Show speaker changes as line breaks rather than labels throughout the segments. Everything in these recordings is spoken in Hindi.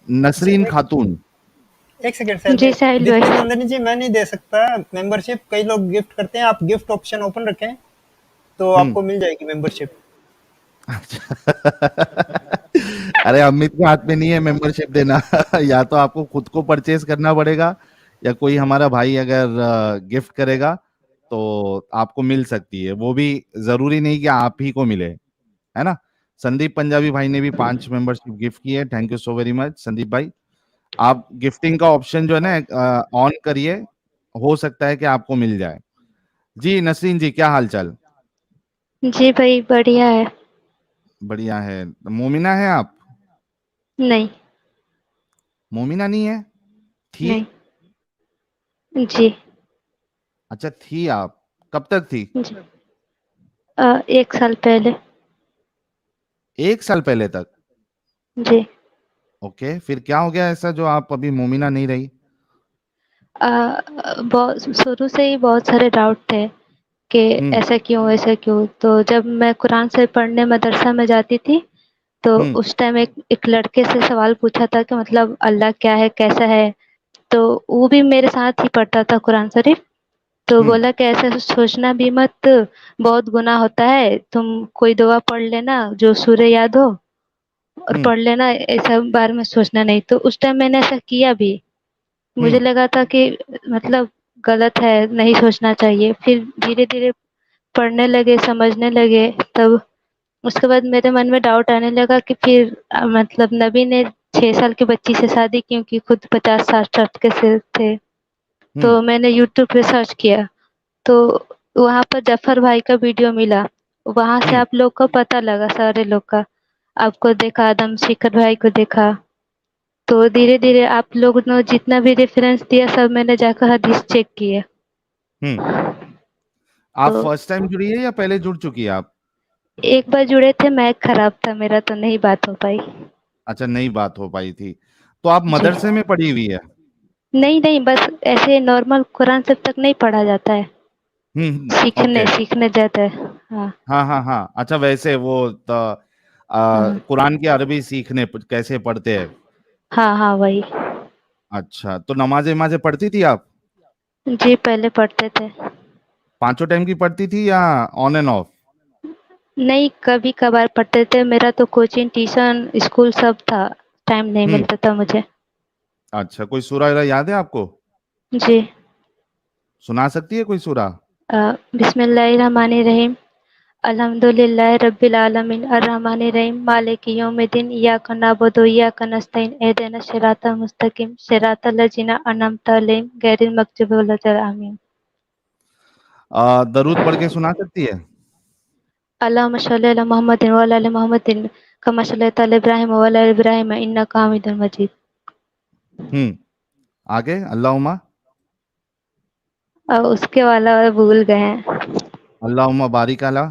नसरीन खातून।
एक सेकंड सर,
जी साहिल
दीप्ति
भाई।
नंदनी जी, मैं नहीं दे सकता मेंबरशिप, कई लोग गिफ्ट करते हैं। आप गिफ्ट ऑप्शन ओपन रखें तो आपको मिल जाएगी मेंबरशिप।
अरे अमित के हाथ में नहीं है मेंबरशिप देना। या तो आपको खुद को परचेज करना पड़ेगा, या कोई हमारा भाई अगर गिफ्ट करेगा तो आपको मिल सकती है। वो भी जरूरी नहीं कि आप ही को मिले, है ना। संदीप पंजाबी भाई ने भी 5 मेंबरशिप गिफ्ट की है। Thank you so very much Sandeep भाई। आप गिफ्टिंग का ऑप्शन जो है ना ऑन करिए, हो सकता है कि आपको मिल जाए। जी नसरीन जी, क्या हाल चाल?
जी भाई बढ़िया है।
बढ़िया है। मोमिना है आप?
नहीं।
मोमिना नहीं है? थी?
नहीं। जी।
अच्छा थी आप, कब तक थी?
जी। 1 साल पहले।
1 साल पहले तक?
जी।
ओके, फिर क्या हो गया ऐसा जो आप अभी मोमिना नहीं रही?
बहुत शुरू से ही बहुत सारे डाउट थे कि
हम्म
ऐसा क्यों। तो जब मैं कुरान से पढ़ने मदरसा में जाती थी, तो
हम्म
उस टाइम एक लड़के से सवाल पूछा था कि मतलब अल्लाह क्या है, कैसा है। तो वो भी मेरे साथ ही पढ़ता था कुरान शरीफ। तो
हम्म
बोला कि ऐसा सोचना भी मत, बहुत गुनाह होता है, तुम कोई दुआ पढ़ लेना जो सूरह याद हो और
हम्म
पढ़ लेना, ऐसा बारे में सोचना नहीं। तो उस टाइम मैंने ऐसा किया भी। मुझे
हम्म
लगा था कि मतलब गलत है, नहीं सोचना चाहिए। फिर धीरे-धीरे पढ़ने लगे, समझने लगे, तब उसके बाद मेरे मन में डाउट आने लगा कि फिर मतलब नबी ने 6 साल की बच्ची से शादी क्यों की, खुद 50-60 के से थे।
हम्म
तो मैंने यूट्यूब पे सर्च किया, तो वहाँ पर जफ़र भाई का वीडियो मिला। वहाँ से
हम्म
आप लोग को पता लगा, सारे लोग का। आपको देखा, आदम शिखर भाई को देखा। तो धीरे-धीरे आप लोग ने जितना भी रेफ़रेंस दिया, सब मैंने जाकर हदीस चेक किए।
हम्म। आप
तो
फर्स्ट टाइम जुड़ी है या पहले जुड़ चुकी है आप?
एक बार जुड़े थे, मैक खराब था मेरा, तो नहीं बात हो पाई।
अच्छा, नई बात हो पाई थी। तो आप
जी।
मदरसे में पढ़ी हुई है?
नहीं, नहीं, बस ऐसे नॉर्मल कुरान शरीफ तक नहीं पढ़ा जाता है। सीखने
ओके।
सीखने जाता है। हाँ।
हाँ हाँ हाँ, अच्छा वैसे वो
हाँ।
कुरान की अरबी सीखने कैसे पढ़ते हैं?
हाँ, हाँ, वही।
अच्छा, तो नमाजें नमाजें पढ़ती थी आप?
जी, पहले पढ़ते थे।
पांचों टाइम की पढ़ती थी या ऑन एंड ऑफ?
नहीं, कभी-कभार पढ़ते थे। मेरा तो कोचिंग, ट्यूशन, स्कूल सब था, टाइम नहीं
हम्म।
मिलता था मुझे।
अच्छा, कोई सूरा वगैरह याद है आपको?
जी।
सुना सकती है कोई सूरा?
बिस्मिल्लाहिर्रहमानिर्रहीम, अल्हम्दुलिल्लाहि रब्बिल आलमीन, अर्रहमानिर्रहीम, मालिकि यौमिद्दीन, इय्याका नअबुदु व इय्याका नस्तईन, इहदिनस सिरातल मुस्तकीम, सिरातल लज़ीना अनअमता अलैहिम, गैरिल मग़ज़ूबि अलैहिम आमीन।
दरूद पढ़ के सुना सकती है?
अल्लाहुम्मा सल्लि अला मुहम्मदिन व अला आलि मुहम्मदिन, कमा सल्लैता अला इब्राहीम व अला आलि इब्राहीम, इन्नका हमीदुम मजीद।
आगे अल्लाहुम्मा।
उसके वाला भूल गए हैं।
अल्लाहुम्मा बारिक अला।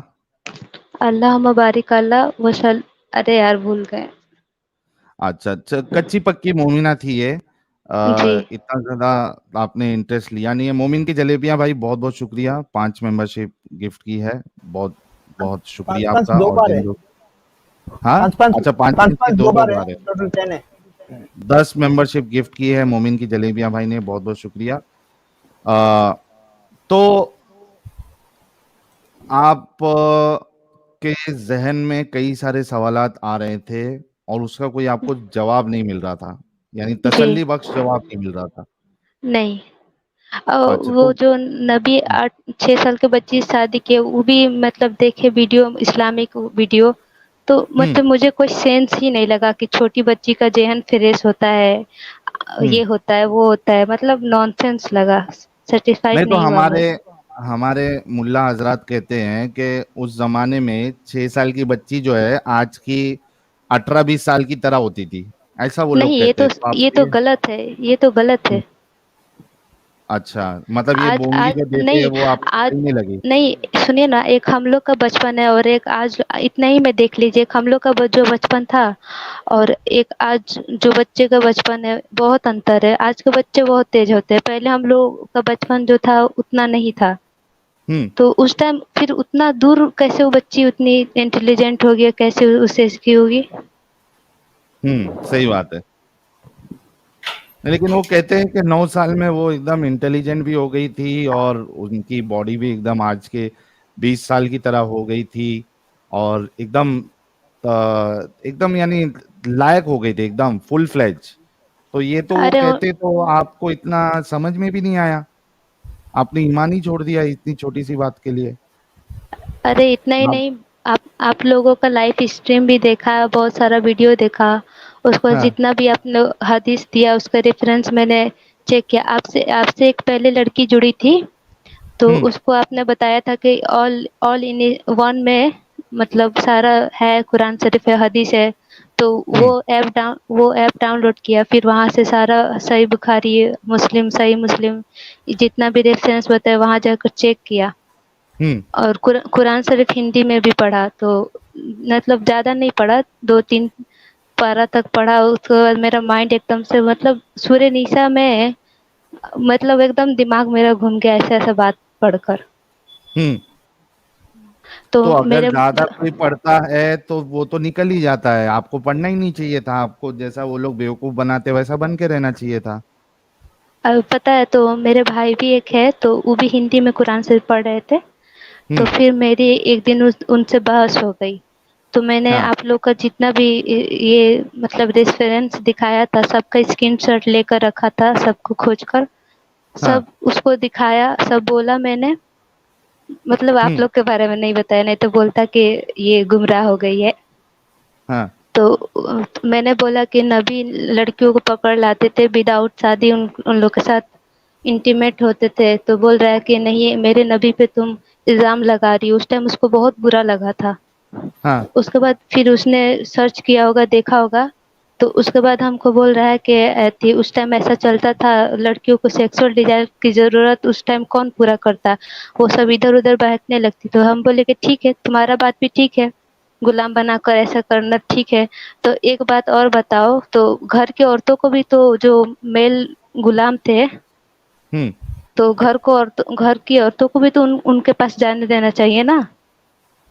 अल्लाहुम्मा बारिक अला वसल, अरे यार भूल गए।
अच्छा अच्छा, कच्ची पक्की मोमिना थी ये।
जी।
इतना ज्यादा आपने इंटरेस्ट लिया नहीं है। मोमिन की जलेबियां भाई, बहुत बहुत शुक्रिया, 5 मेंबरशिप गिफ्ट की है। बहुत बहुत
पाँच
शुक्रिया
पाँच
आपका।
दो
और
बार
जिन
है।
लोग, हाँ,
पाँच पाँच
अच्छा 5
पाँच
में से
पाँच
दो
दो
दो
बार है,
बार है।
टोटल 10 है।
10 मेंबरशिप गिफ्ट की है मोमिन की जलेबियां भाई ने, बहुत बहुत शुक्रिया। आ, तो आप के जहन में कई सारे सवालात आ रहे थे और उसका कोई आपको जवाब नहीं मिल रहा था, यानी
जी।
तसल्ली बख्श जवाब नहीं मिल रहा था।
नहीं।
अच्छा
वो
तो
जो नबी 8-6 साल के बच्ची से शादी किए, वो भी मतलब देखे वीडियो, इस्लामिक वीडियो। तो
हम्म
मतलब मुझे कोई सेंस ही नहीं लगा कि छोटी बच्ची का ज़हन फ्रेश होता है,
हम्म।
ये होता है, वो होता है, मतलब नॉनसेंस लगा, सैटिस्फाइड
नहीं तो
नहीं हुआ मैं।
हमारे हमारे मुल्ला हजरात कहते हैं कि उस जमाने में 6 साल की बच्ची जो है आज की 18-20 साल की तरह होती थी, ऐसा वो लोग
नहीं,
कहते हैं। तो
ये
आपको
तो गलत है, ये तो गलत है।
अच्छा, मतलब ये
आज
बोंगी
आज
जो देते हैं
नहीं,
वो आपको
आज
सही नहीं लगी?
नहीं, सुनिए ना, एक हम लोग का बचपन है और एक आज, इतना ही में देख लीजिए, एक हम लोग का जो बचपन था और एक आज जो बच्चे का बचपन है, बहुत अंतर है। आज के बच्चे बहुत तेज होते हैं, पहले हम लोग का बचपन जो था उतना नहीं था।
हम्म
तो उस टाइम फिर उतना दूर कैसे वो बच्ची उतनी इंटेलिजेंट होगी, कैसे उसे इसकी होगी।
सही बात है। लेकिन वो कहते हैं कि 9 साल में वो एकदम इंटेलिजेंट भी हो गई थी और उनकी बॉडी भी एकदम आज के 20 साल की तरह हो गई थी और एकदम यानी लायक हो गई थी एकदम फुल फ्लेज। तो ये तो वो
अरे
कहते तो आपको इतना समझ में भी नहीं आया, आपने ईमान ही छोड़ दिया इतनी छोटी सी बात के लिए।
अरे इतना ही
आप
नहीं, आप लोगों का लाइफ स्ट्रीम भी देखा, बहुत सारा वीडियो देखा, उसको
हाँ।
जितना भी आपने हदीस दिया उसका रेफरेंस मैंने चेक किया। आपसे आपसे एक पहले लड़की जुड़ी थी, तो
हम्म।
उसको आपने बताया था कि ऑल ऑल इन वन में मतलब सारा है, कुरान शरीफ है, हदीस है। तो
हम्म।
वो ऐप डाउनलोड किया, फिर वहाँ से सारा सही बुखारी, मुस्लिम, सही मुस्लिम, जितना भी रेफरेंस बताया वहाँ जाकर चेक किया।
हम्म।
और कुरान शरीफ हिंदी में भी पढ़ा, तो मतलब ज़्यादा नहीं पढ़ा, 2-3 पारा तक पढ़ा। उसके बाद मेरा माइंड एकदम से मतलब सूर्य निशा में मतलब एकदम दिमाग मेरा घूम गया ऐसा-ऐसा बात पढ़कर।
हम्म।
तो
तो अगर
मेरे
ज्यादा कोई पढ़ता है तो वो तो निकल ही जाता है, आपको पढ़ना ही नहीं चाहिए था, आपको जैसा वो लोग बेवकूफ बनाते वैसा बन के रहना चाहिए था।
पता है, तो मेरे भाई भी एक है, तो वो भी हिंदी में कुरान शरीफ पढ़ रहे थे। तो
हम्म।
फिर मेरी एक दिन उनसे बहस हो गई। तो मैंने
हाँ।
आप लोग का जितना भी ये मतलब रेफरेंस दिखाया था सबका स्क्रीनशॉट लेकर रखा था, सबको खोज कर
हाँ।
सब उसको दिखाया, सब बोला मैंने। मतलब आप
हम्म।
लोग के बारे में नहीं बताया, नहीं तो बोलता कि ये गुमराह हो गई है।
हाँ।
तो मैंने बोला कि नबी लड़कियों को पकड़ लाते थे विदाउट शादी, उन लोग के साथ इंटीमेट होते थे। तो बोल रहा है कि नहीं, मेरे नबी पे तुम इल्ज़ाम लगा रही हो। उस टाइम उसको बहुत बुरा लगा था।
हाँ।
उसके बाद फिर उसने सर्च किया होगा, देखा होगा, तो उसके बाद हमको बोल रहा है कि उस टाइम ऐसा चलता था, लड़कियों को सेक्सुअल डिजायर की ज़रूरत उस टाइम कौन पूरा करता, वो सब इधर-उधर बहकने लगती। तो हम बोले कि ठीक है, तुम्हारा बात भी ठीक है, गुलाम बनाकर ऐसा करना ठीक है। तो एक बात और बताओ, तो घर की औरतों को भी तो जो मेल गुलाम थे,
हम्म।
तो घर की औरतों को भी तो उनके पास जाने देना चाहिए ना।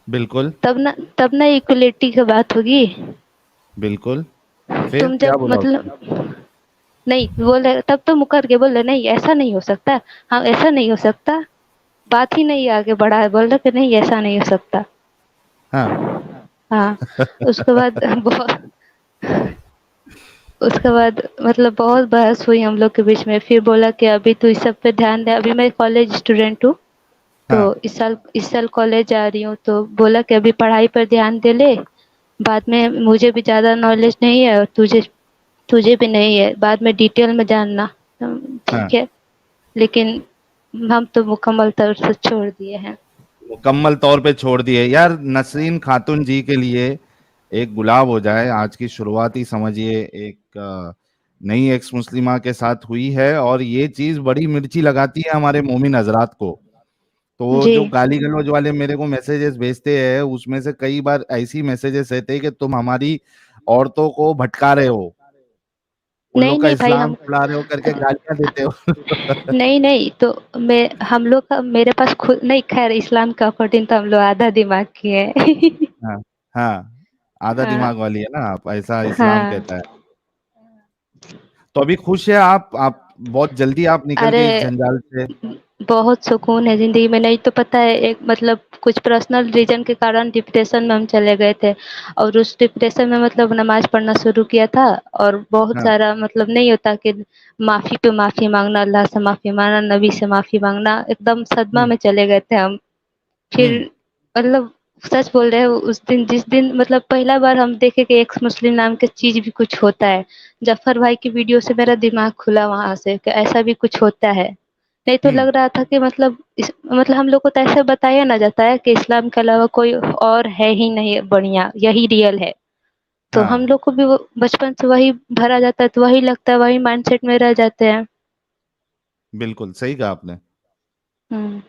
बिल्कुल।
तब ना इक्वलिटी की बात होगी।
बिल्कुल। फिर
तुम
क्या
जब
बोला उसने?
मतलब नहीं बोले, तब तो मुकर के बोले नहीं ऐसा नहीं हो सकता, हाँ ऐसा नहीं हो सकता, बात ही नहीं आगे बढ़ा है, बोल रहे कि नहीं ऐसा नहीं हो सकता।
हाँ।
हाँ। उसके बाद बहुत उसके बाद मतलब बहुत बहस हुई हम लोग के बीच में। फिर बोला कि अभी तू इस सब पे ध्यान दे, अभी मैं कॉलेज स्टूडेंट हूँ,
हाँ।
तो इस साल कॉलेज जा रही हूँ। तो बोला कि अभी पढ़ाई पर ध्यान दे ले, बाद में मुझे भी ज़्यादा नॉलेज नहीं है और तुझे तुझे भी नहीं है, बाद में डिटेल में जानना।
हाँ।
ठीक है, लेकिन हम तो मुकम्मल तौर से छोड़ दिए हैं।
मुकम्मल तौर पे छोड़ दिए यार। नसरीन खातून जी के लिए एक गुलाब हो जाए, आज की शुरुआत ही समझिए एक नई एक्स मुस्लिमा के साथ हुई है और ये चीज बड़ी मिर्ची लगाती है हमारे मोमिन हजरात को। तो वो
जी।
जो गाली गलौज वाले मेरे को मैसेजेस भेजते हैं उसमें से कई बार ऐसी मैसेजेस रहते हैं कि तुम हमारी औरतों को भटका रहे हो, उन
नहीं
लोग का
नहीं भाई,
इस्लाम
हम
फैला रहे हो करके गालियां देते हो।
नहीं नहीं, तो मैं हम लोग का मेरे पास खुद नहीं, खैर इस्लाम के अकॉर्डिंग तो हम लोग आधा दिमाग की है।
हाँ। हाँ। आधा
हाँ।
दिमाग वाली है ना आप, ऐसा इस्लाम
हाँ।
कहता है। तो अभी खुश है आप बहुत जल्दी आप निकल
अरे
गए इस जंजाल से।
बहुत सुकून है ज़िंदगी में। नहीं तो पता है, एक मतलब कुछ पर्सनल रीज़न के कारण डिप्रेशन में हम चले गए थे, और उस डिप्रेशन में मतलब नमाज़ पढ़ना शुरू किया था, और बहुत
हाँ।
सारा मतलब नहीं होता कि माफ़ी पे माफ़ी माँगना, अल्लाह से माफ़ी माँगना, नबी से माफ़ी माँगना, एकदम सदमा
हम्म।
में चले गए थे हम। फिर
हम्म।
मतलब सच बोल रहे हैं, उस दिन जिस दिन मतलब पहला बार हम देखे कि एक्स मुस्लिम नाम की चीज़ भी कुछ होता है, जफ़र भाई की वीडियो से मेरा दिमाग खुला वहाँ से कि ऐसा भी कुछ होता है। नहीं तो
हम्म।
लग रहा था कि मतलब हम लोग को तो ऐसे बताया ना जाता है कि इस्लाम के अलावा कोई और है ही नहीं बढ़िया, यही रियल है। तो हम
हाँ।
लोग को भी वो बचपन से वही भरा जाता है, तो वही लगता है, वही माइंडसेट में रह जाते हैं।
बिल्कुल सही कहा आपने।
हुँ।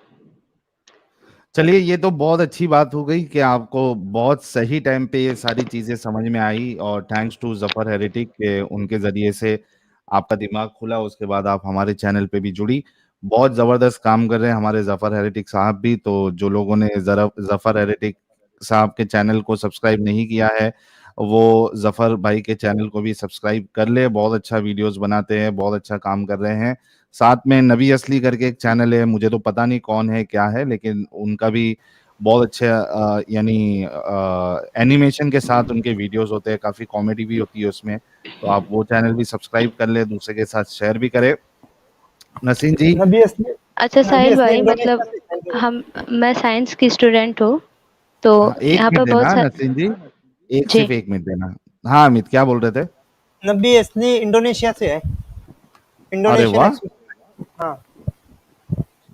चलिए ये तो बहुत अच्छी बात हो गई कि आपको बहुत सही टाइम पे ये सारी चीजें समझ में आई और थैंक्स टू जफर हेरिटिक के उनके जरिए से आपका दिमाग खुला, उसके बाद आप हमारे चैनल पे भी जुड़ी। बहुत जबरदस्त काम कर रहे हैं हमारे जफर हेरिटिक साहब भी। तो जो लोगों ने जरा जफर हेरिटिक साहब के चैनल को सब्सक्राइब नहीं किया है, वो जफर भाई के चैनल को भी सब्सक्राइब कर ले, बहुत अच्छा वीडियोस बनाते हैं, बहुत अच्छा काम कर रहे हैं। साथ में नबी असली करके एक चैनल है, मुझे तो पता नहीं कौन है क्या है, लेकिन उनका भी बहुत अच्छे यानी एनिमेशन के साथ उनके वीडियोस होते हैं, काफी कॉमेडी भी होती है उसमें, तो आप वो चैनल भी सब्सक्राइब कर ले, दूसरे के साथ शेयर भी करें। नसीम जी।
नबी असली
अच्छा
नबी
साहिल
असली
भाई,
इंडोनेशिया
मतलब
से है।
मैं साइंस की स्टूडेंट हूँ, तो
हाँ, एक
यहाँ
मिनट
पर बहुत
देना
सारे।
नसीम जी, एक
जी।
सिर्फ एक मिनट देना। हाँ अमित, क्या बोल रहे थे?
नबी असली इंडोनेशिया से है,
अरे
इंडोनेशियन
वाह,
एक्सपेक्ट। हाँ।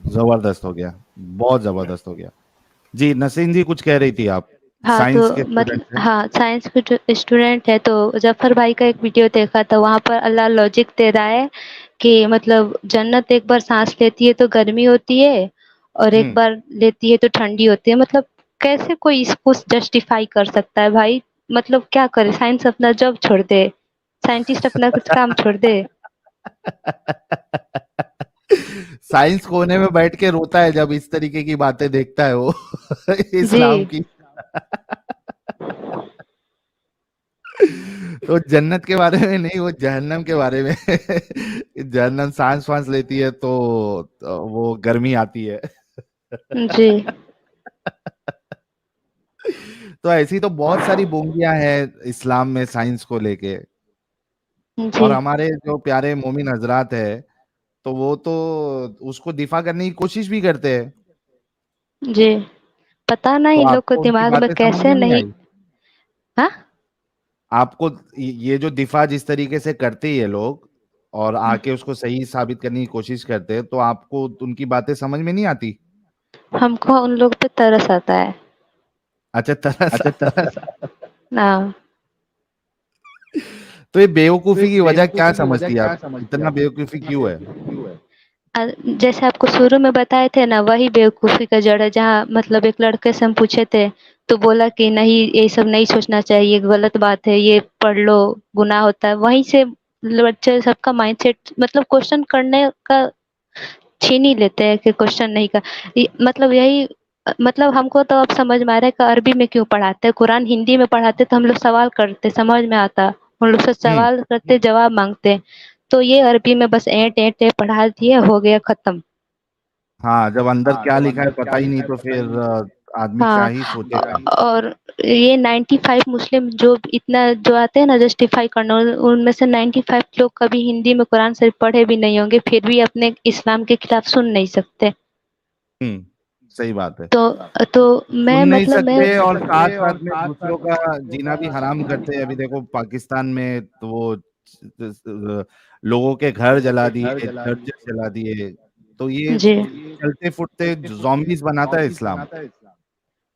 जबरदस्त हो गया, बहुत जबरदस्त हो गया। जी नसीम जी, कुछ कह रही थी आप,
हाँ, तो
साइंस के
मतलब
स्टूडेंट थे।
हाँ, साइंस के स्टूडेंट है, तो जफर भाई का एक वीडियो देखा था, वहाँ पर अल्लाह लॉजिक दे रहा है कि मतलब जन्नत एक बार सांस लेती है तो गर्मी होती है, और एक बार लेती है तो ठंडी होती है। मतलब कैसे कोई इसको जस्टिफाई कर सकता है भाई? मतलब क्या करे, साइंस अपना जॉब छोड़ दे, साइंटिस्ट अपना कुछ काम छोड़ दे।
साइंस कोने में बैठ के रोता है जब इस तरीके की बातें देखता है वो
जी।
इस्लाम की। तो जन्नत के बारे में नहीं, वो जहन्नम के बारे में जहन्नम सांस वांस लेती है तो वो गर्मी आती है।
जी।
तो ऐसी तो बहुत सारी बोंगियां हैं इस्लाम में साइंस को लेके,
जी।
और हमारे जो प्यारे मोमिन हजरात है तो वो तो उसको दिफा करने की कोशिश भी करते हैं।
जी। पता
तो
नहीं इन लोग को
आपको उनकी
दिमाग में
बातें समझ
कैसे
में नहीं
नहीं।
आई?
हाँ।
आपको ये जो दिफा जिस तरीके से करते हैं ये लोग, और आके उसको सही साबित करने की कोशिश करते हैं, तो आपको उनकी बातें समझ में नहीं आती?
हमको उन लोग पे तरस आता है।
अच्छा, तरस आता है।
हाँ।
तो ये बेवकूफी की वजह क्या समझती है आप, इतना बेवकूफी क्यों है?
जैसे आपको शुरू में बताए थे ना, वही बेवकूफ़ी का जड़ है। जहाँ मतलब एक लड़के से हम पूछे थे, तो बोला कि नहीं, ये सब नहीं सोचना चाहिए, गलत बात है, ये पढ़ लो, गुनाह होता है। वहीं से बच्चे सबका माइंडसेट मतलब क्वेश्चन करने का छीन ही लेते हैं कि क्वेश्चन नहीं कर। मतलब यही मतलब हमको तो अब समझ में आ रहा है कि अरबी में क्यों पढ़ाते हैं। कुरान हिंदी में पढ़ाते तो हम लोग सवाल करते, समझ में आता, हम लोग से
हम्म।
सवाल करते, जवाब मांगते। तो ये अरबी में बस ऐंठ ऐंठ ऐंठ पढ़ा दिए, हो गया खत्म।
हाँ, जब अंदर क्या लिखा है पता ही नहीं तो फिर आदमी क्या
हाँ।
ही सोचेगा।
और ये 95 मुस्लिम जो इतना जो आते हैं ना जस्टिफाई करना, उनमें से 95 लोग कभी हिंदी में कुरान शरीफ पढ़े भी नहीं होंगे, फिर भी अपने इस्लाम के खिलाफ सुन नहीं सकते।
सही बात है।
तो मैं
सुन नहीं
मतलब मैं
सकते और साथ साथ में दूसरों का जीना भी हराम करते हैं। अभी देखो पाकिस्तान में तो वो लोगों के घर जला दिए, चर्चेस जला दिए, तो ये
जी।
चलते फुटते ज़ॉम्बीज़ बनाता है इस्लाम।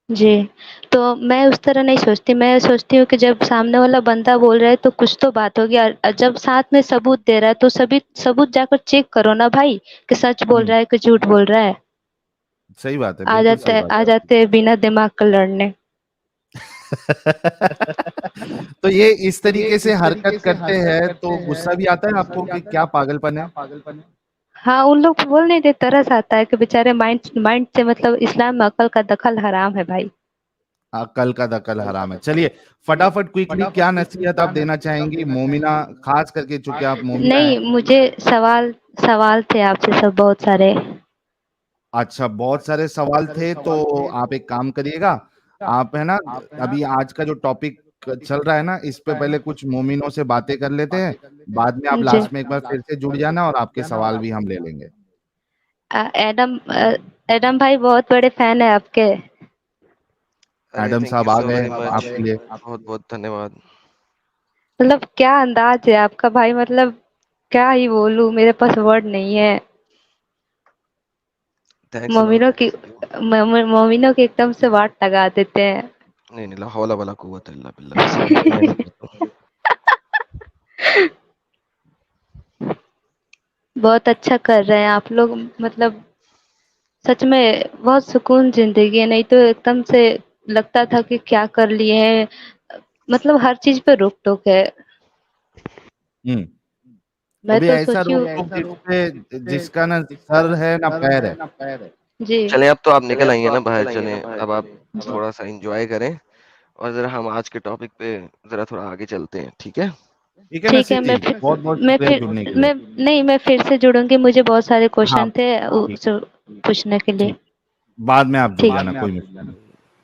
जी। तो मैं उस तरह नहीं सोचती, मैं सोचती हूँ कि जब सामने वाला बंदा बोल रहा है तो कुछ तो बात होगी, और जब साथ में सबूत दे रहा है तो सभी सबूत जाकर चेक करो ना भाई, कि सच बोल
हुँ,
रहा है कि झूठ बोल रहा है।
सही बात है, बिल्कुल सही बात
आ
है
जाते हैं बिना दिमाग का लड़ने।
आपकी। तो ये इस तरीके से हरकत करते हैं तो गुस्सा भी आता है आपको कि क्या पागलपन है?
हाँ, उन लोग बोल नहीं देते, तरस आता है कि बेचारे माइंड माइंड से मतलब इस्लाम में अकल का दखल हराम है भाई।
कल का दकल हराम है। चलिए फटाफट क्विकली क्या नसीहत आप देना चाहेंगी मोमिना, खास करके चूंकि आप मोमिना
नहीं,
हैं।
मुझे सवाल सवाल थे आपसे सब बहुत सारे।
अच्छा, बहुत सारे सवाल थे तो आप एक काम करिएगा, आप है ना, अभी आज का जो टॉपिक चल रहा है ना, इस पे पहले कुछ मोमिनों से बातें कर लेते हैं, बाद में आप
जी।
लास्ट में एक बार फिर से जुड़ जाना और आपके सवाल भी हम ले लेंगे।
एडम भाई बहुत बड़े फैन है आपके।
अरे
एडम
थैंक
साहब
यू
आ
सो
गए
वेरी मच,
आपके लिए।
बहुत बहुत धन्यवाद।
मतलब क्या अंदाज है आपका भाई, मतलब क्या ही बोलूं, मेरे पास वर्ड नहीं है।
Thanks a lot, thanks a lot.
मोमिनों के एकदम से वाट लगा देते हैं।
नहीं नहीं, ला हौला वला कुव्वत इल्ला बिल्ला, वैसे मैं नहीं करता हूँ।
बहुत अच्छा कर रहे हैं आप लोग, मतलब सच में बहुत सुकून जिंदगी है, नहीं तो एकदम से लगता था कि क्या कर लिए हैं। मतलब हर चीज पे रोक टोक है।
हम्म।
मैं
अभी
तो
ऐसा
सोची
रोक
हूँ।
टोक जिसपे जिसका ना सर है ना पैर है।
जी।
चलें अब तो आप निकल आई हैं ना बाहर, चलें अब आप थोड़ा सा एंजॉय करें और जरा हम आज के टॉपिक पे जरा थोड़ा आगे चलते हैं, ठीक है?
ठीक है
ठीक है,
नसीब जी, बहुत बहुत
मैं
शुक्रिया
फिर
जुड़ने के लिए।
मैं फिर से जुड़ूंगी, मुझे बहुत सारे
हाँ
क्वेश्चन थे
ठीक
जो पूछने के लिए।
ठीक, बाद में आप जुड़
ठीक
जाना, कोई मसला नहीं।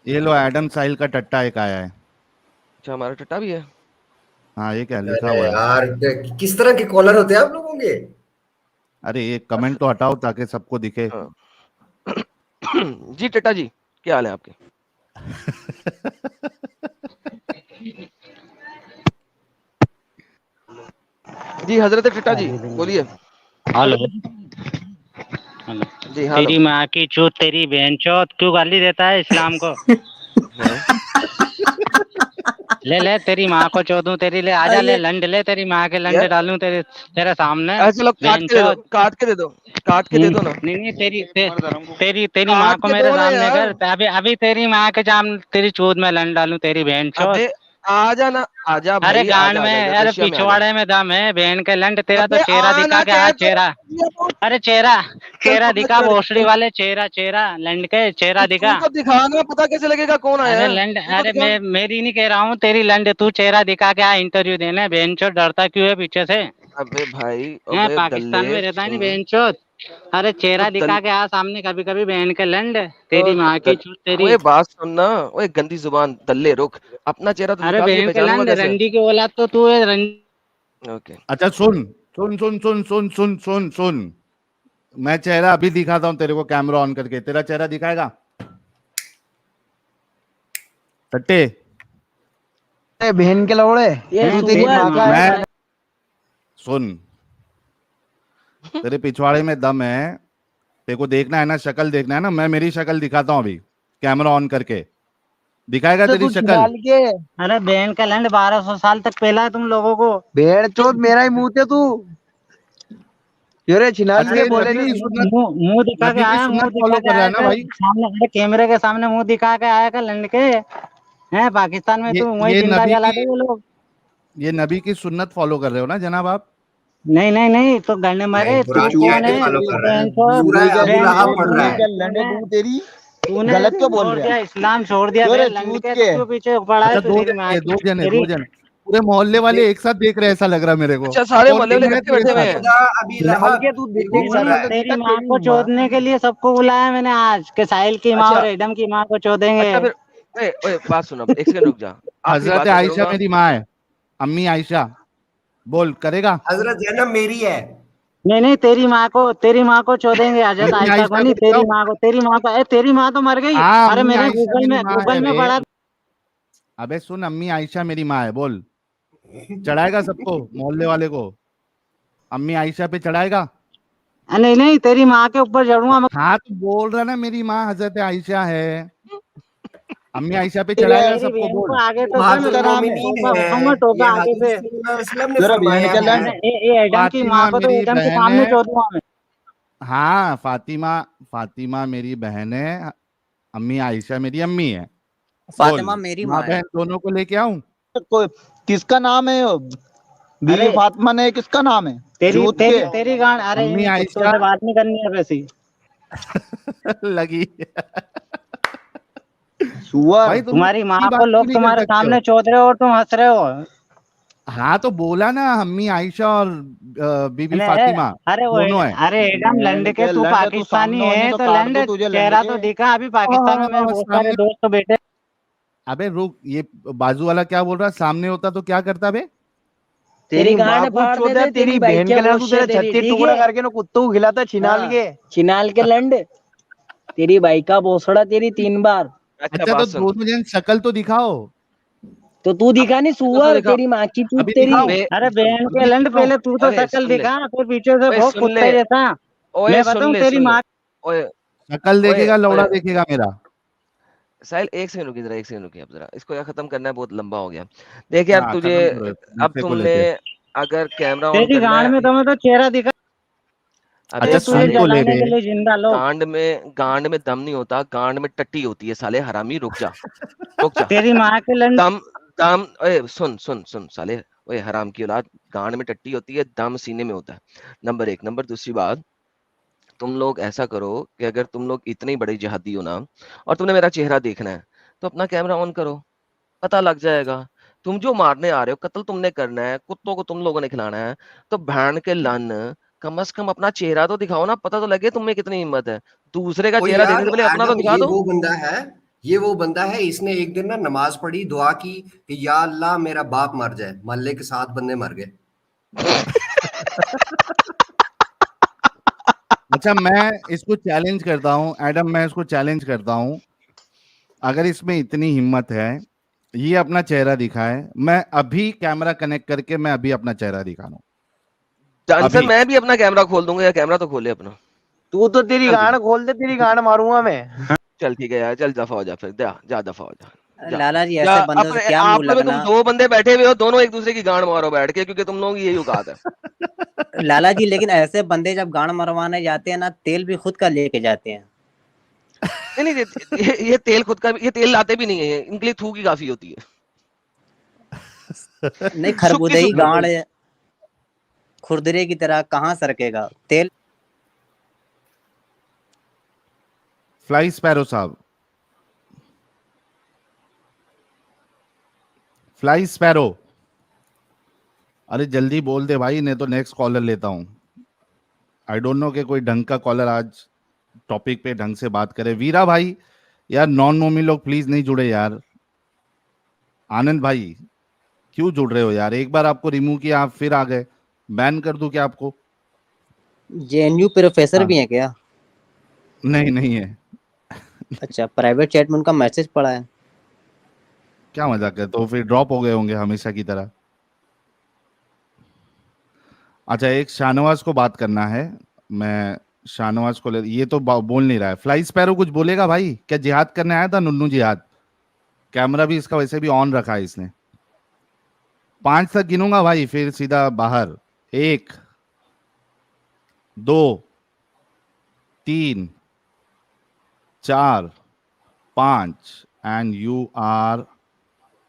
ये लो एडम साहिल का टट्टा एक आया है।
अच्छा, हमारा टट्टा भी है।
हाँ ये क्या लिखा
अरे
हुआ है?
यार, किस तरह के कॉलर होते हैं आप लोगों के?
अरे ये कमेंट तो हटाओ ताकि सबको दिखे।
हाँ। जी टट्टा जी, क्या हाल है आपके? जी हजरत टट्टा जी बोलिए।
हेलो
जी हेलो।
तेरी माँ की चूत, तेरी बहन चौथ, क्यों गाली देता है इस्लाम को? ले तेरी माँ को चोदूं तेरी, ले आजा, ले लंड, ले तेरी माँ के लंड डालूं तेरे सामने।
चलो काट के दे दो, काट के दे दो, काट के दे दो ना।
नहीं तेरी माँ को मेरे सामने कर, अभी तेरी माँ के सामने तेरी चूत में लंड डालूं तेरी बहन चौथ।
अबे आजा ना, आजा भाई,
अरे गांड
आजा,
में,
आजा,
अरे
रशिया में आजा।
पिछवाड़े में दम है बहन के लंड, तेरा तो
अबे
चेहरा दिखा
आना
के, आज
कहते
चेहरा, अरे चेहरा दिखा,
कर।
भोसड़ी वाले, चेहरा लंड के चेहरा दिखा।
तुमको दिखाना पता कैसे लगेगा कौन आया?
अरे लंड, अरे मैं मेरी नहीं कह रहा हूँ, तेरी लंड, तू चेहरा दिखा के आ इंटरव्यू देने, बेंचो डरता क्यों है पीछे से?
अबे भाई,
हैं,
अबे
पाकिस्तान
दल्ले
में रहता है नहीं
सुन,
बेंचो। अरे चेहरा
तो
दिखा के आ सामने कभी कभी, बहन के लंड, तेरी माँ की चूत तेरी।
ओए बात सुनना, ओए गंदी जुबान दल्ले, रुक अपना चेहरा तो
अरे
दिखा, तुझे
बहन के
पहचानूंगा
लंड,
कैसे?
रंडी की औलाद तो तू है,
ओके
अच्छा सुन सुन सुन सुन सुन सुन सुन सुन, मैं चेहरा अभी दिखाता हूँ तेरे को, कैमरा ऑन करके तेरा चेहरा दिखाएगा टट्टे?
बहन के लौड़े, तू तेरी माँ का है।
मैं सुन, तेरे पिछवाड़े में दम है, तेरे को देखना है ना, शक्ल देखना है ना, मैं मेरी शक्ल दिखाता हूँ अभी, कैमरा ऑन करके दिखाएगा तेरी शक्ल।
अरे बहन का लंड 1200 साल तक पहला है तुम लोगों को।
भेड़ चोद मेरा ही मुंह थे तू। छिनाल
अच्छा
के
ये
बोले
नबी की
नहीं।
सुन्नत,
मुंह दिखा के
नबी की
आया, मुंह
सुन्नत
दिखा
फॉलो
के
कर रहा
आया
है ना
कर
भाई?
सामने, अरे कैमरे के सामने मुंह दिखा के आया कर लंड के। हैं पाकिस्तान में तू वही
ये
जिंदा
नबी
जलाते
की,
वो लोग।
ये नबी की सुन्नत फॉलो कर रहे हो ना जनाब आप?
नहीं तो गन्ने मरे,
नहीं,
तू
कुरान की
कौन
आयतें
है?
फॉलो कर रहा है।
बहन चोद,
सूरह अबू
बहन
लहब
चोद,
पढ़ रहा है।
तूने
गलत क्यों बोल
छोड़
रहा
दिया,
है?
इस्लाम छोड़ दिया,
क्यों रे,
बहन लंड
चूत
के,
के?
तू क्यों पीछे पड़ा है?
अच्छा
तू तेरी माँ की
दो जने
तेरी,
दो जने पूरे मोहल्ले वाले एक साथ देख रहे हैं ऐसा लग रहा है मेरे को।
अच्छा, सारे
कौन
मोहल्ले
टीम
वाले
है
इकट्ठे
तेरे
बैठे हुए
साथ?
हैं।
खुदा अबी
छिनाल
लहब
के तू
देखो
देख
कर रहा
सकल
है।
तो
तेरी
दिखा
माँ
तेरी
को
माँ।
चोदने के लिए सबको बुलाया मैंने आज, के साहिल की माँ
अच्छा
और एडम की माँ को चोदेंगे।
अच्छा, फिर ओए ओए बात सुनो, एक सेकंड रुक जा, आखिरी
हजरत
बात मैं
आयशा
करूंगा।
मेरी माँ है, अम्मी आयशा, बोल करेगा?
हजरत जैनब मेरी है।
नहीं तेरी माँ को चोदेंगे, हजरत
अम्मी
आयशा को
आयशा
नहीं,
को
तेरी
दिखाओ।
माँ को, तेरी माँ तो मर गई।
हाँ
अरे
अम्मी
मैंने
आयशा मेरी माँ है
गूगल में
बे।
पढ़ा।
अबे सुन, अम्मी आयशा मेरी माँ है, बोल चढ़ाएगा सबको, मोहल्ले वाले को अम्मी आयशा पे चढ़ाएगा?
नहीं तेरी माँ के ऊपर चढ़ूंगा मैं।
हाँ तो बोल रहा ना मेरी माँ हजरत आयशा है, अम्मी आयशा पे
तेरी
चढ़ाएगा सबको,
बहन को
बोल।
आगे तो कर, मैं
उम्महातुल
टोका
मोमिनीन
टोका
है,
टोका
ये
आगे से।
हदीस वसल्लम ने
तेरा बहन
फरमाया
का
है।
लंड।
ये एडम की माँ
फातिमा
को तो
मेरी
एडम के
बहन
सामने
है।
चोदूंगा मैं।
हाँ फातिमा, फातिमा मेरी बहन है, अम्मी आयशा मेरी अम्मी है।
फातिमा
बोल,
मेरी
माँ
माँ है।
बहन दोनों को लेके आऊं?
कोई किसका नाम है? बीवी
अरे
फातिमा ने किसका नाम है?
तेरी
चूत
तेरी
के
तेरी गांड, अरे
अम्मी
इन कुत्तों
आयशा
से बात नहीं करनी है वैसी।
लगी
सुअर।
भाई तुम
तुम्हारी माँ
की
को
बात क्यों
लोग
नहीं कर
तुम्हारे
सकते हो?
सामने चोद रहे हो और तुम हंस रहे हो।
हाँ तो बोला ना, अम्मी आयशा और बीबी फातिमा
अरे वो,
दोनों है।
अरे एडम लंड के, तू
लंड, तू
पाकिस्तानी
सामने होने
है
तो
तो
काट
लंड,
दूं तुझे लंड
चेहरा
के।
तो दिखा। अभी पाकिस्तान में मेरे बहुत सारे
सामने,
दोस्त तो बैठे।
अबे रुक, ये बाजू वाला क्या बोल रहा है? सामने होता तो क्या करता बे?
तेरी माँ
गांड
को
फाड़
चोद
दे,
है, तेरी
भाई
बहन
क्या
के लंड, तू
गोश्त
तेरे
है तेरी,
छत्तीस
ठीक
टुकड़ा
है?
करके ना कुत्तों को खिलाता छिनाल
हाँ,
के।
छिनाल के लंड, तेरी भाई का भोसड़ा तेरी 3 बार।
अच्छा
अच्छा तो
बात सुन,
दोनों जन शक्ल तो दिखाओ।
तो तू दिखा नहीं,
शक्ल तो
सुअर,
दिखा।
तेरी माँ की चूत
अभी
तेरी।
दिखाऊं?
अरे बहन के
अभी
लंड,
दिखाऊं?
पहले तू तो
अरे
शक्ल
सुन ले,
दिखा, फिर पीछे से
ओए
बहुत
सुन ले,
कुत्ते जैसा।
ओए
मैं
सुन
बताऊं
ले,
तेरी
सुन ले,
माँ।
ओए
शक्ल
ओए
देखेगा, लौड़ा
ओए
देखेगा मेरा।
साहिल एक सेकंड रुकिए, जरा एक सेकंड रुकिए, अब जरा इसको यार खत्म करना है, बहुत लंबा हो गया। देखिए अब
हाँ
तुझे,
खत्म करो इसको,
अब
मुझसे को
तुमने
लेके।
अगर कैमरा ऑन
तेरी
करना
गांड
है,
में तुम्हें तो चेहरा दिखा,
अबे
अच्छा
तुझे
सुन
साले,
तो ले
जलाने
बे।
के लिए जिंदा लोग।
गांड में दम नहीं होता, गांड में टट्टी होती है साले हरामी, रुक जा, रुक जा।
तेरी माँ के लंड।
दम दम ओए सुन सुन सुन साले, ओए हराम की औलाद, गांड में टट्टी होती है, दम सीने में होता है, नंबर एक। नंबर दूसरी बात, तुम लोग ऐसा करो कि अगर तुम लोग इतने ही बड़े जिहादी हो ना, और तुमने मेरा चेहरा देखना है, तो अपना कैमरा ऑन करो, पता लग जाएगा। तुम जो मारने आ रहे हो, कत्ल तुमने करना है, कुत्तों को तुम लोगों ने खिलाना है, तो भैन के लन कम से कम अपना चेहरा तो दिखाओ ना, पता तो लगे तुम्हें कितनी हिम्मत है। दूसरे का
ओ
चेहरा देखने
यार
से पहले अपना तो
एडम,
दिखा दो।
ये वो बंदा है, इसने एक दिन ना नमाज पढ़ी, दुआ की कि या अल्लाह मेरा बाप मर जाए, मोहल्ले के 7 बंदे मर गए।
अच्छा, मैं इसको चैलेंज करता हूँ एडम, मैं इसको चैलेंज करता हूँ, अगर इसमें इतनी हिम्मत है, ये अपना चेहरा दिखाए, मैं अभी कैमरा कनेक्ट करके मैं अभी अपना चेहरा दिखा रहा हूँ।
जानसर,
अभी
मैं भी अपना कैमरा खोल दूंगा, या कैमरा तो खोले अपना।
तू तो तेरी
चल
गांड खोल दे, तेरी गांड मारूंगा मैं।
चल ठीक है यार, चल दफा हो जा, फिर जा दफा हो जा। जा
लाला जी
या
ऐसे बंदों से
अपने
क्या मुंह
आप में तुम
लगना।
2 बंदे बैठे हुए हो, दोनों एक दूसरे की गांड मारो बैठ के, क्योंकि तुम लोगों की यही औकात है।
लाला जी लेकिन ऐसे बंदे जब गांड मरवाने जाते हैं ना, तेल भी खुद का लेके जाते हैं।
नहीं ये तेल खुद का, ये तेल लाते भी नहीं है, इनके लिए थूक ही काफी होती है।
नहीं,
सुक्की
खरबूदई
सुक्की
गांड खुरदरे की तरह कहाँ सरकेगा तेल।
फ्लाई स्पैरो साहब, फ्लाई स्पैरो, अरे जल्दी बोल दे भाई, नहीं तो नेक्स्ट कॉलर लेता हूँ। आई डोंट नो कि कोई ढंग का कॉलर आज टॉपिक पे ढंग से बात करे। वीरा भाई, यार नॉन मोमी लोग प्लीज नहीं जुड़े यार। आनंद भाई, क्यों जुड़ रहे हो यार? एक बार आपको रिमूव किया, आप फिर आ गए, बैन कर दूं क्या आपको?
जेएनयू प्रोफेसर
हाँ,
भी है क्या?
नहीं नहीं है।
अच्छा, प्राइवेट चैट में उनका मैसेज पड़ा है।
क्या मजाक है, तो फिर ड्रॉप हो गए होंगे हमेशा की तरह। अच्छा, एक शाहनवाज को बात करना है, मैं शाहनवाज को ये तो बोल नहीं रहा है। फ्लाई स्पैरो कुछ बोलेगा भाई? क्या जिहाद करने आया था नुन्नू जिहाद? कैमरा भी इसका वैसे भी ऑन रखा है इसने। 5 तक गिनूंगा भाई, फिर सीधा बाहर। 1 2 3 4 5 and you are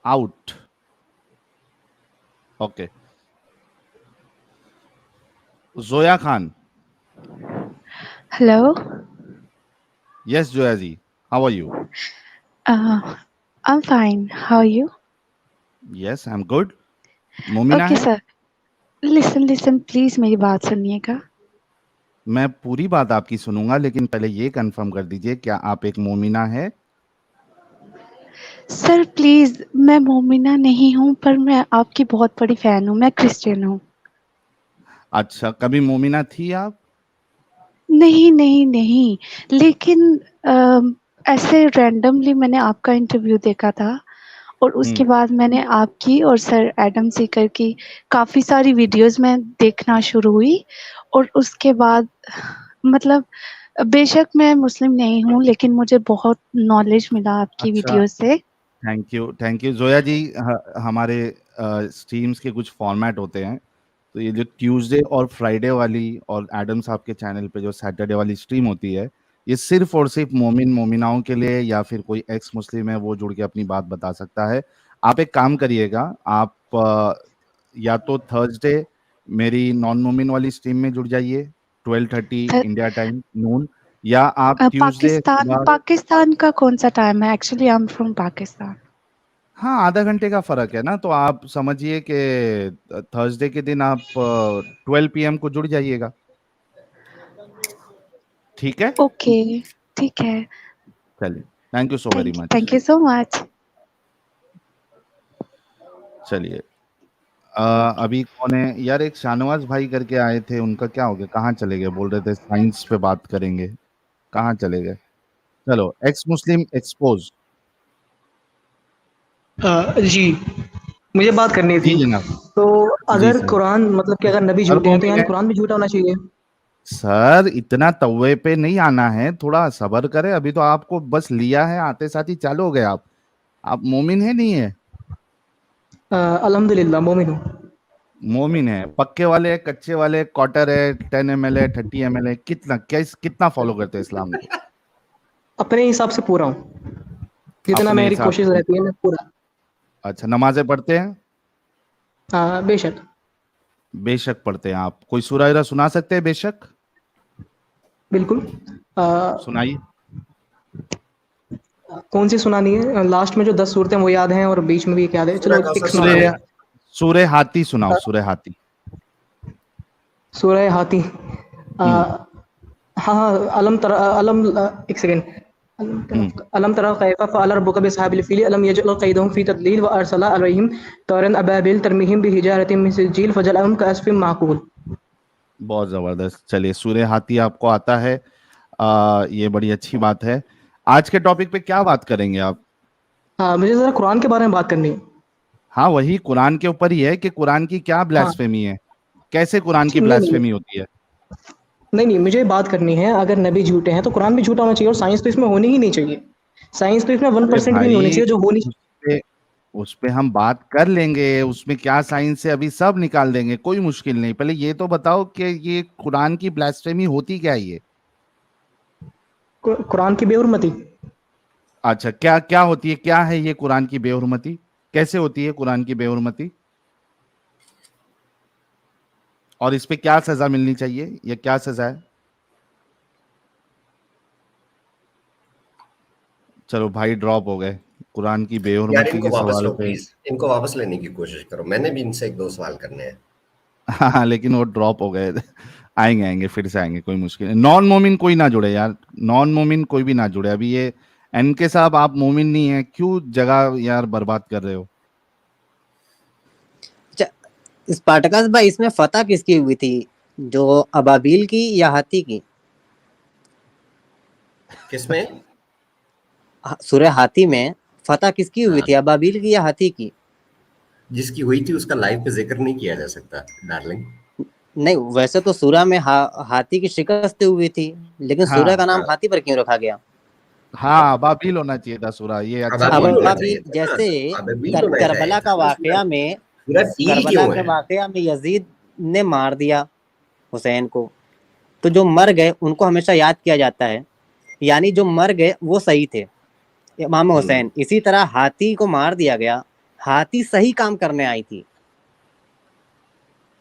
out. Okay, Zoya Khan.
Hello.
Yes Zoya ji, how are you?
I'm fine. How are you?
Yes, I am good. Momina
Okay,
है?
sir. Listen, please मेरी बात सुनिएगा।
मैं पूरी बात आपकी सुनूंगा, लेकिन पहले ये कंफर्म कर दीजिए, क्या आप एक मोमिना है?
सर प्लीज, मैं मोमिना नहीं हूँ, पर मैं आपकी बहुत बड़ी फैन हूँ। मैं क्रिश्चियन हूँ।
अच्छा, कभी मोमिना थी आप?
नहीं, लेकिन ऐसे रैंडमली मैंने आपका इंटरव्यू देखा था, और उसके बाद मैंने आपकी और सर एडम सीकर की काफ़ी सारी वीडियोस में देखना शुरू हुई, और उसके बाद मतलब बेशक मैं मुस्लिम नहीं हूँ, लेकिन मुझे बहुत नॉलेज मिला आपकी
अच्छा,
वीडियो से।
थैंक यू जोया जी। हमारे स्ट्रीम्स के कुछ फॉर्मेट होते हैं, तो ये जो ट्यूसडे और फ्राइडे वाली और एडम साहब के चैनल पे जो सैटरडे वाली स्ट्रीम होती है, ये सिर्फ और सिर्फ मोमिन मोमिनाओं के लिए, या फिर कोई एक्स मुस्लिम है वो जुड़ के अपनी बात बता सकता है। आप एक काम करिएगा, आप या तो थर्सडे मेरी नॉन मोमिन वाली स्ट्रीम में जुड़ जाइए 12:30
सर,
इंडिया टाइम नून, या आप ट्यूसडे सुबह।
पाकिस्तान का कौन सा टाइम है? Actually I am from Pakistan.
हाँ, आधा घंटे का फर्क है ना, तो आप समझिए कि थर्सडे के दिन आप 12 PM को जुड़ जाइएगा, ठीक है?
ओके, ठीक है।
चलिए, thank you so very much.
Thank you so much.
चलिए, अभी कौन है यार? एक शाहनवाज भाई करके आए थे, उनका क्या हो गया? कहाँ चले गए? बोल रहे थे साइंस पे बात करेंगे, कहाँ चले गए? चलो, एक्स मुस्लिम एक्सपोज।
जी, मुझे बात करनी
जी
थी।
जनाब।
तो
जी
अगर
सर।
कुरान, मतलब कि अगर नबी
हर
झूठे हैं, तो
मोमिन
यानी
है
कुरान भी झूठा होना चाहिए।
सर, इतना तवे पे नहीं आना है, थोड़ा सब्र करें। अभी तो आपको बस लिया है, आते साथ ही चालू हो गए आप मोमिन है नहीं है?
अल्हम्दुलिल्लाह मोमिन हूँ।
मोमिन है, पक्के वाले, कच्चे वाले, क्वार्टर है, 10 ml है, 30 ml है, कितना फॉलो करते हैं इस्लाम को?
अपने हिसाब से पूरा हूँ, जितना
अपने
मेरी
हिसाब
कोशिश
से।
रहती है मैं पूरा।
अच्छा, नमाजें पढ़ते हैं?
बेशक।
बेशक पढ़ते हैं। आप कोई सूरह वगैरह सुना सकते हैं? बेशक
बिल्कुल।
सुनाइए।
कौन सी सुनानी है? लास्ट में जो 10 सूरतें वो याद हैं और बीच में भी एक याद है। चलो एक सुना।
सूरह हाथी सुनाओ, सूरह हाथी।
सूरह हाथी। हाँ, एक सेकंड। अलम तरा कैफ़ फ़अल रब्बुका बिअस्हाबिल फ़ील अलम यजअल कैदहुम फ़ी तदलील व अरसला अलैहिम तौरन अबाबिल तरमीहिम बिहिजारतिन मिन सिज्जील फजअलहुम कअस्फिन माकूल।
बहुत जबरदस्त। चलिए, सूरह हाथी आपको आता है, ये बड़ी अच्छी बात है। आज के टॉपिक पे क्या बात करेंगे आप?
हाँ, मुझे जरा कुरान के बारे में बात करनी है।
हाँ, वही कुरान के ऊपर ही है कि कुरान की क्या ब्लास्फेमी है, कैसे कुरान की ब्लास्फेमी होती है।
नहीं, मुझे बात करनी है, अगर नबी झूठे हैं तो कुरान भी झूठा होना चाहिए और साइंस तो इसमें होनी ही नहीं चाहिए। साइंस तो इसमें 1% भी नहीं होनी चाहिए जो होनी।
उस पे हम बात कर लेंगे, उसमें क्या साइंस है अभी सब निकाल देंगे, कोई मुश्किल नहीं। पहले ये तो बताओ कि ये कुरान की ब्लास्फेमी होती क्या है? ये
कुरान की बेहुरमती।
अच्छा, क्या क्या होती है, क्या है ये कुरान की बेहुरमती? कैसे होती है कुरान की बेहुरमती और इस पे क्या सजा मिलनी चाहिए, या क्या सजा है? चलो भाई, ड्रॉप हो गए कुरान की
यार
बेहुरमती
इनको
के
वापस
सवाल
लो
पे।
प्लीज, इनको वापस लेने की कोशिश करो, मैंने भी इनसे 1-2 सवाल करने हैं।
हाँ, लेकिन वो ड्रॉप हो गए। आएंगे फिर से आएंगे, कोई मुश्किल नहीं। नॉन मोमिन कोई ना जुड़े यार, नॉन मोमिन कोई भी ना जुड़े अभी। ये एनके साहब, आप मोमिन नहीं है, क्यों जगह यार बर्बाद कर रहे हो?
स्पार्टकस भाई, इसमें फतह किसकी हुई थी, जो अबाबील की या हाथी की?
किसमें?
सूरह हाथी में फतह किसकी हुई थी, अबाबील की या हाथी की?
जिसकी हुई थी उसका लाइव पे जिक्र नहीं किया जा सकता डार्लिंग।
नहीं, वैसे तो सूरह में हाथी की शिकस्त हुई थी, लेकिन सूरह का नाम हाथी पर क्यों रखा गया?
हाँ, अबाबील होना चाहिए था सूरह, ये अच्छा
अबाबील। जैसे करबला का वाकया में, करबला के वाकया में यजीद ने मार दिया हुसैन को, तो जो मर गए उनको हमेशा याद किया जाता है, यानी जो मर गए वो सही थे, इमाम हुसैन। इसी तरह हाथी को मार दिया गया, हाथी सही काम करने आई थी,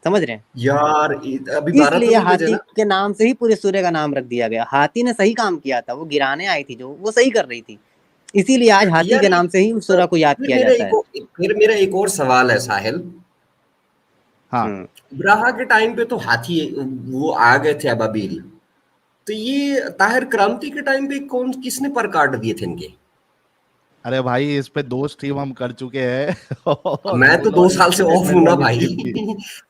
समझ रहे हैं
यार? अभी 12
इसलिए हाथी के नाम से ही पूरे सूर्य का नाम रख दिया गया। हाथी ने सही काम किया था, वो गिराने आई थी, जो वो सही कर रही थी, इसीलिए आज हाथी के नाम से ही उस सूरह को याद किया जाता है।
फिर मेरा एक और सवाल है साहिल।
हाँ,
अब्राहा के टाइम पे तो हाथी वो आ गए थे अबाबील, तो ये ताहिर करामती के टाइम पे किसने पर काट दिए थे इनके?
अरे भाई, इस पे 2 स्ट्रीम हम कर चुके हैं।
मैं तो 2 साल से ऑफ हूं ना भाई।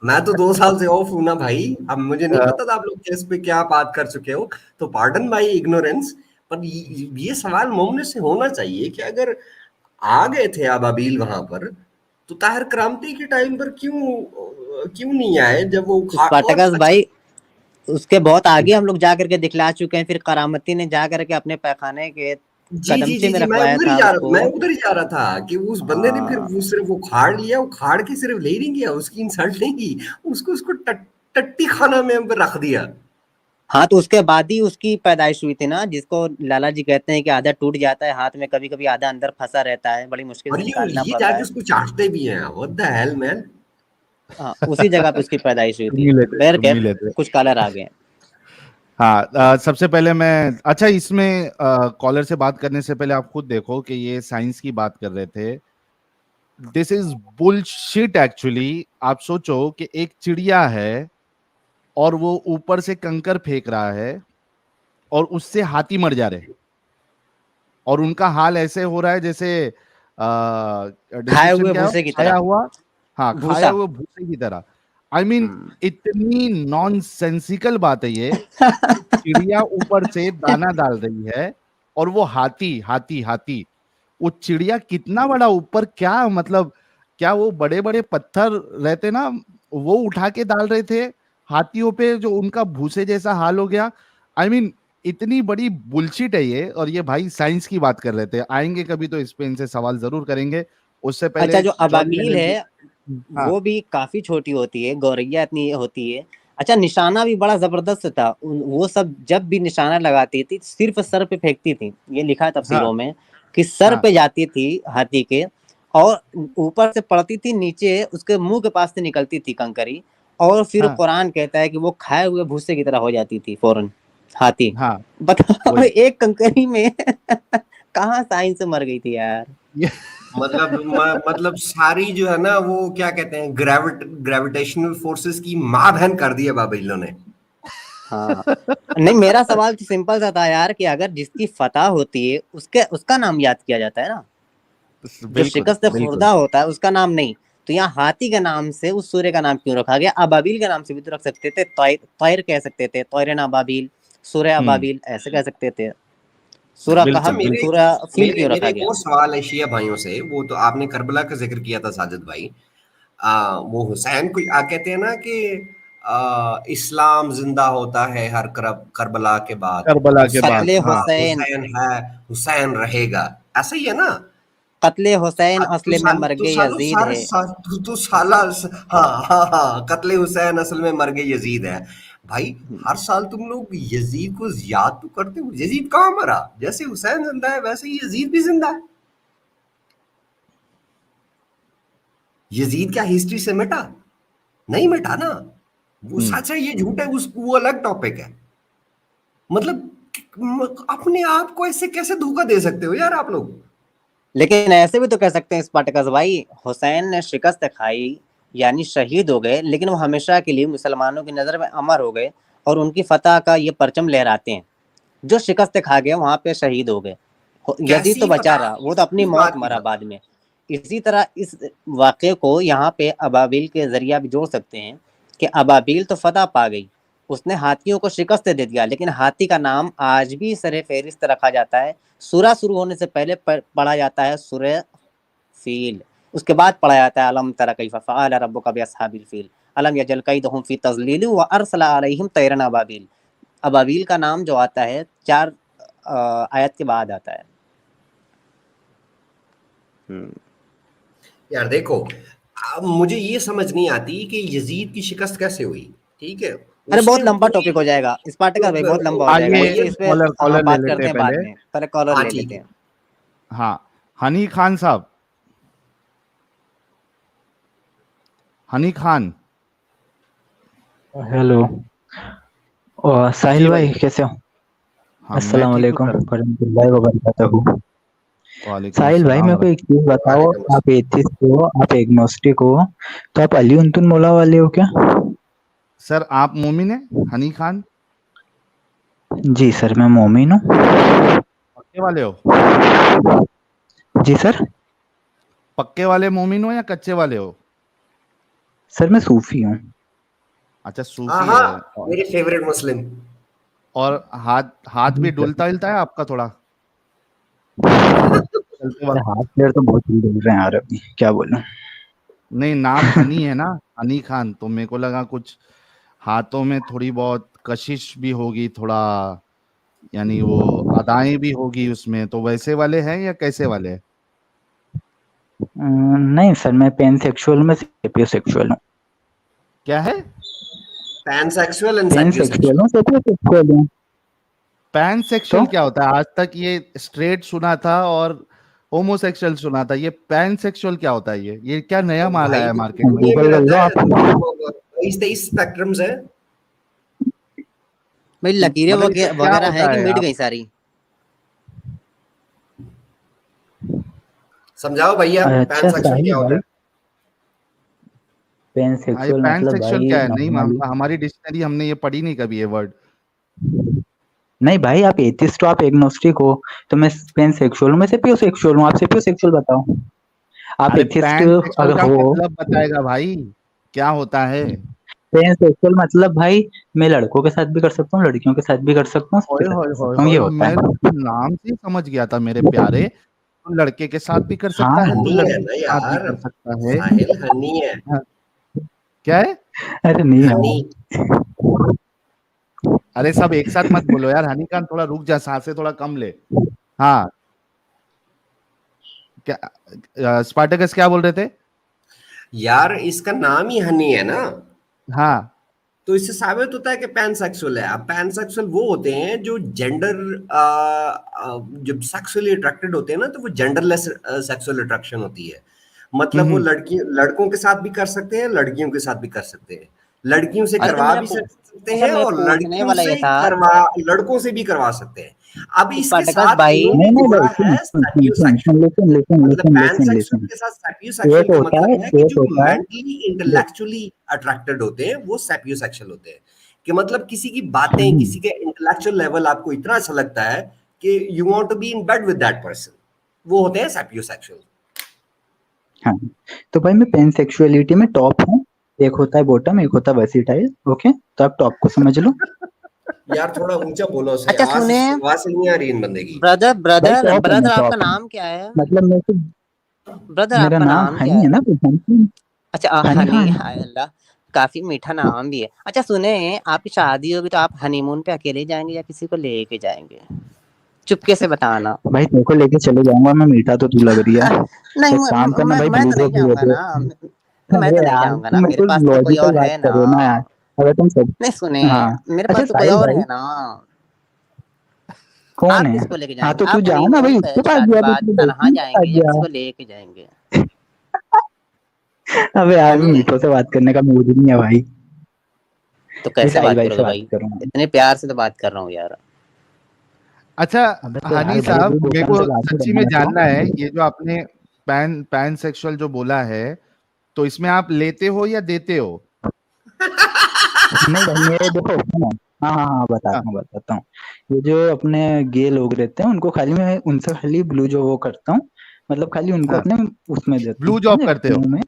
मैं तो 2 साल से ऑफ हूं ना भाई। अब मुझे नहीं पता था आप लोग केस पे क्या बात कर चुके हो, तो पार्डन माय इग्नोरेंस। पर ये सवाल मोमने से होना चाहिए कि अगर आ गए थे अबाबील वहां पर, तो ताहिर करामती के टाइम पर क्यों नहीं आए जब वो
स्पार्टकस भाई, उसके बहुत आगे हम लोग जा करके दिखला चुके हैं। फिर करामती ने जा करके अपने पैखाने के कदमचे में रखवाया था उसको।
मैं उधर ही जा रहा था कि उस बंदे ने फिर वो सिर्फ वो खाड़ लिया, वो खाड़ के सिर्फ ले नहीं गया, उसकी इंसल्ट नहीं की, उसको टट्टी खाना में रख दिया।
हाँ, तो उसके बाद ही उसकी पैदाइश हुई थी ना, जिसको लाला जी कहते हैं कि आधा टूट जाता है हाथ में, कभी कभी आधा अंदर फंसा रहता है, बड़ी मुश्किल से निकालना पड़ता है।
उसको चाटते भी हैं, व्हाट द हेल मैन।
हाँ, उसी जगह पे उसकी पैदाइश हुई थी। कुछ कलर आ गए।
हाँ, सबसे पहले मैं, अच्छा इसमें कॉलर से बात करने से पहले आप खुद देखो कि ये साइंस की बात कर रहे थे। This is bullshit actually. आप सोचो कि एक चिड़िया है और वो ऊपर से कंकर फेंक रहा है और उससे हाथी मर जा रहे हैं, और उनका हाल ऐसे हो रहा है जैसे
खाए हुए भूसे की तरह।
हाँ, खाए हुए भूसे की तरह। आई मीन, इतनी नॉनसेंसिकल बात है ये। चिड़िया ऊपर से दाना डाल रही है और वो हाथी वो चिड़िया कितना बड़ा ऊपर, क्या मतलब, क्या वो बड़े बड़े पत्थर रहते ना, वो उठा के डाल रहे थे हाथियों पे, जो उनका भूसे जैसा हाल हो गया। आई मीन, इतनी बड़ी बुलशिट है ये। और ये भाई साइंस की बात कर रहे थे, आएंगे कभी तो इस पे इनसे सवाल जरूर करेंगे। उससे पहले
अच्छा, जो अबाबील है वो भी काफी छोटी होती है, गौरैया इतनी होती है। अच्छा, निशाना भी बड़ा जबरदस्त था। वो सब जब भी निशाना लगाती थी सिर्फ सर पे फेंकती थी, ये लिखा है तफसीरों में कि सर पे जाती थी हाथी के, और ऊपर से पड़ती थी नीचे, उसके मुंह के पास से निकलती थी कंकरी, और फिर कुरान कहता है कि वो खाए हुए भूसे की तरह हो जाती थी फौरन हाथी। बताओ, एक कंकरी में कहाँ साइंस से मर गई थी यार।
मतलब सारी जो है ना वो क्या कहते हैं ग्रेविटेशनल फोर्सेस की माँ बहन कर दी है बाबिलों ने।
हाँ नहीं, मेरा सवाल तो सिंपल सा था यार कि अगर जिसकी फतह होती है उसका नाम याद किया जाता है ना, जो शिकस्त खुर्दा होता है उसका नाम नहीं। तो यहाँ हाथी के नाम से उस सूर्य का नाम क्यों रखा गया? अबाबिल के नाम से भी तो रख सकते थे, तैर कह सकते थे, तैरन अबाबिल, सूर्य अबाबिल ऐसे कह सकते थे। सूरा कहफ, सूरा फील क्यों रखा गया?
वो सवाल है शिया भाइयों से, वो तो आपने करबला का जिक्र किया था साजिद भाई। वो हुसैन को कहते हैं ना कि इस्लाम जिंदा होता है हर करबला के बाद,
कत्ले हुसैन
है, हुसैन रहेगा, ऐसा ही है ना?
कत्ले हुसैन असले में मर्गे यजीद है।
तो साला हाँ कत्ले हुसैन असल में मर्गे यजीद है। भाई हर साल तुम लोग यजीद को याद तो करते हो, यजीद कहाँ मरा? जैसे हुसैन जिंदा है वैसे ही यजीद भी जिंदा है। यजीद क्या हिस्ट्री से मिटा? नहीं मिटा ना। वो सच है ये झूठ है, वो अलग टॉपिक है। मतलब अपने आप को ऐसे कैसे धोखा दे सकते हो यार आप लोग?
लेकिन ऐसे भी तो कह सकते हैं स्पार्टकस भाई, हुसैन ने शिकस्त खाई यानी शहीद हो गए, लेकिन वो हमेशा के लिए मुसलमानों की नजर में अमर हो गए और उनकी फतह का ये परचम लहराते हैं। जो शिकस्त खा गए वहां पे शहीद हो गए। यजीद तो बचा रहा, वो तो अपनी मौत मरा बाद में। इसी तरह इस वाक़े को यहाँ पे अबाबिल के जरिया भी जोड़ सकते हैं कि अबाबिल तो फतह पा गई, उसने हाथियों को शिकस्त दे दिया, लेकिन हाथी का नाम आज भी सरे फहरिस्त रखा जाता है। सूरा शुरू होने से पहले पढ़ा जाता है सूरह फील, उसके बाद पढ़ा जाता है अलम तरा कैफ़ फ़अल रब्बुका बिअस्हाबिल फील अलम यजअल कैदहुम फ़ी तज़लील व अरसला अलैहिम तैरन अबाबिल। अबाबिल का नाम जो आता है 4 आयत के बाद आता है।
यार देखो, मुझे ये समझ नहीं आती कि यजीद की शिकस्त कैसे हुई। ठीक है,
अरे बहुत लंबा टॉपिक हो जाएगा स्पार्टकस भाई, बहुत लंबा हो जाएगा, इस पे हम बात करते हैं बाद में। पहले कॉलर ले लेते हैं।
हाँ हनी खान साहब, हनी खान।
हेलो साहिल भाई कैसे हो? अस्सलाम वालेकुम वरहमतुल्लाहि वबरकातुहू। साहिल भाई मेरे को एक चीज बताओ, आप एथिस्ट हो, आप एग्नोस्टिक हो, तो आप अली उनतुन मौला वाले हो क्या?
सर आप मोमिन हैं हनी खान?
जी सर मैं मोमिन हूँ।
पक्के वाले हो?
जी सर।
पक्के वाले मोमिन हो या कच्चे वाले हो?
सर मैं सूफी हूँ।
अच्छा सूफी है,
मेरे फेवरेट मुस्लिम।
और हाथ भी डुलता हिलता है आपका थोड़ा?
हाथ पैर तो बहुत डुल रहे हैं यार अभी, क्या बोलूं।
नहीं नाम हनी है ना, हनी खान, तो मेरे को लगा कुछ हाथों में थोड़ी बहुत कशिश भी होगी, थोड़ा यानी वो अदाएं भी होगी उसमें, तो वैसे वाले हैं या कैसे वाले हैं?
नहीं सर मैं पेनसेक्सुअल में सेपियोसेक्सुअल हूँ।
क्या है? पैनसेक्सुअल एंड
पेनसेक्सुअल हूँ, सेपियोसेक्सुअल हूँ।
पैनसेक्सुअल क्या होता है? आज तक ये स्ट्रेट सुना था और होमोसेक्सुअल सुना था, ये पैनसेक्सुअल क्या होता है? ये क्या नया माल आया है मार्केट में?
23 स्पेक्ट्रम्स है
भाई, लकीरें वगैरह है कि मिट गई सारी?
समझाओ भैया पैनसेक्सुअल क्या होता है?
पैनसेक्सुअल
पैनसेक्सुअल क्या है? नहीं हमारी डिक्शनरी हमने ये पढ़ी नहीं कभी ये वर्ड।
नहीं भाई आप एथिस्ट हो, आप एग्नोस्टिक हो, तो मैं पैनसेक्सुअल हूँ, मैं सेपियोसेक्सुअल हूँ। आप सेपियोसेक्सुअल बताओ। आप एथिस्ट अगर हो
मतलब बताएगा भाई क्या होता है?
पैनसेक्सुअल मतलब भाई मैं लड़कों के साथ भी कर सकता हूँ, लड़कियों के साथ भी कर सकता हूँ, ये होता है।
मैं नाम से समझ गया था मेरे प्यारे, तो लड़के के साथ भी कर सकता है, तो लड़के के साथ भी कर सकता है।
साहिल हनी है।
क्या है?
अरे नहीं है।
अरे सब एक साथ मत बोलो यार, हनी खान थोड़ा रुक जा, सांसें थोड़ा कम ले। हाँ क्या स्पार्टकस क्या बोल रहे थे?
यार इसका नाम ही हनी है ना।
हाँ
तो इससे साबित होता है कि पैनसेक्सुअल है। अब पैनसेक्सुअल वो होते हैं जो जेंडर जब सेक्सुअली अट्रैक्टेड होते हैं ना, तो वो जेंडरलेस सेक्सुअल अट्रैक्शन होती है। मतलब वो लड़कों के साथ भी कर सकते हैं, लड़कियों के साथ भी कर सकते हैं, लड़कियों से करवा भी सकते हैं और लड़कों से भी करवा सकते हैं। अब इसके
स्पार्टकस
साथ
भाई
इन्होंने
नहीं
जोड़ा
भाई,
है सैपियोसेक्सुअल, मतलब पैनसेक्सुअल के साथ सैपियोसेक्सुअल का मतलब है कि
एक
जो
होता है
मेंटली इंटेलेक्चुअली अट्रैक्टेड होते हैं वो सैपियोसेक्सुअल होते हैं, कि मतलब किसी की बातें, किसी के इंटेलेक्चुअल लेवल आपको इतना अच्छा लगता है कि you want to be in bed with that person, वो होते हैं सैपियोसेक्सुअल।
हाँ, तो भाई मैं पेनसेक्सुअलिटी में टॉप हूँ, एक होता है बॉटम, एक होता है वर्सेटाइल। ओके, तो आप टॉप को समझ लो।
यार थोड़ा ऊंचा बोलो से,
अच्छा सुने
आवाज से नहीं आ रही इन बंदे की।
ब्रदर
भाई
ब्रदर
टॉप है,
ब्रदर
मैं
आपका
टॉप हूँ,
नाम क्या है?
मतलब मैं तो,
ब्रदर
मेरा
आपका
नाम
नाम क्या
हनी है
है?
ना, तो हनी
अच्छा
हनी
हनी,
खान।
हाय अल्लाह, काफी मीठा नाम भी है। अच्छा सुने, आपकी शादी होगी तो आप हनीमून पे अकेले जाएंगे या किसी को लेके जाएंगे? चुपके से बताना।
भाई तेरे को लेके चले जाऊंगा मैं, मीठा तो तू लग रही है।
नहीं
एक काम करना भाई,
मैं तो
ब्लू
नहीं
जॉब भी
जाऊंगा
दे
ना,
दे।
मैं तो
अरे
नहीं
यार
जाऊंगा
तुम
ना,
मेरे
मेरे
को
पास तो कोई
लॉजिकल
और
बात
है ना।
करो ना यार, अगर तुम सब।
नहीं सुने,
हाँ,
मेरे
अच्छा
पास तो कोई
साहिल
और
भाई
है ना।
कौन
आप
है?
किसको लेके
हाँ
जाएंगे?
तो तू
आप
जा ना भाई,
हनीमून पे
उसके पास
शादी
गया तो
बाद
तेरे
तनहा
दोस्तों के पास
जाएंगे या किसी
गया।
को लेके जाएंगे?
अबे यार
समझे?
मीठो से बात करने का मूड नहीं है भाई,
तो
ये
कैसे
साहिल
बात
भाई
करोगे
से बात
भाई?
करूंगा।
इतने प्यार से तो बात कर रहा हूँ यार।
अच्छा
अबे तो
हनी
यार भाई
साहब,
अभी
मेरे
दोस्तों
को
से बात नहीं
सच्ची
करना
में
मेरे
जानना है,
को।
ये जो आपने पैन सेक्सुअल जो बोला है, तो इसमें आप लेते हो या देते हो?
नहीं भाई मेरे देखो सुनो, हाँ हाँ हाँ
हाँ,
बताता हूँ। ये जो अपने गे लोग रहते हैं उनको खाली मैं उनसे खाली ब्लू जो वो करता हूँ, मतलब खाली उनको
हाँ,
अपने उसमें देता हूँ,
ब्लू जॉब
समझे,
करते हो?
मुंह में।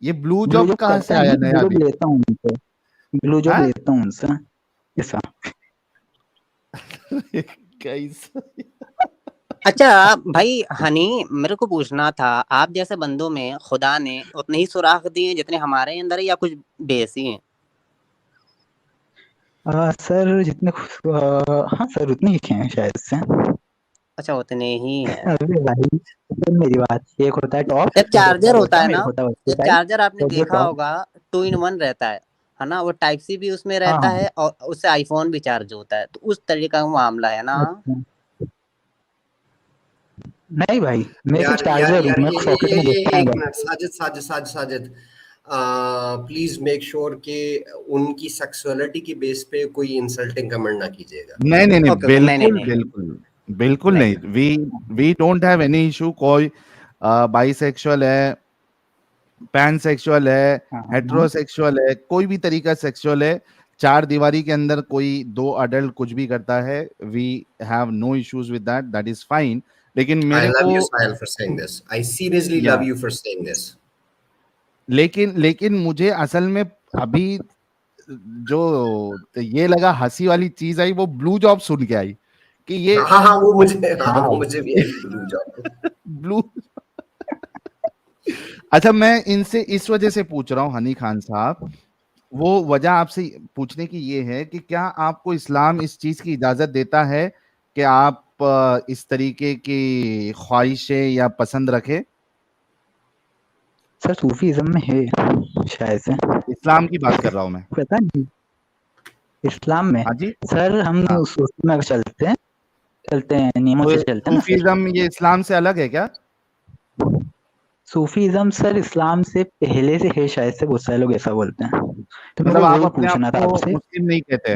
ये ब्लू
ब्लू
जॉब
जॉब
कहाँ से
करता
आया
नहीं, ब्लू
नया
जॉब
अभी?
लेता हूँ उनसे, ब्लू जॉब
हाँ?
लेता हूँ उनसे, ऐसा।
कैसे?
अच्छा भाई हनी, मेरे को पूछना था, आप जैसे बंदों में खुदा ने उतने ही सुराख दिए जितने हमारे अंदर है या कुछ बेसी हैं?
सर जितने हाँ सर उतने ही हैं शायद से।
अच्छा उतने ही हैं।
अरे भाई सुन मेरी बात, एक होता है टॉप,
एक
एक होता है
चार्जर होता है
बॉटम, एक
ना,
होता है
एक
वर्सेटाइल।
चार्जर आपने
तो जो
देखा
टॉप,
होगा, 2 in 1 रहता है ना, वो टाइप सी भी उसमें
हाँ
रहता
हाँ,
है और उससे आईफोन भी चार्ज होता है, तो उस तरीके का मामला है ना।
अच्छा नहीं भाई, मैं सिर्फ
यार यार
चार्जर हूँ,
यार
मैं सॉकेट में घुसता है
एक
बस।
Minute, Sajid please make sure कि उनकी सेक्सुअलिटी की बेस पे कोई इंसल्टिंग कमेंट ना कीजिएगा।
नहीं नहीं नहीं,
ओके ओके, नहीं नहीं
बिल्कुल
नहीं
बिल्कुल बिल्कुल
नहीं।
नहीं। We don't have any issue. कोई बाइसेक्सुअल है, पैनसेक्सुअल है,
हाँ हाँ
हेटेरोसेक्सुअल है, कोई भी तरीका सेक्सुअल है, चार दीवारी के अंदर कोई दो अडल्ट कुछ भी करता है, we have no issues with that, that is fine. लेकिन
I
मेरे
love
को
you, Sahil, for saying this. I seriously
या
love you for saying this.
लेकिन लेकिन मुझे असल में अभी जो ये लगा हंसी वाली चीज आई, वो ब्लू जॉब सुन के आई कि ये
हाँ वो मुझे, हाँ
हाँ
वो मुझे भी आई ब्लू जॉब।
ब्लू। अच्छा मैं इनसे इस वजह से पूछ रहा हूँ हनी खान साहब, वो वजह आपसे पूछने की ये है कि क्या आपको इस्लाम इस चीज की इजाजत देता है कि आप इस तरीके की ख्वाहिशें या पसंद रखें?
सर सूफीज्म में है शायद से,
इस्लाम की बात कर रहा हूं मैं।
पता नहीं इस्लाम में।
हाँ जी।
सर हम
हाँ,
उस उसमें चलते हैं, नियमों
तो
से चलते हैं ना सर।
सूफीज्म ये इस्लाम से अलग है क्या?
सूफीज्म सर इस्लाम से पहले से है शायद से, बहुत सारे लोग ऐसा बोलते हैं, तो मेरे
मतलब
को
आप
वही
अपने आप
पूछना था
को
आपसे।
मुस्लिम नहीं कहते?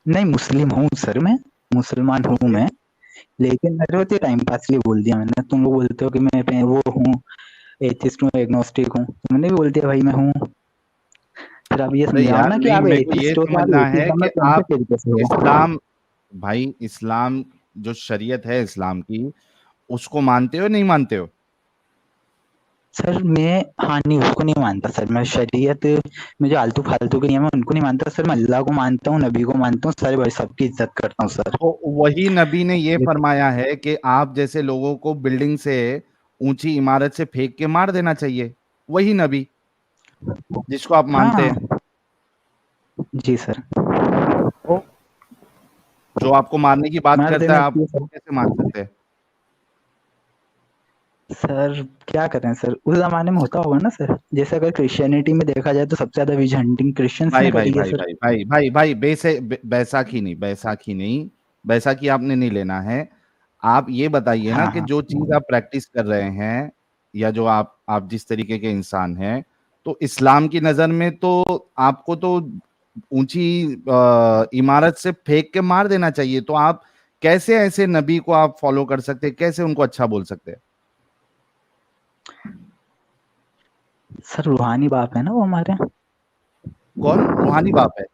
नहीं मुस्लिम हूँ सर, मैं मुसलमान हूँ
ओके।
मैं, लेकिन मेरे को तो टाइम पास के लिए बोल दिया मैंने। तुम लोग बोलते हो कि मैं वो हूँ, एथिस्ट हूँ, एग्नोस्टिक हूँ, तो मैंने भी बोल दिया भाई मैं हूँ। फिर आप ये
अरे
समझाओ
यार
ना कि
नहीं,
आप
मेरे को ये
एथिस्ट हो तो आप
समझना है
एथिज्म में
कि
कौन से
आप
तरीके से हो।
इस्लाम, भाई इस्लाम जो शरीयत है इस्लाम की, उसको मानते हो नहीं मानते हो?
सर मैं हाँ नहीं उसको नहीं मानता सर, मैं शरीयत में जो आलतू फालतू के नियम है उनको नहीं मानता सर। मैं अल्लाह को मानता हूँ, नबी को मानता हूँ, सारे भाई सबकी इज्जत करता हूँ सर।
तो वही नबी ने ये फरमाया है कि आप जैसे लोगों को बिल्डिंग से, ऊंची इमारत से फेंक के मार देना चाहिए। वही नबी जिसको आप मानते
हाँ
हैं,
जी सर,
तो जो आपको मारने की बात
मार
करता है,
देना
आप
चाहिए
उसको
सर।
कैसे मार सकते हैं?
सर क्या करें सर, उस जमाने में होता होगा ना सर, जैसे अगर क्रिश्चियनिटी में देखा जाए तो सबसे ज्यादा विज हंटिंग क्रिश्चियंस
भाई
ने
भाई
करी है
भाई
सर।
भाई भाई भाई भाई बैसाखी नहीं, बैसाखी नहीं, बैसाखी आपने नहीं लेना है। आप ये बताइए ना
हाँ
कि
हाँ
जो चीज आप प्रैक्टिस कर रहे हैं, या जो आप जिस तरीके के इंसान हैं, तो इस्लाम की नजर में तो आपको तो ऊंची इमारत से फेंक के मार देना चाहिए। तो आप कैसे ऐसे नबी को आप फॉलो कर सकते हैं, कैसे उनको अच्छा बोल सकते हैं?
सर रूहानी बाप है ना वो हमारे।
कौन रूहानी बाप है?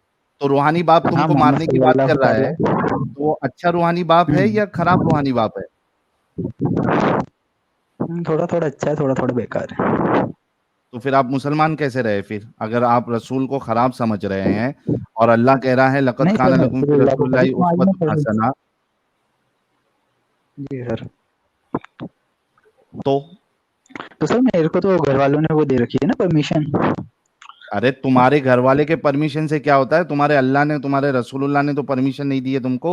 तो रूहानी बाप
हाँ,
तुमको
मोहम्मद
मारने की बात
सल्लल्लाहु
कर रहा है,
अलैहि वसल्लम।
तो वो अच्छा रूहानी बाप है या खराब रूहानी बाप है?
थोड़ा थोड़ा अच्छा है, थोड़ा थोड़ा बेकार है।
तो फिर आप मुसलमान कैसे रहे फिर, अगर आप रसूल को खराब समझ रहे हैं और अल्लाह कह रहा है लक़द
नहीं
कान
सर,
लकुम फी
रसूलुल्लाह को कभी
रसूलिल्लाहि
समाज में
उस्वतुन हसना।
जी सर।
तो
सर मेरे को तो घर वालों ने वो दे रखी है ना परमिशन।
अरे तुम्हारे घर वाले के परमिशन से क्या होता है? तुम्हारे अल्लाह ने, तुम्हारे रसूलुल्लाह ने तो परमिशन नहीं दी है तुमको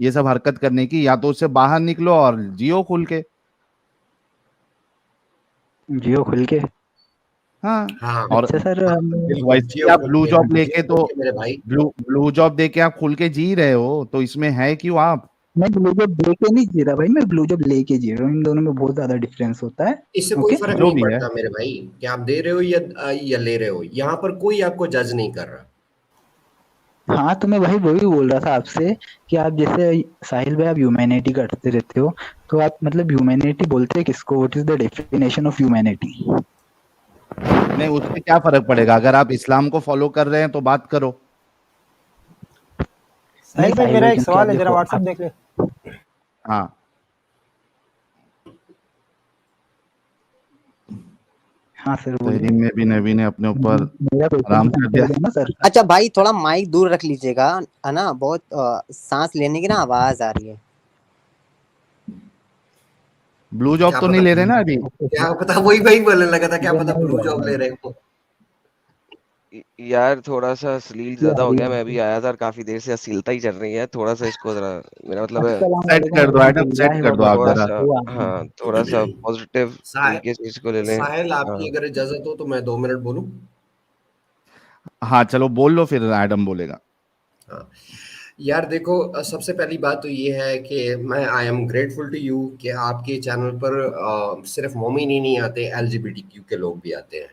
ये सब हरकत करने की। या तो उससे बाहर निकलो और जियो खुल के।
जियो खुल के।
हाँ।
हाँ
और
अच्छा सर,
बिल्कुल
वैसे
जियो
भी आप
खुल
ब्लू
के,
जॉब लेके
जियो खुल
तो
के मेरे भाई।
ब्लू जॉब देके आप खुल के जी रहे हो, तो इसमें है क्यों आप?
मैं ब्लू जॉब लेके नहीं जी रहा भाई, मैं ब्लू जॉब लेके जी रहा हूँ। इन दोनों में बहुत ज्यादा डिफरेंस होता है।
इससे कोई
ओके,
फर्क
जो
नहीं
भी है।
पड़ता मेरे भाई कि आप दे रहे हो या ले रहे हो। यहाँ पर कोई आपको जज नहीं कर रहा।
हाँ तो मैं वही बोल रहा था आपसे कि आप जैसे साहिल भाई आप ह्यूमैनिटी करते रहते हो, तो आप मतलब ह्यूमैनिटी बोलते हैं किसको? What is the definition of humanity?
नहीं, उससे क्या फर्क पड़ेगा? अगर आप इस्लाम को फॉलो कर रहे हैं तो बात करो।
साहिल भाई मेरा एक सवाल है, जरा व्हाट्सएप
आप
देख ले।
हाँ
हाँ सर
तहरीम में भी नबी ने अपने ऊपर
मेरा
आराम कर दिया।
ना सर।
अच्छा भाई थोड़ा माइक दूर रख लीजिएगा, है ना, बहुत सांस लेने की ना आवाज आ रही है।
ब्लू जॉब
क्या
तो
पता,
नहीं ले रहे ना अभी?
क्या पता, वही बोलने लगा था, क्या पता ब्लू जॉब ले रहे हो।
यार थोड़ा सा अश्लील ज्यादा हो गया। मैं अभी आया था और काफी देर से अश्लीलता ही चल रही है। थोड़ा सा इसको जरा, मेरा मतलब है
सेट कर दो एडम, सेट कर दो आप
थोड़ा
जरा।
सा, हाँ थोड़ा सा पॉजिटिव तरीके से इसको ले लें।
साहिल आपकी
हाँ।
अगर इजाजत हो तो मैं 2 मिनट बोलूं।
हाँ चलो बोल लो, फिर एडम बोलेगा।
हाँ यार देखो, सबसे पहली बात तो ये है कि मैं I am grateful to you कि आपके चैनल पर सिर्फ मोमिन ही नहीं आते, LGBTQ के लोग भी आते हैं।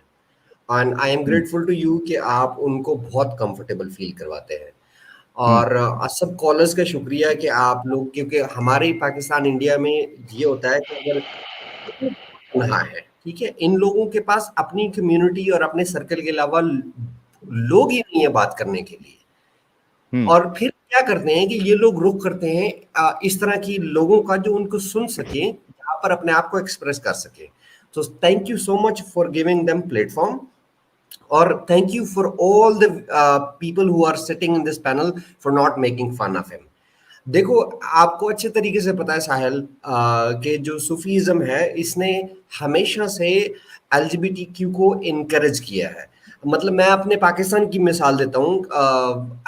And I am grateful to you कि आप उनको बहुत कंफर्टेबल फील करवाते हैं। और सब कॉलर्स का शुक्रिया कि आप लोग, क्योंकि हमारे पाकिस्तान इंडिया में ये होता है कि अगर गुनाह है, ठीक है, इन लोगों के पास अपनी कम्युनिटी और अपने सर्कल के अलावा लोग ही नहीं है बात करने के लिए। और फिर क्या करते हैं कि ये लोग रुख करते हैं इस तरह की लोगों का जो उनको सुन सके, यहाँ पर अपने आप को एक्सप्रेस कर सके। तो thank you so much for giving them platform, और thank you for all the people who are sitting in this panel for not making fun of him. देखो आपको अच्छे तरीके से पता है साहिल कि जो सूफीज़म है इसने हमेशा से LGBTQ को इनकरेज किया है। मतलब मैं अपने पाकिस्तान की मिसाल देता हूँ,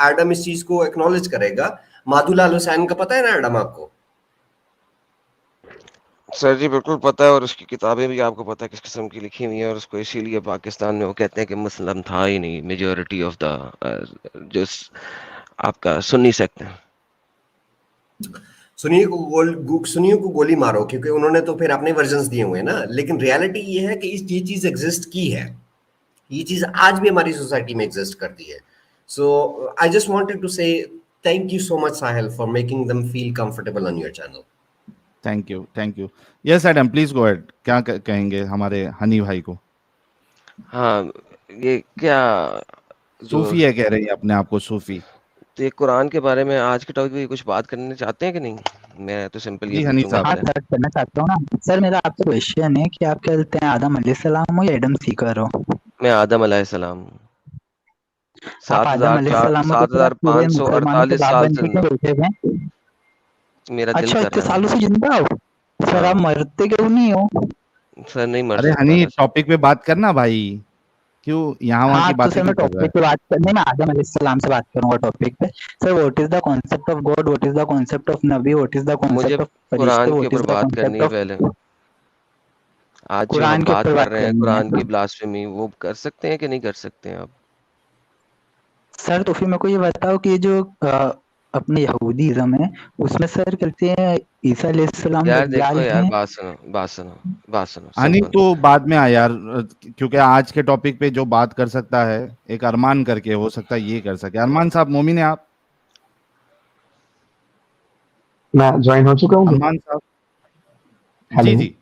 एडम इस चीज को एक्नॉलेज करेगा। माधुलाल हुसैन का पता है ना एडम आपको?
सर जी बिल्कुल पता है, और उसकी किताबें भी आपको पता है किस किस्म की लिखी हुई है। और उसको इसीलिए पाकिस्तान में वो कहते हैं कि मुस्लिम था ही नहीं, मेजॉरिटी ऑफ द जो आपका सुन्नी सेक्ट है।
सुन्नियों को गोली मारो, क्योंकि उन्होंने तो फिर अपने वर्जन्स दिए हुए हैं ना। लेकिन रियलिटी ये है कि ये चीज एग्जिस्ट की है, ये चीज आज भी हमारी सोसाइटी में एग्जिस्ट करती है। सो आई जस्ट वांटेड टू से thank you so much Sahil for making them feel comfortable on your channel.
Thank you. Yes Adam please go ahead. क्या कहेंगे हमारे हनी भाई को?
हाँ ये क्या
सूफी है कह रही है अपने आप को, सूफी।
तो ये कुरान के बारे में आज के टॉपिक पे कुछ बात करने चाहते हैं कि नहीं? मैं तो सिंपल ये पूछूंगा
हाँ सर करना चाहता हूँ ना सर। मेरा आपसे क्वेश्चन है कि आप क्या कहते हैं, आदम अलैहिस्सलाम हो या एडम सीकर हो?
मैं आदम अलैहिस्सलाम हूँ।
आप आदम अलैहिस्सलाम हो तो फिर आप पूरे मुसलमानों के
7,548
बाप
साल
बन के क्यों बैठे हुए?
मेरा दिल
अच्छा
कर
इतने
रहा है।
सालों से जिंदा हो सर, आप मरते क्यों नहीं हो?
सर नहीं मर
अरे
सकता
हनी
मैं।
टॉपिक पे बात करना भाई, क्यों यहाँ वहाँ की
हाँ तो
बातें
सर मैं
क्यों कर रहा है?
टॉपिक पे बात करने, मैं आदम अलैहिस्सलाम से बात करूंगा टॉपिक पे। Sir what is the concept of God, what is the concept of Nabi, what is the
मुझे
कॉन्सेप्ट ऑफ फरिश्ते,
कुरान के
व्हाट इज
ऊपर
द
बात करनी
कॉन्सेप्ट
है
ऑफ
पहले। आज जो
कुरान
हम
के
बात
ऊपर
कर
बात
रहे हैं
करनी है?
कुरान की ब्लास्फेमी, वो कर सकते हैं कि नहीं कर सकते हैं आप?
सर तो फिर मेरे को ये बताओ कि जो अपने यहूदीज़्म है उसमें सर कहते हैं ईसा अलैहिस्सलाम
यार
दज्जाल
देखो यार,
हैं।
बात सुनो
हाँ नहीं
सिंपल।
तो बाद में आ यार, क्योंकि आज के टॉपिक पे जो बात कर सकता है एक अरमान करके, हो सकता है ये कर सके। अरमान साहब मोमिन है आप?
मैं ज्वाइन हो चुका हूँ।
अरमान साहब जी जी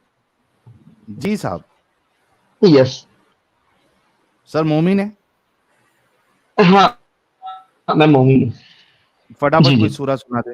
जी साहब।
यस
सर मोमिन है?
हाँ मैं मोमिन हूँ।
फटाफट कोई सूरा सुना दे।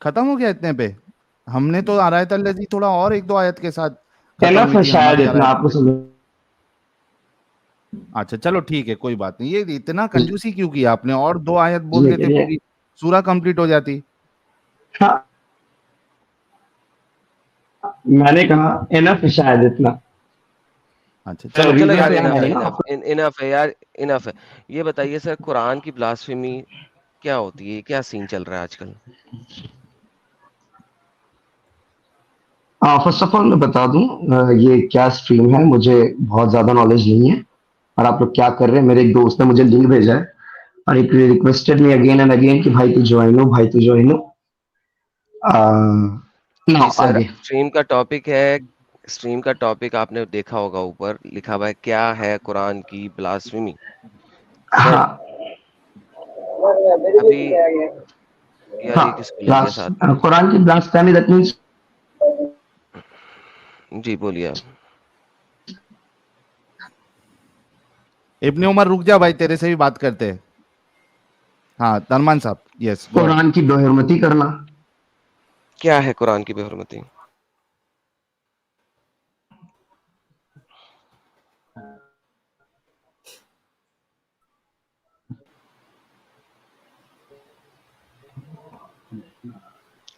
खत्म हो गया इतने पे? हमने तो आयत अल्लज़ी थोड़ा और एक दो आयत के साथ
इनफ है शायद इतना आपको समझ।
अच्छा चलो ठीक है, कोई बात नहीं। ये इतना कंजूसी क्यों किया आपने? और दो आयत बोल देते पूरी सूरा कंप्लीट हो जाती।
हाँ मैंने कहा इनफ है शायद इतना।
अच्छा
चलो यार, इनफ है यार, इनफ है। ये बताइए सर, कुरान की ब्लास्फेमी क्या होती है? क्या सीन चल रहा है आजकल?
फर्स्ट ऑफ ऑल मैं बता दूं ये क्या स्ट्रीम है, मुझे बहुत ज्यादा नॉलेज नहीं है और आप लोग क्या कर रहे हैं। मेरे एक दोस्त ने मुझे लिंक भेजा है और एक requested me again and again कि भाई तू ज्वाइन हो, भाई तू ज्वाइन हो।
स्ट्रीम का टॉपिक आपने देखा होगा, ऊपर लिखा हुआ है क्या है कुरान की ब्लास्फेमी।
हाँ
अभी यार
कुरान की ब्लास्फेमी दैट मींस।
जी बोलिए।
इब्ने उमर रुक जा भाई, तेरे से भी बात करते हैं। हाँ तनमान साहब यस।
कुरान की बेहुरमती करना।
क्या है कुरान की बेहुरमती?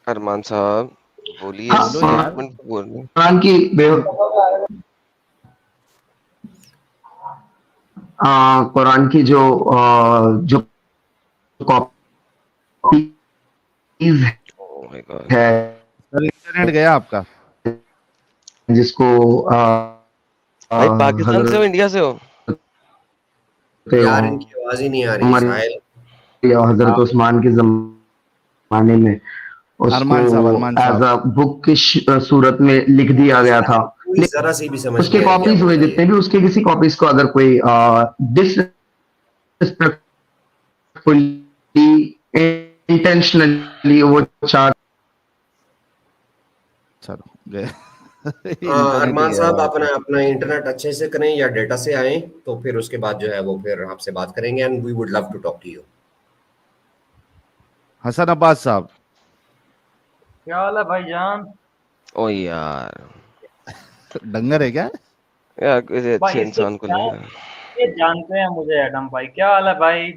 अरमान साहब बोलिए।
कुरान की कुरान की जो कॉपीज है।
इंटरनेट गया आपका?
जिसको
भाई पाकिस्तान से हो इंडिया से हो?
यार इनकी आवाज ही नहीं आ रही साहिल।
हजरत उस्मान के जमाने में उसको एज अ बुक की सूरत में लिख दिया गया था।
जरा सी भी समझ
उसके कॉपीज हुए जितने भी, उसके किसी कॉपीज को अगर कोई इंटेंशनली वो चार
अरमान साहब अपना इंटरनेट अच्छे से करें या डेटा से आए, तो फिर उसके बाद जो है वो फिर आपसे बात करेंगे and we would love to talk to you.
Hasan Abbas साहब
क्या हाल है भाईजान?
ओ यार
डंगर है क्या
यार? किसी अच्छे इंसान को नहीं है।
ये जानते हैं मुझे एडम भाई। क्या हाल है भाई?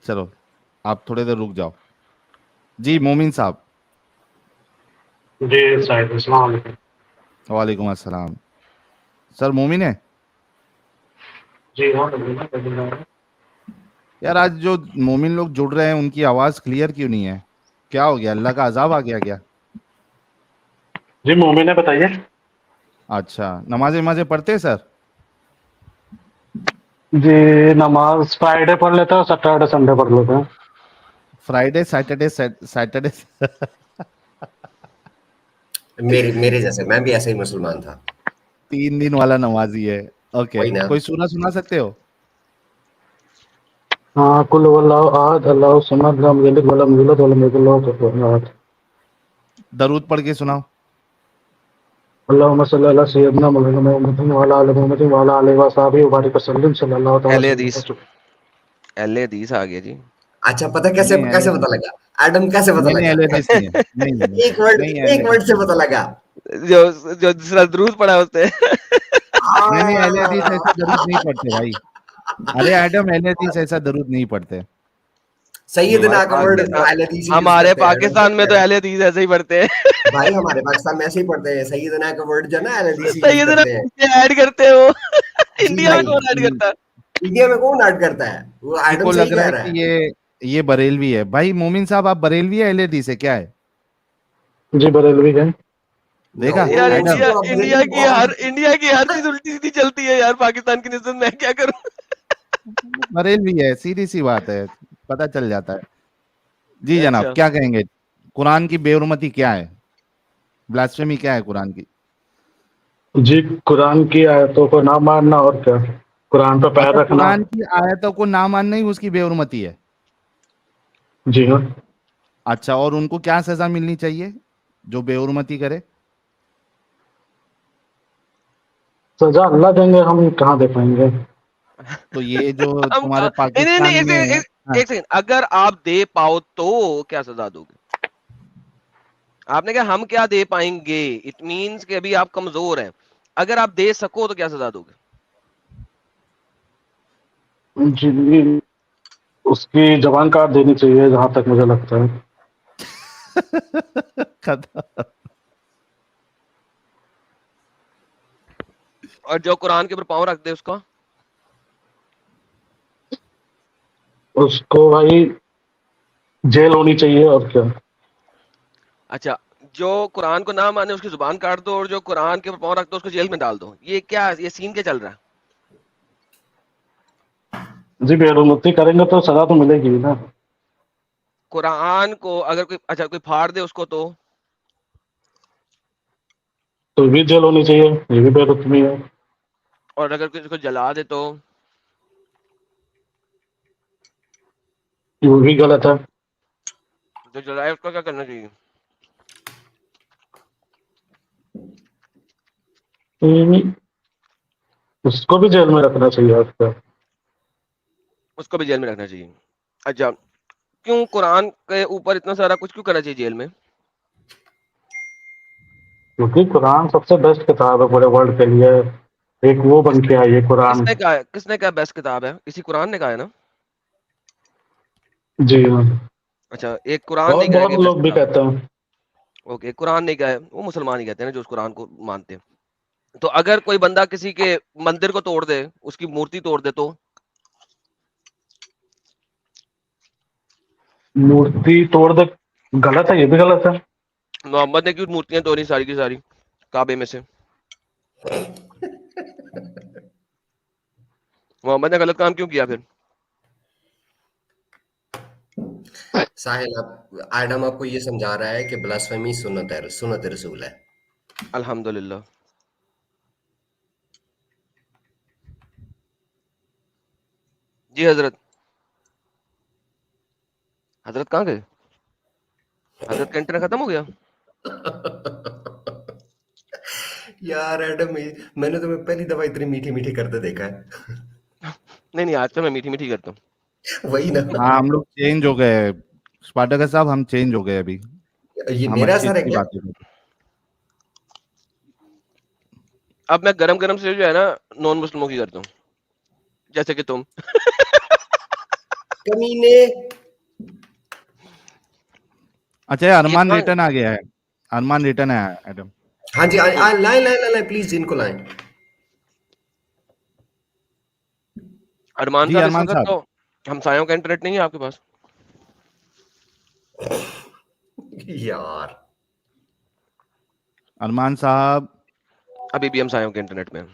चलो आप थोड़ी देर रुक जाओ। जी मोमिन साहब।
जी साहिब अस्सलाम वालेकुम।
वालेकुम अस्सलाम। सर मोमिन है?
जी हाँ।
यार आज जो मोमिन लोग जुड़ रहे हैं उनकी आवाज क्लियर क्यों नहीं है? क्या हो गया? अल्लाह का अजाब आ गया क्या?
जी मोमिन है, बताइए।
अच्छा नमाजें पढ़ते हैं सर?
जी नमाज फ्राइडे पढ़ लेते हैं, सैटरडे संडे पढ़ लेते हैं।
फ्राइडे सैटरडे
मेरे जैसे मैं भी ऐसे ही मुसलमान था।
3 दिन वाला नमाजी है। ओके कोई सूरा सुना सकते हो?
हाँ कुल वल्लाहु अहद अल्लाहु समद लम यलिद वलम यूलद वलम यकुल लहु कुफुवन अहद।
दरूद पढ़ के सुनाओ।
अल्लाहुम्मा सल्ली अला सय्यिदना मुहम्मद व अला आलि मुहम्मद व अला आलिहि व सहाबिहि व बारिक वसल्लम सल्लल्लाहु
अहले हदीस आ गया जी।
अच्छा पता कैसे पता लगा? एडम कैसे पता लगा? एक वर्ड से पता लगा।
जो दूसरा दरूद पढ़ा उसने।
नहीं अहले हदीस ऐसा दरूद नहीं पढ़ते भाई। अरे एडम अहले हदीस ऐसा दरूद नहीं पढ़ते।
सैयदना का वर्ड अहले हदीस
हमारे पाकिस्तान में तो अहले हदीस ऐसे ही पढ़ते हैं
भाई। हमारे पाकिस्तान में ऐसे ही पढ़ते हैं। सैयदना का वर्ड जो ना अहले हदीस
सैयदना ऐड करते हैं वो। इंडिया में कौन ऐड करता है?
इंडिया में कौन ऐड करता है? वो
किसी
एडम
को
सही
लग रहा
कह
है
रहा
कि
है।
ये बरेलवी है। भाई मोमिन साहब, आप बरेलवी है एलईडी से, क्या है?
जी बरेलवी है।
देखा
यार
एडम?
इंडिया की हर चीज उल्टी सीधी चलती है यार, पाकिस्तान की निस्बत मैं क्या करूं।
बरेलवी है, सीधी सी बात है, पता चल जाता है। जी जनाब,
अच्छा।
क्या कहेंगे? कुरान की बेहुरमती क्या है? ब्लास्फेमी क्या है कुरान की?
जी कुरान की आयतों को ना मानना, और क्या, कुरान पे पैर
अच्छा,
रखना।
कुरान की आयतों को ना मानना ही उसकी बेहुरमती है?
जी हाँ।
अच्छा, और उनको क्या सजा मिलनी चाहिए जो बेहुरमती करे?
सजा अल्लाह देंगे, हम कहाँ दे पाएंगे।
तो ये जो
हम
तुम्हारे
नहीं
पाकिस्तान
नहीं
में है, हाँ,
एक सेकंड, अगर आप दे पाओ तो क्या सजा दोगे? आपने कहा हम क्या दे पाएंगे, इट मींस कि अभी आप कमजोर हैं। अगर आप दे सको तो क्या सजा दोगे?
जी उसकी जबान काट देनी चाहिए, जहां तक मुझे लगता है।
और जो कुरान के ऊपर पांव रख दे उसका?
उसको भाई जेल होनी चाहिए, और क्या।
अच्छा, जो कुरान को ना माने उसकी जुबान काट दो, और जो कुरान के ऊपर पांव रख दो उसको जेल में डाल दो। ये क्या, ये सीन क्या चल रहा है?
जी बेरुमती करेंगे तो सजा तो मिलेगी ही ना।
कुरान को अगर कोई, अच्छा कोई फाड़ दे उसको
तो भी जेल होनी चाहिए, ये भी बेरुतमी है।
और अगर किसी को जला दे तो?
वो भी गलत है।
जो जलाए उसका क्या करना चाहिए?
उसको भी जेल में रखना चाहिए आपका।
उसको भी जेल में रखना चाहिए। अच्छा, क्यों कुरान के ऊपर इतना सारा कुछ क्यों करना चाहिए जेल में?
क्योंकि कुरान सबसे बेस्ट किताब है पूरे वर्ल्ड के लिए। एक वो बन के आई है कुरान।
किसने कहा बेस्ट किताब है? इसी कुरान ने कहा है ना?
जी हाँ।
अच्छा, एक कुरान
बहुत
नहीं कहा
बहुत
कि बेस्ट
लोग भी
किताब है।
कहते हैं।
ओके, कुरान नहीं कहा है, वो मुसलमान ही कहते हैं ना जो उस कुरान को मानते हैं। तो अगर कोई बंदा किसी के मंदिर को तोड़ दे, उसकी मूर्ति तोड़ दे तो?
मूर्ति तोड़ दे, गलत है, ये भी गलत है।
मोहम्मद ने क्यों मूर्तियां तोड़ी सारी की सारी काबे में से? मोहम्मद ने गलत काम क्यों किया फिर?
साहिल, आप एडम आपको ये समझा रहा है कि ब्लास्फेमी सुन्नत रसूल है।
अल्हम्दुलिल्लाह। जी हजरत। हजरत कहाँ गए? हजरत का इंटरनेट खत्म हो गया?
यार एडम, मैंने तुम्हें पहली दफा इतनी मीठी मीठी करते देखा है।
नहीं आज तो मैं मीठी मीठी करता हूँ।
वही ना।
हाँ, हम लोग चेंज हो गए स्पार्टकस साहब, हम चेंज हो गए अभी।
ये
हम
मेरा
अच्छी
असर है
अच्छी
क्या?
बातें करते।
अब मैं गरम गरम से जो है ना नॉन मुस्लिमों की करता हूँ, जैसे कि तुम।
कमीने।
अच्छा, ये अरमान रिटर्न आ गया है। अरमान रिटर्न है एडम।
हाँ जी, लाए लाए लाए प्लीज, इनको लाएं।
अरमान
जी
साहब, इस
अरमान
वक्त
साहब।
तो हमसायों का इंटरनेट नहीं है आपके पास?
यार
अरमान साहब
अभी भी हमसायों के इंटरनेट में।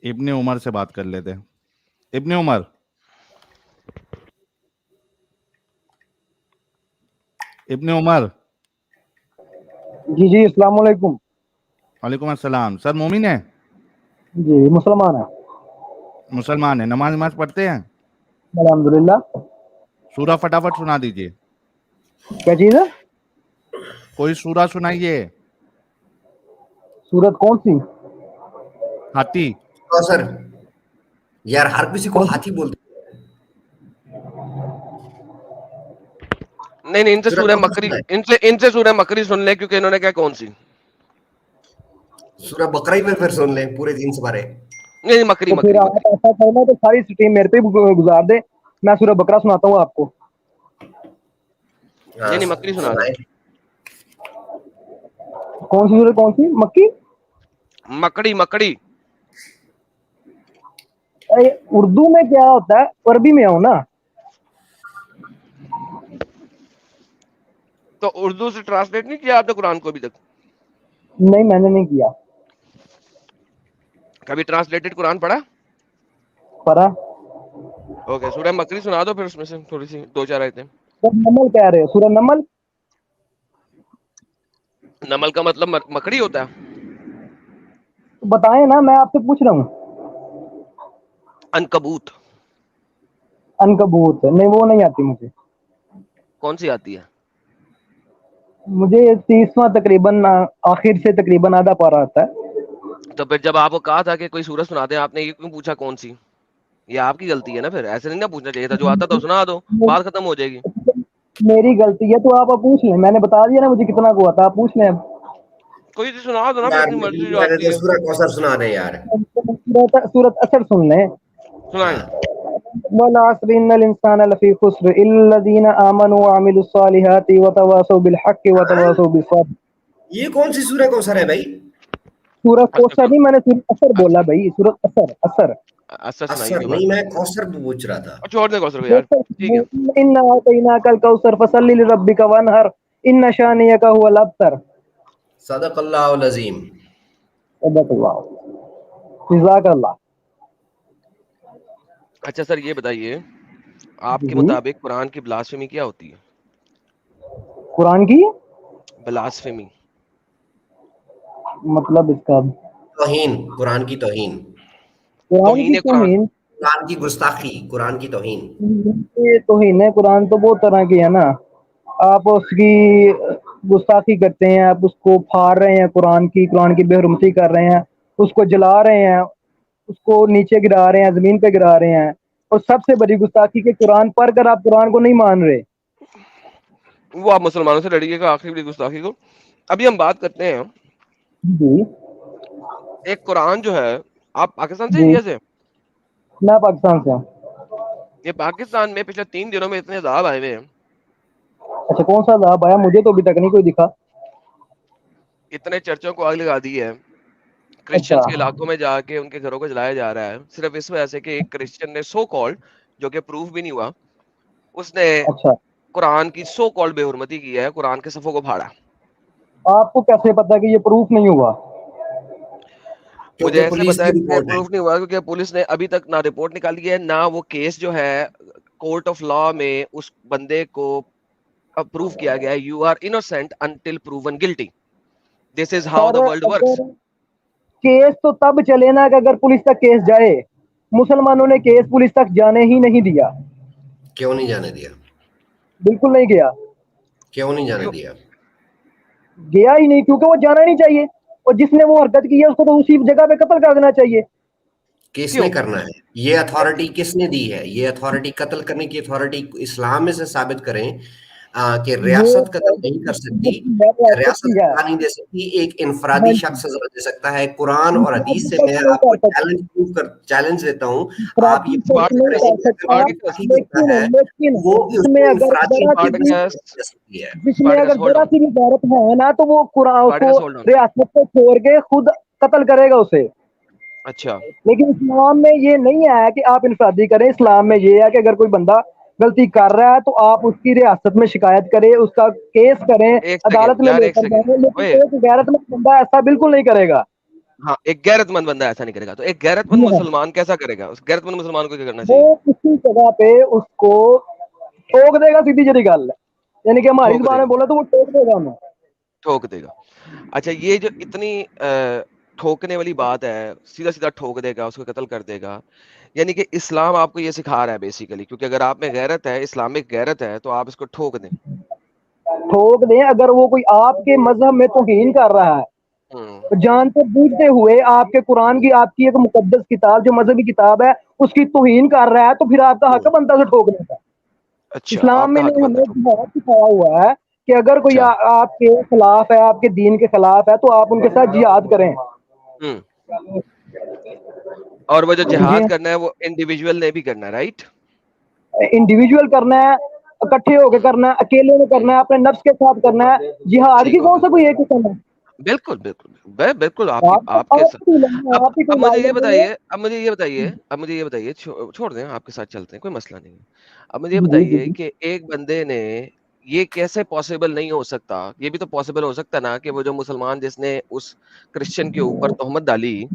इब्ने उमर से बात कर लेते हैं। इब्ने उमर, इब्ने उमर।
जी जी, अस्सलाम वालेकुम।
वालेकुम अस्सलाम। सर मोमिन है?
जी मुसलमान है।
मुसलमान है, नमाज नमाज पढ़ते हैं?
अल्हम्दुलिल्लाह।
सूरा फटाफट सुना दीजिए।
क्या चीज है?
कोई सूरा सुनाइए।
सूरत कौन सी?
सर,
हाथी।
यार हर किसी को हाथी बोलते।
नहीं, इनसे सूरह मकरी, इनसे सूरह मकरी सुन ले, क्योंकि इन्होंने क्या कौन सी
सूरह बकरा ही में फिर सुन ले पूरे 3 बारे।
नहीं, मकरी
तो फिर आप ऐसा करना तो सारी स्ट्रीम मेरे पे गुजार दे, मैं सूरह बकरा सुनाता हूँ आपको।
नहीं, मकरी सुना दे।
कौन सी सूरत, कौन सी? मक्की?
मकड़ी।
उर्दू में क्या होता है, अरबी में आओ ना।
तो उर्दू से ट्रांसलेट नहीं किया आपने कुरान को अभी तक?
नहीं, मैंने नहीं किया।
कभी ट्रांसलेटेड कुरान पढ़ा?
पढ़ा।
ओके, सूरह मकरी सुना दो फिर उसमें से थोड़ी सी 2-4 आयतें।
नमल कह रहे हो, सूरह नमल?
नमल का मतलब मकड़ी होता है?
तो बताएं ना, मैं आपसे पूछ रहा हूँ।
अनकबूत।
अनकबूत? नहीं, वो नहीं आती मुझे।
कौन सी आती है?
मुझे 30वां तकरीबन आखिर से तकरीबन आधा पारा आता है।
तो फिर जब आपको कहा था कि कोई सूरत सुना दे, आपने ये क्यों पूछा कौन सी? ये आपकी गलती है ना, फिर ऐसे नहीं ना पूछना चाहिए था। जो आता तो सुना दो, बात खत्म हो जाएगी।
मेरी गलती है तो आप पूछ लें, मैंने बता दिया ना मुझे कितना को आता, आप पूछ लें।
कोई चीज सुना दो ना, फिर अपनी मर्जी जो
मैंने
आती
तो
है।
सूरह कौसर सुना दे यार।
सूरत असर सुन लें।
सुनाएं।
वल अस्र इन्नल इंसाना लफी खुस्र इल्लज़ीना आमनु व अमिलुस सालिहाति व तवासौ बिल हक़्क़ि व तवासौ बिस सब्र।
ये कौन सी सूरह कौसर है भाई?
सूरत कौसर नहीं, मैंने सूरत असर बोला भाई, सूरत असर। असर
असर नहीं, मैं कौसर पे पूछ रहा था।
छोड़ दे कौसर को यार, ठीक है।
इन्ना अतैनाकल कौसर फसल्लि लिरब्बिका वनहर इन्ना शानियका हुवल अब्तर।
सदक़ल्लाहुल अज़ीम।
सदक़ल्लाह। जज़ाकल्लाह।
अच्छा सर, ये बताइए आपके मुताबिक कुरान की ब्लास्फेमी क्या होती है?
कुरान की
ब्लास्फेमी
मतलब इसका
तौहीन, कुरान की तौहीन।
कुरान की तौहीन,
कुरान की गुस्ताखी, कुरान की तौहीन।
ये तौहीन है कुरान तो बहुत तरह की है ना। आप उसकी गुस्ताखी करते हैं, आप उसको फाड़ रहे हैं, कुरान की बेहुरमती कर रहे हैं, उसको जला रहे हैं, उसको नीचे गिरा रहे हैं, जमीन पे गिरा रहे हैं। और सबसे बड़ी गुस्ताखी के कुरान पढ़कर आप कुरान को नहीं मान रहे।
वो आप मुसलमानों से लड़िएगा आखिरी बड़ी गुस्ताखी को। अभी हम बात करते हैं
जी।
एक कुरान जो है, आप पाकिस्तान से इंडिया से?
मैं पाकिस्तान से हूँ।
ये पाकिस्तान में पिछले 3 दिनों में इतने अज़ाब आए हुए हैं।
अच्छा, कौन सा अज़ाब आया? मुझे तो अभी तक नहीं कोई दिखा।
इतने चर्चों को आग लगा दी है, क्रिश्चियंस के इलाकों में जाके उनके घरों को जलाया जा रहा है, सिर्फ इस वजह से कि एक क्रिश्चियन ने सो कॉल्ड, जो कि प्रूफ भी नहीं हुआ, उसने कुरान की सो कॉल्ड बेहुरमती की है, कुरान के सफ़ों को फाड़ा।
आपको कैसे पता कि ये प्रूफ नहीं हुआ?
मुझे ऐसे पता है कि प्रूफ नहीं हुआ क्योंकि पुलिस ने अभी तक ना रिपोर्ट निकाली है, ना वो केस जो है कोर्ट ऑफ लॉ में उस बंदे को प्रूव किया गया है। You are innocent until proven guilty. This is how the world works.
Case तो तब चले ना कि अगर पुलिस तक केस जाए। मुसलमानों ने केस पुलिस तक जाने ही नहीं दिया।
क्यों नहीं जाने दिया?
बिल्कुल नहीं गया।
क्यों नहीं जाने दिया?
गया ही नहीं, क्योंकि वो जाना नहीं चाहिए, और जिसने वो हरकत की है उसको तो उसी जगह पे कत्ल कर देना चाहिए।
किसने करना है? ये अथॉरिटी किसने दी है? ये अथॉरिटी, कत्ल करने की अथॉरिटी इस्लाम में से साबित करें कि रियासत कत्ल नहीं कर सकती, रियासत कत्ल नहीं दे सकती, एक इनफरादी शख्स सजा दे सकता है। कुरान और हदीस से मैं आपको चैलेंज देता हूँ। आप ये बात
जिसमें अगर जरा सी भी गैरत है ना तो वो कुरान को रियासत को छोड़ के खुद कत्ल करेगा उसे।
अच्छा,
लेकिन इस्लाम में ये नहीं है कि आप इंफरादी करें। इस्लाम में ये है कि अगर कोई बंदा गलती कर रहा है तो आप उसकी रियासत में शिकायत करें, उसका केस करें, अदालत में लेकर जाएं। लेकिन एक गैरतमंद बंदा ऐसा बिल्कुल नहीं करेगा।
हाँ, एक गैरतमंद बंदा ऐसा नहीं करेगा। तो एक गैरतमंद मुसलमान कैसा करेगा? उस गैरतमंद मुसलमान को क्या करना चाहिए?
वो किसी जगह पे उसको ठोक देगा, सीधी जरी गल, यानी कि हमारी जुबान में बोला तो वो ठोक देगा, हमें
ठोक देगा। अच्छा, ये जो इतनी ठोकने वाली बात है, सीधा सीधा ठोक देगा, उसको कत्ल कर देगा, यानी कि इस्लाम आपको ये सिखा रहा है बेसिकली, क्योंकि अगर आप में गैरत है, इस्लामिक गैरत है, तो आप इसको ठोक दें।
ठोक दें। अगर वो कोई आपके मजहब में तौहीन कर रहा है, तो जानते बूझते हुए आपके कुरान की, आपकी एक मुकद्दस किताब जो मजहबी किताब है, उसकी तौहीन कर रहा है, तो फिर आपका हक बनता है ठोकने का।
अच्छा,
इस्लाम में हमें सिखाया हुआ है कि अगर कोई आपके खिलाफ है, आपके दीन के खिलाफ है, तो आप उनके साथ जिहाद करें।
और वो जो जिहाद करना है वो इंडिविजुअल ने भी करना है, राइट?
इंडिविजुअल करना है, इकट्ठे होकर करना है, अकेले में करना है, अपने नफ्स के साथ करना है। जिहाद की कौन सा कोई एक किस्म है?
बिल्कुल, बिल्कुल, बिल्कुल आपके अब मुझे ये बताइए छोड़ दें, आपके साथ चलते हैं, कोई मसला नहीं है। अब मुझे ये बताइए कि एक बंदे ने ये कैसे पॉसिबल नहीं हो सकता, ये भी तो पॉसिबल हो सकता ना कि वो जो मुसलमान जिसने उस क्रिश्चियन के ऊपर तोहमत डाली,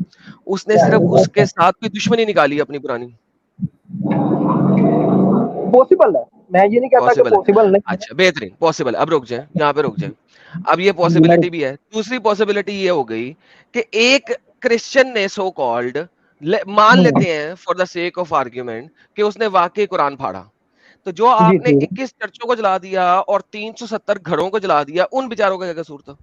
उसने सिर्फ उसके साथ कोई दुश्मनी निकाली अपनी पुरानी।
पॉसिबल है, मैं ये नहीं कहता कि पॉसिबल नहीं है।
अच्छा, बेहतरीन, पॉसिबल। अब रुक जाए, यहाँ पे रुक जाए। अब ये पॉसिबिलिटी भी है। दूसरी पॉसिबिलिटी ये हो गई कि एक क्रिश्चियन ने सो कॉल्ड मान लेते हैं for the sake of argument कि उसने वाकई कुरान फाड़ा, तो जो आपने 21 चर्चों को जला दिया और 370 घरों को जला दिया, उन बेचारों का क्या कसूर था?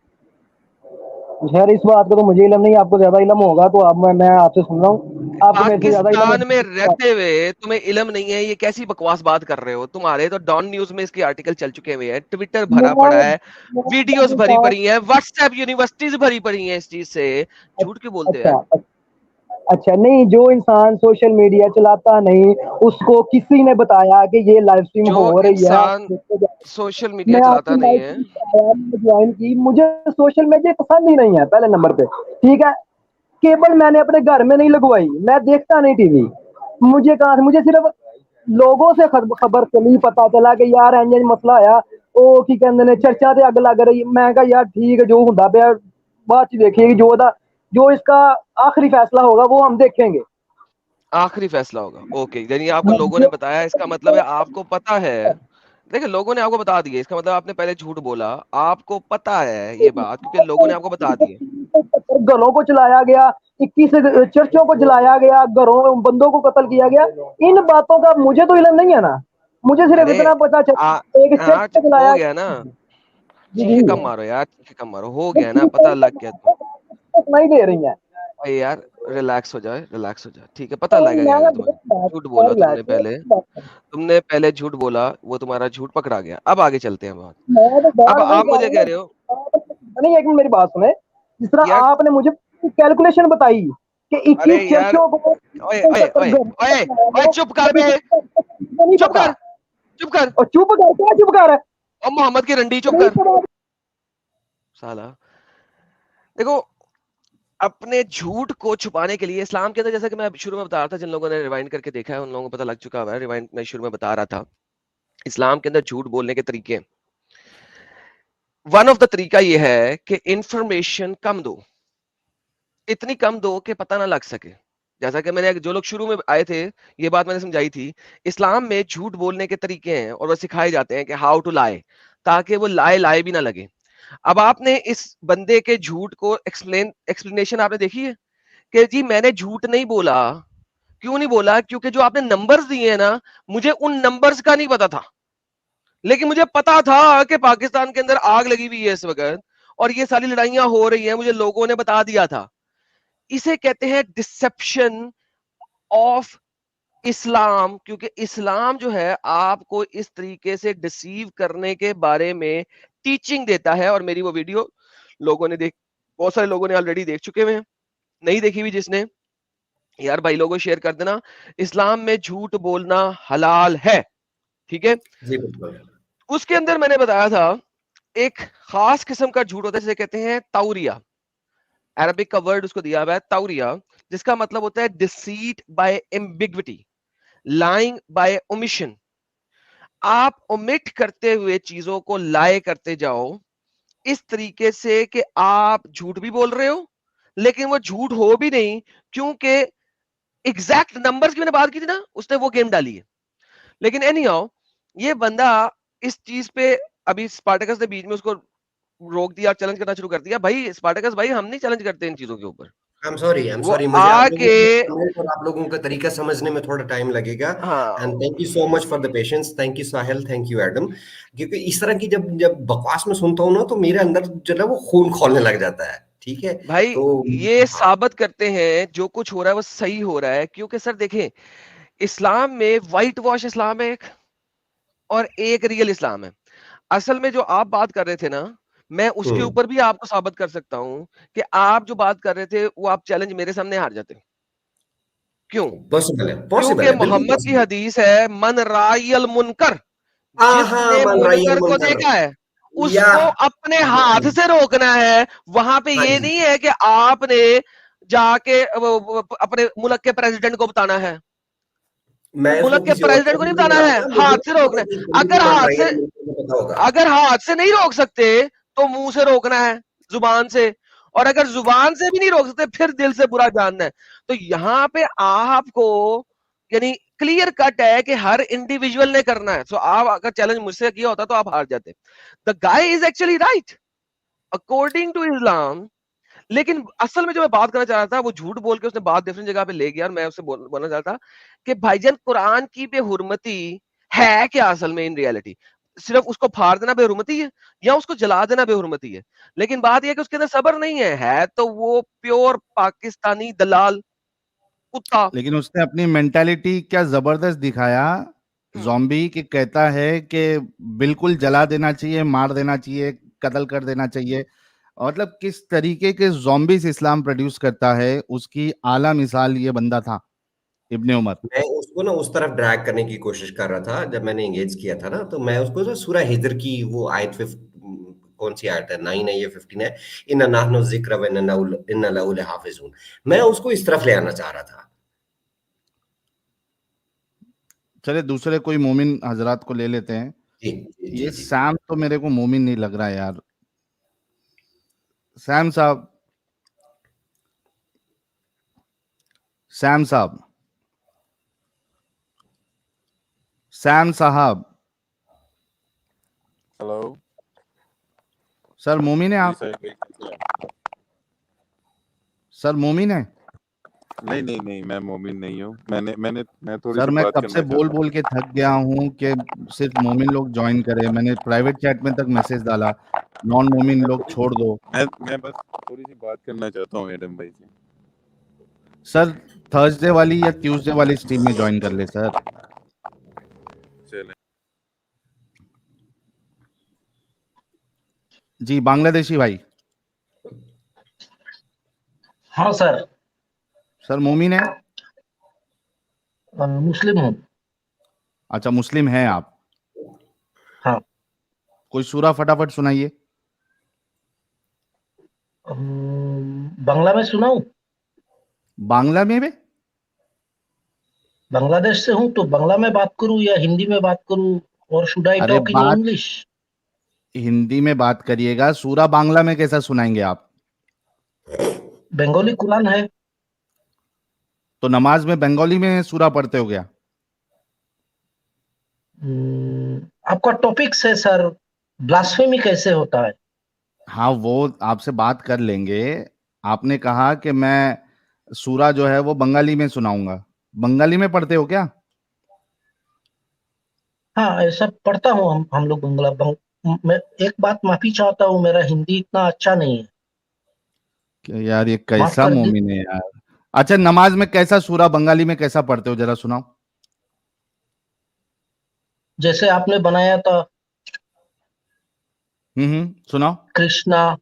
यार इस बात का तो मुझे इल्म नहीं, आपको ज्यादा इल्म होगा, तो अब मैं आपसे सुन रहा हूँ, आपको मेरे से ज्यादा इल्म
पाकिस्तान में रहते हुए तुम्हें इल्म नहीं है, ये कैसी बकवास बात कर रहे हो? तुम्हारे तो डॉन न्यूज में इसके आर्टिकल चल चुके हुए हैं, ट्विटर भरा पड़ा है, वीडियोस भरी पड़ी हैं, व्हाट्सएप यूनिवर्सिटीज भरी पड़ी हैं इस चीज से। झूठ क्यों बोलते हैं?
अच्छा नहीं, जो इंसान सोशल मीडिया चलाता नहीं, उसको किसी ने बताया कि ये लाइव स्ट्रीम हो रही है,
सोशल मीडिया चलाता नहीं है,
ज्वाइन की, मुझे सोशल मीडिया पसंद ही नहीं है पहले नंबर पे, ठीक है। केबल मैंने अपने घर में नहीं लगवाई, मैं देखता नहीं टीवी, मुझे कहाँ से, मुझे सिर्फ लोगों से खबर चली, पता चला कि यार इंज मसला आया, ਉਹ ਕੀ ਕਹਿੰਦੇ ਨੇ ਚਰਚਾ ਤੇ ਅੱਗ ਲੱਗ ਰਹੀ, मैं कहा यार ठीक है जो ਹੁੰਦਾ ਪਿਆ ਬਾਅਦ ਚ ਦੇਖੀਏ, जो इसका आखिरी फैसला होगा वो हम देखेंगे।
आखिरी फैसला होगा, ओके। यानी आपको लोगों ने बताया, इसका मतलब है आपको पता है। देखिए, लोगों ने आपको बता दिया, इसका मतलब आपने पहले झूठ बोला, आपको पता है ये बात, क्योंकि लोगों ने आपको बता दी।
घरों को चलाया गया, 21 चर्चों को जलाया गया, घरों बंदों को कत्ल किया गया, इन बातों का मुझे तो इल्म नहीं है ना, मुझे सिर्फ इतना पता चला एक चर्च को जलाया
गया ना। चीखे कम मारो यार, चीखे कम मारो, हो गया ना, पता लग गया।
नहीं दे रही है
भाई यार, रिलैक्स हो जाए, रिलैक्स हो जाए, ठीक है, पता लग गया तुम्हें। झूठ बोला तुमने पहले झूठ बोला, वो तुम्हारा झूठ पकड़ा गया। अब आगे चलते हैं बात। अब आप मुझे कह रहे हो,
नहीं, एक मिनट मेरी बात सुने, जिस तरह आपने मुझे कैलकुलेशन बताई कि 21 चर्चों को,
चुप कर बे, चुप कर, चुप कर,
और चुप कर, क्या चुप कर,
और मोहम्मद की रंडी चुप कर साला। देखो, अपने झूठ को छुपाने के लिए इस्लाम के अंदर, जैसा कि मैं शुरू में बता रहा था, जिन लोगों ने रिवाइंड करके देखा है उन लोगों को पता लग चुका है, रिवाइंड मैं शुरू में बता रहा था, इस्लाम के अंदर झूठ बोलने के तरीके, वन ऑफ द तरीका ये है कि इंफॉर्मेशन कम दो, इतनी कम दो कि पता ना लग सके। जैसा कि मैंने, जो लोग शुरू में आए थे, ये बात मैंने समझाई थी, इस्लाम में झूठ बोलने के तरीके हैं और वो सिखाए जाते हैं कि हाउ टू लाई, ताकि वो लाए भी ना लगे। अब आपने इस बंदे के झूठ को एक्सप्लेनेशन आपने देखी है कि जी मैंने झूठ नहीं बोला। क्यों नहीं बोला? क्योंकि जो आपने नंबर्स दिए हैं ना, मुझे उन नंबर्स का नहीं पता था, लेकिन मुझे पता था कि पाकिस्तान के अंदर आग लगी हुई है इस वक्त और ये सारी लड़ाइयां हो रही हैं, मुझे लोगों ने बता दिया था। इसे कहते हैं डिसेप्शन ऑफ इस्लाम, क्योंकि इस्लाम जो है आपको इस तरीके से डिसीव करने के बारे में टीचिंग देता है। और मेरी वो वीडियो लोगों ने बहुत सारे लोगों ने ऑलरेडी देख चुके हैं, नहीं देखी हुई जिसने, यार भाई लोगों शेयर कर देना। इस्लाम में झूठ बोलना हलाल है, ठीक है
जी बिल्कुल।
उसके अंदर मैंने बताया था एक खास किस्म का झूठ होता है जिसे कहते हैं ताउरिया, अरबिक का वर्ड उसको दिया हुआ है ताउरिया, जिसका मतलब होता है deceit by ambiguity, lying by omission. आप ओमिट करते हुए चीजों को लाए करते जाओ इस तरीके से कि आप झूठ भी बोल रहे हो लेकिन वो झूठ हो भी नहीं, क्योंकि एग्जैक्ट नंबर्स की मैंने बात की थी ना, उसने वो गेम डाली है। लेकिन एनीहाउ ये बंदा इस चीज पे, अभी स्पार्टकस ने बीच में उसको रोक दिया, चैलेंज करना शुरू कर दिया। भाई स्पार्टकस भाई, हम नहीं चैलेंज करते इन चीजों के ऊपर।
I'm sorry, मुझे आप लोगों का तरीका समझने में थोड़ा टाइम लगेगा। And thank you so much for the patience, thank you Sahil, thank you Adam. क्योंकि इस तरह की जब बकवास में सुनता हूँ ना, तो मेरे अंदर जो है वो खून खौलने लग जाता है, ठीक है
भाई।
तो
ये साबित करते हैं जो कुछ हो रहा है वो सही हो रहा है, क्योंकि सर देखें, इस्लाम में व्हाइट वॉश इस्लाम है एक, और एक रियल इस्लाम है। असल में जो आप बात कर रहे थे ना, मैं उसके ऊपर भी आपको साबित कर सकता हूं कि आप जो बात कर रहे थे वो आप चैलेंज मेरे सामने हार जाते। क्यों?
पॉसिबल है,
क्योंकि मोहम्मद की हदीस है, मन रायल मुनकर, जिसने मुनकर को देखा है, उसको अपने हाथ से रोकना है। वहां पे ये नहीं है कि आपने जाके अपने मुल्क के प्रेसिडेंट को बताना है, मुल्क के प्रेसिडेंट को नहीं बताना है, हाथ से रोकना है। अगर हाथ से नहीं रोक सकते तो मुंह से रोकना है, जुबान से, और अगर जुबान से भी नहीं रोक सकते फिर दिल से बुरा जानना है। तो यहाँ पे आपको यानी क्लियर कट है कि हर इंडिविजुअल ने करना है। सो आप अगर चैलेंज मुझसे किया होता तो आप हार जाते। The guy is actually right according to Islam, लेकिन असल में जो मैं बात करना चाह रहा था वो झूठ बोल के उसने बात डिफरेंट जगह पे ले गया, और मैं उससे बोलना चाहता कि भाईजान कुरान की बेहुरमती है क्या असल में इन रियलिटी? सिर्फ उसको फाड़ देना बेहुरमती है या उसको जला देना बेहुरमती है? लेकिन बात यह है कि उसके अंदर सब्र नहीं है तो वो प्योर पाकिस्तानी दलाल कुत्ता।
लेकिन उसने अपनी मेंटालिटी क्या जबरदस्त दिखाया ज़ॉम्बी, कि कहता है कि बिल्कुल जला देना चाहिए, मार देना चाहिए, कत्ल कर देना चाहिए। मतलब किस तरीके के ज़ॉम्बीज इस्लाम प्रोड्यूस करता है, उसकी आला मिसाल ये बंदा था इब्ने उमर।
मैं उसको ना उस तरफ ड्रैग करने की कोशिश कर रहा था जब मैंने एंगेज किया था ना, तो मैं उसको ना सूरह हिजर की वो आयत कौन सी आयत है, 9 है या 15 है, इन्ना नहनु ज़िक्र व इन्ना लहू लहाफ़िज़ून, मैं उसको इस तरफ ले आना चाह रहा था।
चले दूसरे कोई मोमिन हजरात को ले लेते हैं। ये सैम तो मेरे को मोमिन नहीं लग रहा यार। सैम साहब, सैम साहब, सैम साहब,
हेलो
सर मोमिन है आप? सर मोमिन है?
नहीं मैं मोमिन नहीं हूँ। मैं थोड़ी
सर
सी
मैं
बात
कब
करना
से
चाहता
बोल बोल के थक गया हूँ कि सिर्फ मोमिन लोग ज्वाइन करें। मैंने प्राइवेट चैट में तक मैसेज डाला, नॉन मोमिन लोग छोड़ दो।
मैं बस थोड़ी सी बात करना चाहता हूँ एडम भाई से।
सर थर्सडे वाली या ट्यूसडे वाली स्ट्रीम में ज्वाइन कर ले सर।
चले
जी बांग्लादेशी भाई।
हाँ सर।
सर मोमिन है?
मुस्लिम हूँ।
अच्छा मुस्लिम हैं आप?
हाँ।
कोई सूरा फटाफट सुनाइए।
बांग्ला में सुनाऊं?
बांग्ला में भी?
बांग्लादेश से हूँ तो बांग्ला में बात करूं या हिंदी में बात करूं, और शुड आई
अरे
टॉक इन
बात
इंग्लिश?
हिंदी में बात करिएगा, सूरा बांग्ला में कैसा सुनाएंगे आप?
बंगाली कुरान है।
तो नमाज में बंगाली में सूरा पढ़ते हो गया?
आपका टॉपिक है सर, ब्लास्फेमी कैसे होता है?
हाँ वो आपसे बात कर लेंगे। आपने कहा कि मैं सूरा जो है वो बंगाली में सुनाऊंगा। बंगाली में पढ़ते हो क्या?
हाँ ऐसा पढ़ता हूँ हम लोग बंगला। मैं एक बात माफी चाहता हूँ, मेरा हिंदी इतना अच्छा नहीं है।
क्या यार ये
माफ
कैसा
कर दी।
मोमिन है यार। अच्छा नमाज में कैसा सूरा बंगाली में कैसा पढ़ते हो, जरा सुनाओ।
जैसे आपने बनाया था।
सुनाओ।
कृष्णा।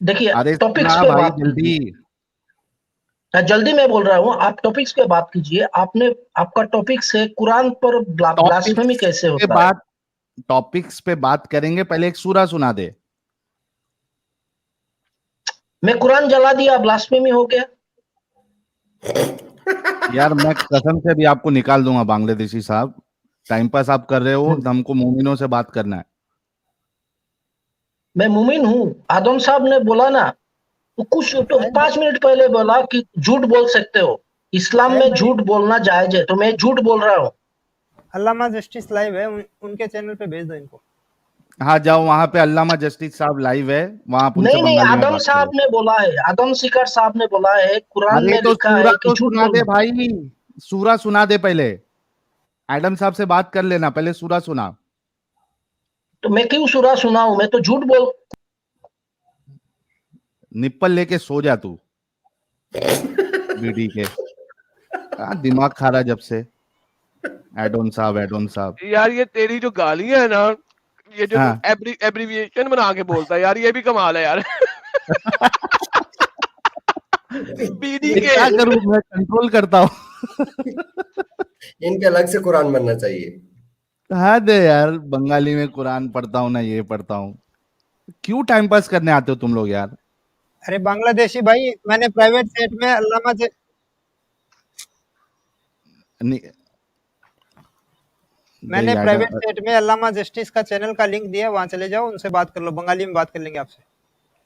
देखिए
अरे
टॉपिक्स
सुना
पे
भाई
बात
जल्दी।
जल्दी मैं बोल रहा हूँ, आप टॉपिक्स पे बात कीजिए। आपका टॉपिक्स है कुरान पर ब्लास्फेमी कैसे होता है।
टॉपिक्स पे बात करेंगे, पहले एक सूरा सुना दे।
मैं कुरान जला दिया, ब्लास्फेमी हो गया।
यार मैं कसम से भी आपको निकाल दूंगा बांग्लादेशी साहब। टाइम पास आप कर रहे हो, हमको मोमिनों से बात करना है।
मैं मुमिन हूँ। आदम साहब ने बोला ना, तो कुछ तो 5 मिनट पहले बोला कि झूठ बोल सकते हो, इस्लाम में झूठ बोलना जायज है, तो मैं झूठ बोल रहा हूँ।
अल्लामा जस्टिस लाइव है, उनके चैनल पे भेज दो इनको।
हाँ जाओ वहां पे, अल्लामा जस्टिस साहब लाइव है, वहां आप उनसे
नहीं
बंगाली में
आदम
बात
साहब
करो।
ने बोला है, आदम सिकर साहब ने बोला है, कुरान
अरे
में
तो
लिखा
सूरा
है कि
तो
झूठ
सुना दे
बोलना।
भाई, सूरा सुना दे पहले। एडम साहब से बात कर लेना, पहले सूरा सुना।
तो मैं क्यों सूरा सुनाऊं, मैं तो झूठ बोल।
निप्पल लेके सो जा तू बीडी के। दिमाग खा रहा जब से। एडोन साहब
यार ये तेरी जो गालियां है ना, ये जो
हाँ।
एब्रीविएशन बना के बोलता है यार, ये भी कमाल है यार। बीडी के
क्या करूं, मैं कंट्रोल करता हूँ।
इनके अलग से कुरान बनना चाहिए।
हाँ दे यार, बंगाली में कुरान पढ़ता हूँ ना, ये पढ़ता हूँ। क्यों टाइम पास करने आते हो तुम लोग यार?
अरे बांग्लादेशी भाई, मैंने प्राइवेट सेट में मैंने प्राइवेट सेट में अल्लामा जस्टिस का चैनल का लिंक दिया, वहां चले जाओ, उनसे बात कर लो, बंगाली में बात कर लेंगे आपसे।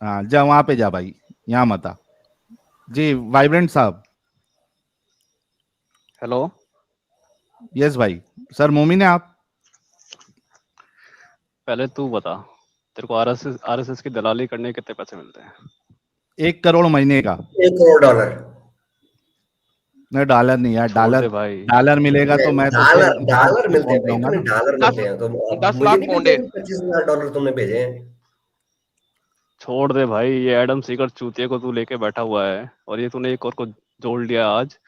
हाँ जा, वहां पे जा भाई, यहाँ मत आ। जी वाइब्रेंट साहब।
हेलो।
यस भाई। सर मोमिन है आप?
पहले तू बता, तेरे को आरएसएस की दलाली करने के कितने पैसे मिलते हैं?
1 करोड़ महीने का।
1 करोड़ डॉलर।
नहीं डॉलर नहीं यार, डॉलर
भाई,
डॉलर मिलेगा तो मैं
डॉलर मिलते हैं भाई, तुम्हें डॉलर मिलते हैं तो
10 लाख पौंडे।
25,000 डॉलर तुमने भेजे हैं।
छोड़ दे भाई, ये एडम सीकर चूतिए को तू लेके बैठा हुआ है और ये तूने एक और को जोड़ लिया आज।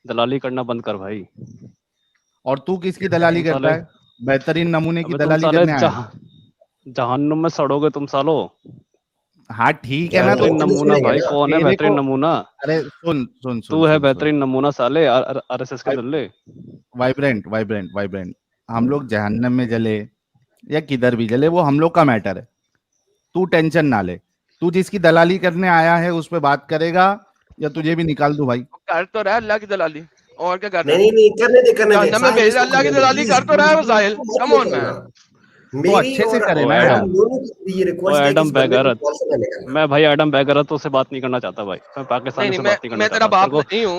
दलाली करना बंद कर भाई।
और तू किसकी दलाली करता है? बेहतरीन नमूने की दलाली करने आया।
जहन्नुम में सड़ोगे तुम सालो।
हाँ ठीक है ना, तो
नमूना भाई कौन है बेहतरीन नमूना?
अरे सुन सुन सुन,
तू है बेहतरीन नमूना साले आरएसएस के दल्ले।
वाइब्रेंट वाइब्रेंट वाइब्रेंट, हम लोग जहन्नम में जले या किधर भी जले, वो हम लोग का मैटर है। तू टेंशन ना ले। तू जिसकी दलाली करने आया है उस पे बात करेगा या तुझे भी निकाल दूं भाई?
कर तो रहा है अल्लाह की दलाली, और क्या कर
रहा है? नहीं करने दे
जहन्नम में भेज अल्लाह की दलाली कर तो रहा है वो साहिल। कम ऑन मैन,
तो अच्छे से करे ना यार।
एडम बैगरत, मैं भाई एडम बैगरत से बात नहीं करना चाहता भाई। मैं पाकिस्तानी से बात नहीं करना चाहता।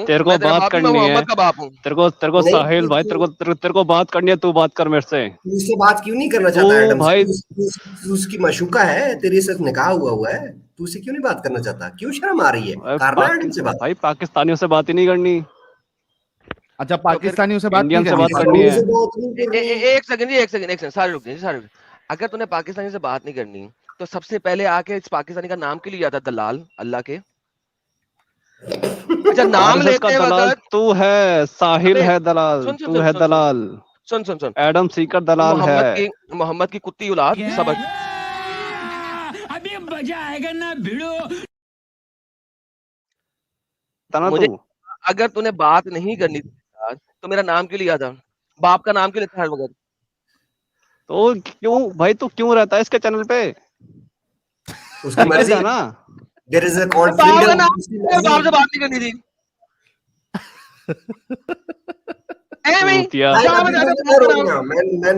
तेरे को बात करनी है, तेरे को साहिल भाई, तेरे को बात करनी है, तू बात कर मेरे से।
तू उससे बात क्यों नहीं करना चाहता एडम भाई? तू उसकी मशूका है, तेरे साथ निकाह हुआ है, तू उससे क्यों नहीं बात करना चाहता? क्यों शर्म आ रही है? करना एडम से बात
भाई, पाकिस्तानियों से बात ही नहीं करनी।
अच्छा पाकिस्तानियों से बात
इंडियन से बात करनी है।
एक सेकंड सारे रुक जाइए। अगर तूने पाकिस्तानी से बात नहीं करनी तो सबसे पहले आके इस पाकिस्तानी का नाम क्यों लिया था? दलाल अल्लाह के। अच्छा नाम लेते वक्त
तू है, साहिल है दलाल, तू है दलाल।
सुन
एडम सीकर दलाल है।
मोहम्मद की कुत्ती औलाद सबक।
अभी मजा आएगा ना भिड़ो।
मुझे अगर तूने बात नहीं करनी थी तो मेरा नाम क्यों लिया था? बाप का नाम क्यों लिखा है मगर?
तो क्यों भाई, तू क्यों रहता है इसके चैनल पे?
उसकी मर्जी
ना।
There is a conflict.
बाप से बात नहीं करनी थी।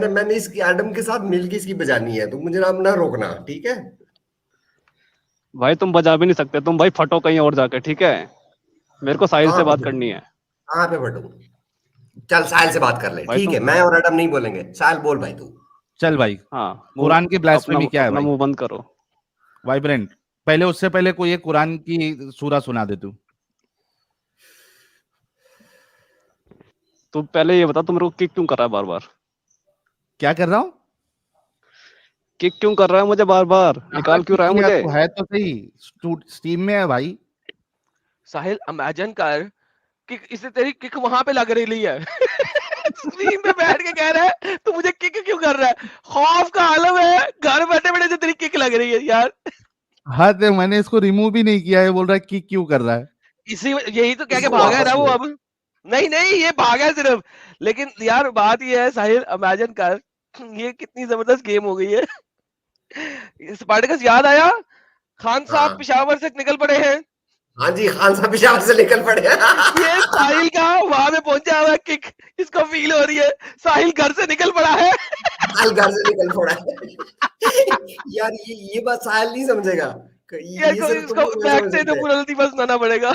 मैंने इसकी एडम के साथ मिलकर इसकी बजानी है, तो मुझे नाम ना रोकना, ठीक है
भाई? तुम बजा भी नहीं सकते, तुम भाई फटो कहीं और जाके, ठीक है? मेरे को साहिल से बात करनी है।
कहाँ पे फटो? चल साहिल से बात कर ले, ठीक है? मैं और एडम नहीं बोलेंगे। साहिल बोल भाई तू।
चल भाई।
हाँ,
कुरान की ब्लास्फेमी क्या है भाई?
मुंह बंद करो
वाइब्रेंट। पहले उससे पहले कोई एक कुरान की सूरा सुना दे तू।
तू पहले ये बता, तू मेरे को किक क्यों कर रहा है बार बार?
क्या कर रहा हूँ?
किक क्यों कर रहा है मुझे बार बार? निकाल क्यों रहा है मुझे?
तो है तो सही, स्टीम में है भाई।
साहिल इमेजिन कर कि इसे तेरी किक वहां पे लग रही है। स्ट्रीम पे बैठ के कह रहा है तू मुझे किक क्यों कर रहा है? खौफ का आलम है, घर बैठे बैठे से तेरी किक लग रही है यार।
हाँ तो मैंने इसको रिमूव भी नहीं किया है, बोल रहा है किक क्यों कर रहा है?
इसी यही तो कह के भागा है ना वो। अब नहीं ये भागा है सिर्फ, लेकिन यार बात ये है साहिल, इमेजिन कर ये कितनी जबरदस्त गेम हो गई है। स्पार्टकस याद आया? खान साहब पेशावर से निकल पड़े हैं।
हाँ जी, खान साहब पेशावर से निकल पड़े हैं।
ये साहिल का वहां पे पहुंचा हुआ किक इसको फील हो रही है। साहिल घर से निकल पड़ा है।
साहिल घर से निकल पड़ा है। यार ये बात साहिल नहीं समझेगा।
इसको बैक से तो पूरा जल्दी बस सुनाना पड़ेगा।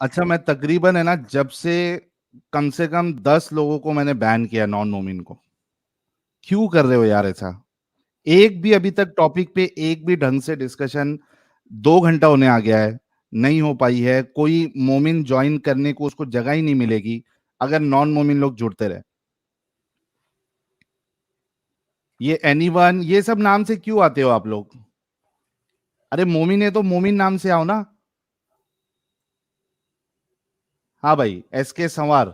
अच्छा मैं तकरीबन है ना, जब से कम 10 लोगों को मैंने बैन किया नॉन मोमिन को। क्यों कर रहे हो यार ऐसा? एक भी अभी तक टॉपिक पे एक भी ढंग से डिस्कशन, 2 घंटा होने आ गया है, नहीं हो पाई है। कोई मोमिन ज्वाइन करने को उसको जगह ही नहीं मिलेगी अगर नॉन मोमिन लोग जुड़ते रहे। ये एनीवन, ये सब नाम से क्यों आते हो आप लोग? अरे मोमिन है तो मोमिन नाम से आओ ना। हाँ भाई, एसके संवार।